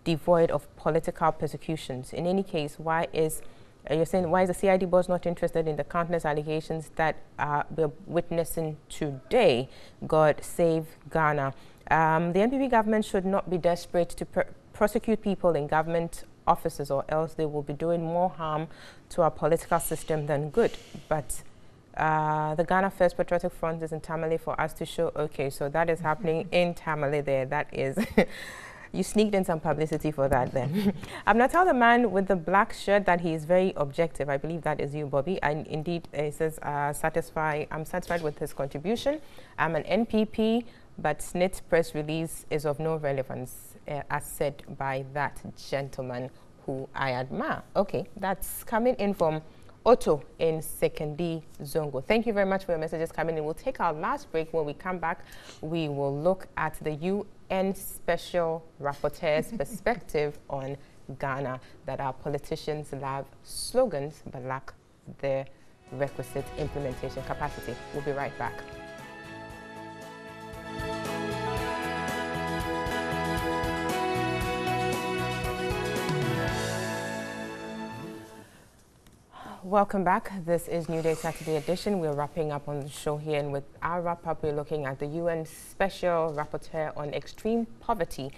devoid of political persecutions. In any case, why is the CID boss not interested in the countless allegations that we're witnessing today? God save Ghana. The NPP government should not be desperate to prosecute people in government offices, or else they will be doing more harm to our political system than good. But the Ghana First Patriotic Front is in Tamale for us to show, okay, so that is happening in Tamale there. That is, you sneaked in some publicity for that then. I'm not telling the man with the black shirt that he is very objective. I believe that is you, Bobby. And indeed, he says, I'm satisfied with his contribution. I'm an NPP, but SNIT press release is of no relevance, as said by that gentleman who I admire. Okay, that's coming in from Otto in Sekendi Zongo. Thank you very much for your messages coming in. We'll take our last break. When we come back, we will look at the UN Special Rapporteur's perspective on Ghana, that our politicians love slogans but lack the requisite implementation capacity. We'll be right back. Welcome back. This is Newday Saturday edition. We're wrapping up on the show here, and with our wrap-up, we're looking at the UN Special Rapporteur on Extreme Poverty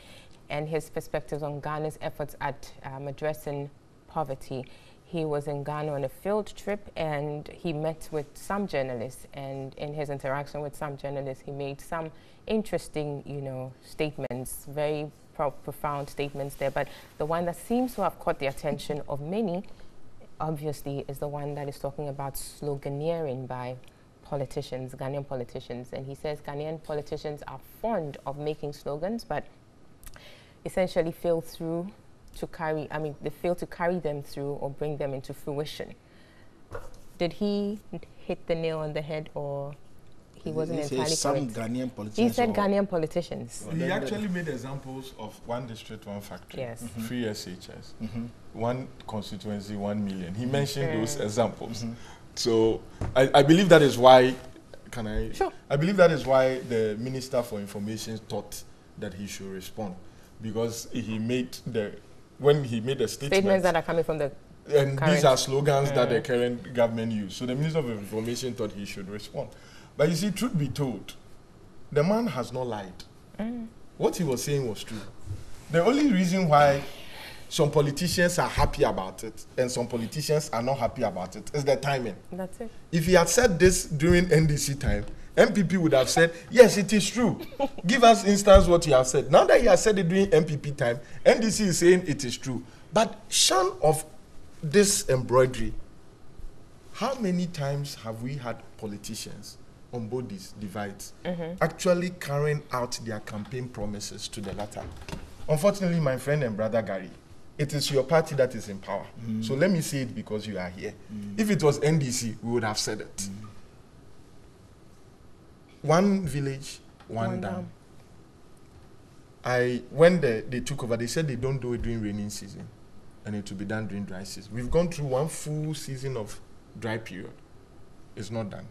and his perspectives on Ghana's efforts at addressing poverty. He was in Ghana on a field trip, and he met with some journalists, and in his interaction with some journalists, he made some interesting, statements, very profound statements there. But the one that seems to have caught the attention of many, obviously, is the one that is talking about sloganeering by politicians, Ghanaian politicians. And he says Ghanaian politicians are fond of making slogans, but essentially they fail to carry them through or bring them into fruition. Did he hit the nail on the head, or he wasn't entirely some correct? Ghanaian politicians. He said Ghanaian politicians. He actually made examples of one district, one factory, yes. 3 SHS, one constituency, 1 million. He mentioned those examples. So I believe that is why, Sure. I believe that is why the Minister for Information thought that he should respond, because when he made the statements that are coming from the and these are slogans that the current government use. So the Minister of Information thought he should respond. But you see, truth be told, the man has not lied. What he was saying was true. The only reason why some politicians are happy about it and some politicians are not happy about it is the timing. That's it. If he had said this during NDC time, MPP would have said, yes, it is true. Give us instance what you have said. Now that he has said it during MPP time, NDC is saying it is true. But shun of this embroidery, how many times have we had politicians on both these divides actually carrying out their campaign promises to the latter? Unfortunately, my friend and brother Gary, it is your party that is in power. So let me say it because you are here. If it was NDC, we would have said it. One village, one dam. When they took over, they said they don't do it during rainy season, and it will be done during dry season. We've gone through one full season of dry period. It's not done.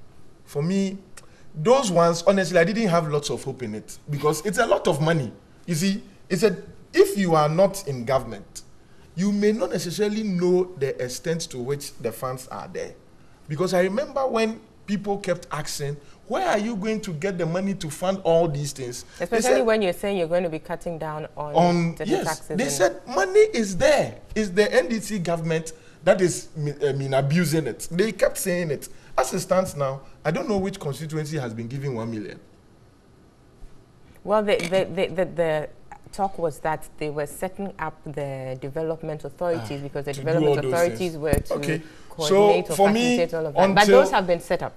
For me, those ones, honestly, I didn't have lots of hope in it, because it's a lot of money. You see, if you are not in government, you may not necessarily know the extent to which the funds are there. Because I remember when people kept asking, where are you going to get the money to fund all these things? Especially when you're saying you're going to be cutting down on taxes. They said money is there. It's the NDC government that is abusing it. They kept saying it. As it stands now, I don't know which constituency has been given 1 million. Well, the talk was that they were setting up the development authorities because the development authorities were to coordinate or facilitate all of that. But those have been set up.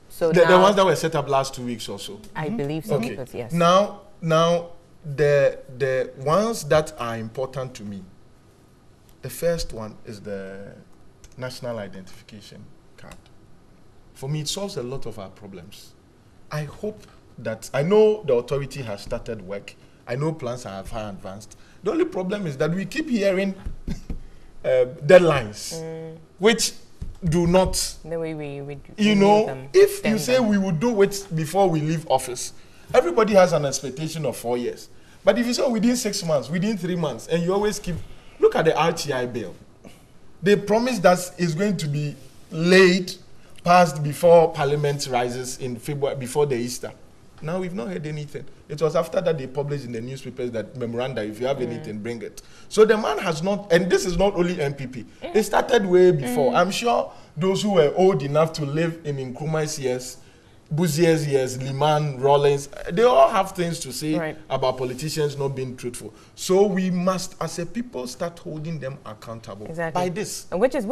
So the now, ones that were set up last 2 weeks or so. I believe so. Okay. Because, yes. Now the ones that are important to me. The first one is the national identification card. For me, it solves a lot of our problems. I hope that, I know the authority has started work. I know plans are far advanced. The only problem is that we keep hearing deadlines, which do not, the way we you know, if you say we will do it before we leave office, everybody has an expectation of 4 years. But if you say within 6 months, within 3 months, and you always keep, look at the RTI bill. They promised that it's going to be laid, passed before Parliament rises in February, before the Easter. Now we've not heard anything. It was after that they published in the newspapers that memoranda, if you have anything, bring it. So the man has not, and this is not only MPP. It started way before. I'm sure those who were old enough to live in Nkrumah's years, Buzier's years, Liman, Rollins, they all have things to say about politicians not being truthful. So we must, as a people, start holding them accountable by this. And which is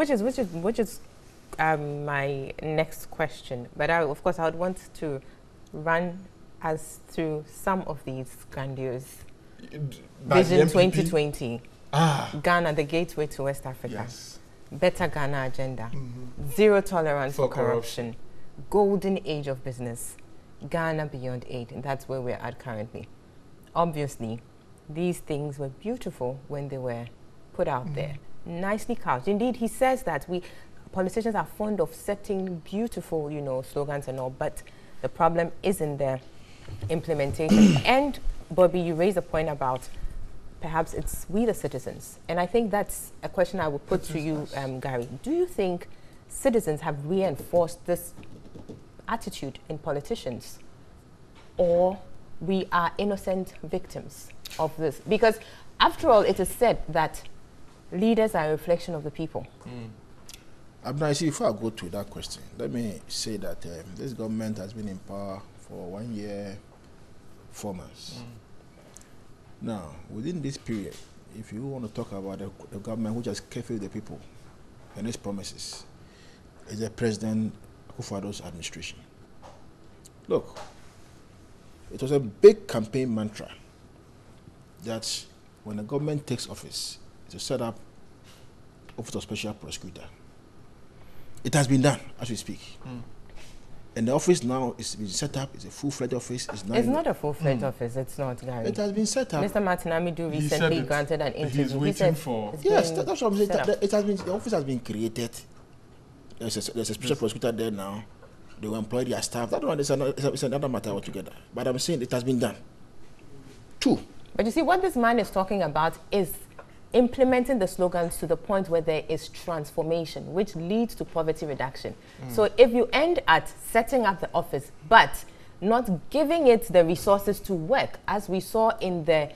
my next question. But of course, I would want to run us through some of these grandiose Vision 2020. Ghana, the gateway to West Africa. Yes. Better Ghana agenda. Zero tolerance for corruption. Golden age of business. Ghana beyond aid. And that's where we're at currently. Obviously, these things were beautiful when they were put out there. Nicely couched. Indeed, he says that politicians are fond of setting beautiful, you know, slogans and all, but the problem is in their implementation. And Bobby, you raised a point about perhaps it's we the citizens. And I think that's a question I would put to you, Gary. Do you think citizens have reinforced this attitude in politicians, or we are innocent victims of this? Because after all, it is said that leaders are a reflection of the people. Abna, see, before I go to that question, let me say that this government has been in power for 1 year, 4 months. Now, within this period, if you want to talk about the government which has kept the people and its promises, is the President Akufo-Addo's administration. Look, it was a big campaign mantra that when the government takes office, to set up Office of Special Prosecutor. It has been done as we speak. And the office now is being set up. It's a full-fledged office. It's not a full-fledged office. It's not, Gary. It has been set up. Mr. Martinamidu recently granted an interview. He's waiting for... Yes, that's what I'm saying. It has been, the office has been created. There's a special prosecutor there now. They will employ their staff. That one is another matter altogether. But I'm saying it has been done. 2. But you see, what this man is talking about is implementing the slogans to the point where there is transformation, which leads to poverty reduction. So if you end at setting up the office, but not giving it the resources to work, as we saw in the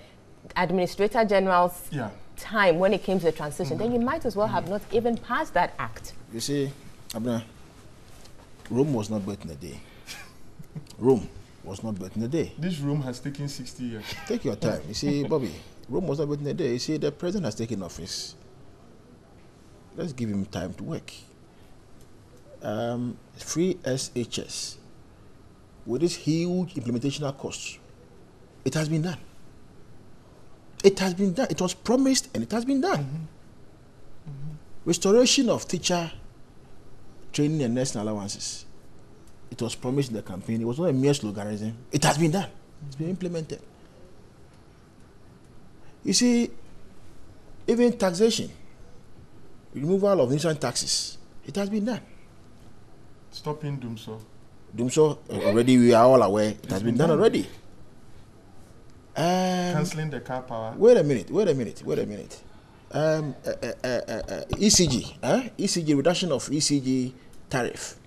Administrator General's time when it came to the transition, then you might as well have not even passed that act. You see, Abna, Rome was not built in a day. Rome was not built in a day. This room has taken 60 years. Take your time. You see, Bobby, Rome was not built in a day. You see, the president has taken office. Let's give him time to work. Free SHS, with this huge implementational costs, it has been done. It has been done. It was promised and it has been done. Restoration of teacher training and nursing allowances. It was promised in the campaign. It was not a mere sloganism. It has been done. It's been implemented. You see, even taxation, removal of nuisance taxes, it has been done. Stopping Dumso. Dumso, already we are all aware, it has been done already. Cancelling the car power. Wait a minute. ECG, ECG, reduction of ECG tariff.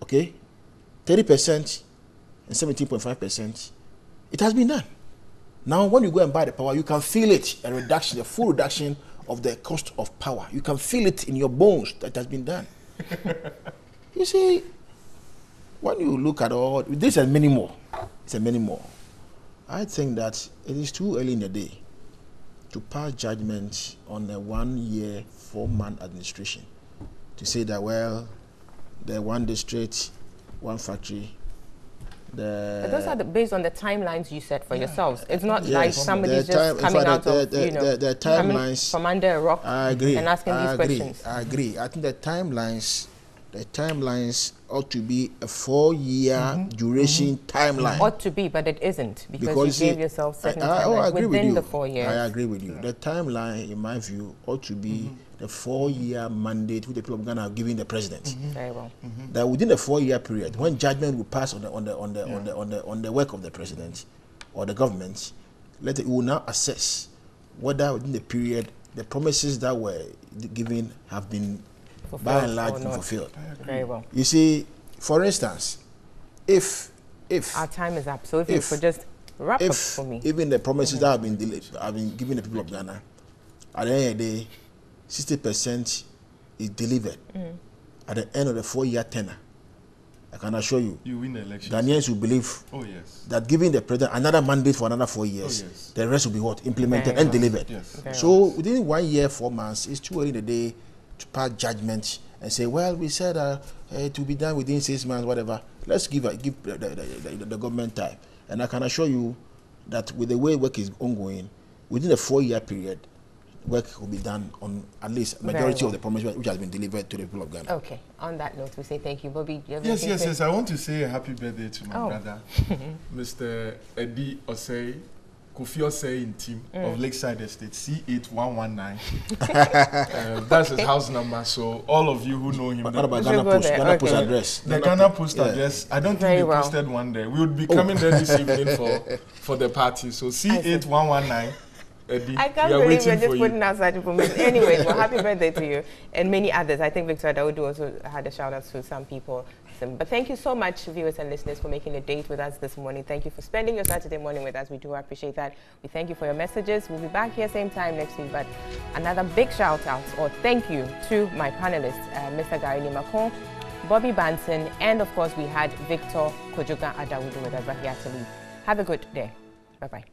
Okay? 30% and 17.5%. It has been done. Now, when you go and buy the power, you can feel it, a reduction, a full reduction of the cost of power. You can feel it in your bones that has been done. You see, when you look at all, this and many more, it's a many more. I think that it is too early in the day to pass judgment on a 1 year, 4 month administration. To say that, well, the one district one factory. But those are based on the timelines you set for yourselves. It's not Yes, like somebody's just coming out of, the timelines, from under a rock and asking these questions. I agree. I think the timelines ought to be a 4-year duration timeline. Ought to be, but it isn't, because you gave yourself certain timelines within the 4 years. I agree with you. The timeline, in my view, ought to be the 4-year mandate which the people of Ghana are giving the president. Very well. That within the 4-year period, when judgment will pass on the work of the president or the government, we will now assess whether within the period the promises that were given have been by and large fulfilled. Very well. You see, for instance, if our time is up, so if you could just wrap up for me. Even the promises that have been delayed, have been given the people of Ghana, at the end of the day, 60% is delivered at the end of the 4-year tenure. I can assure you, you win the election. Ghanaians will believe that giving the president another mandate for another 4 years, the rest will be what? Implemented and delivered. So within 1 year, 4 months, it's too early in the day to pass judgment and say, well, we said to be done within 6 months, whatever. Let's give the government time. And I can assure you that with the way work is ongoing, within a 4-year period, work will be done on at least majority of the promises which has been delivered to the people of Ghana. Okay. On that note, we say thank you, Bobby. Do you have Yes. I want to say a happy birthday to my brother, Mr. Eddie Osei, Kofi Osei in team of Lakeside Estate, C8119. That's his house number. So all of you who know him, What about Ghana Post address? The Ghana Post address. I don't think they posted one there. We would be coming there this evening for the party. So C8119. Eddie, I can't believe you're just putting out such information. Anyways, well, happy birthday to you and many others. I think Victor Daudu also had a shout out to some people. But thank you so much, viewers and listeners, for making a date with us this morning. Thank you for spending your Saturday morning with us. We do appreciate that. We thank you for your messages. We'll be back here same time next week. But another big shout out or thank you to my panelists, Mr. Gary Nimakon, Bobby Banton, and of course we had Victor Kojoga Adawudu with us, but he had to leave. Have a good day. Bye-bye.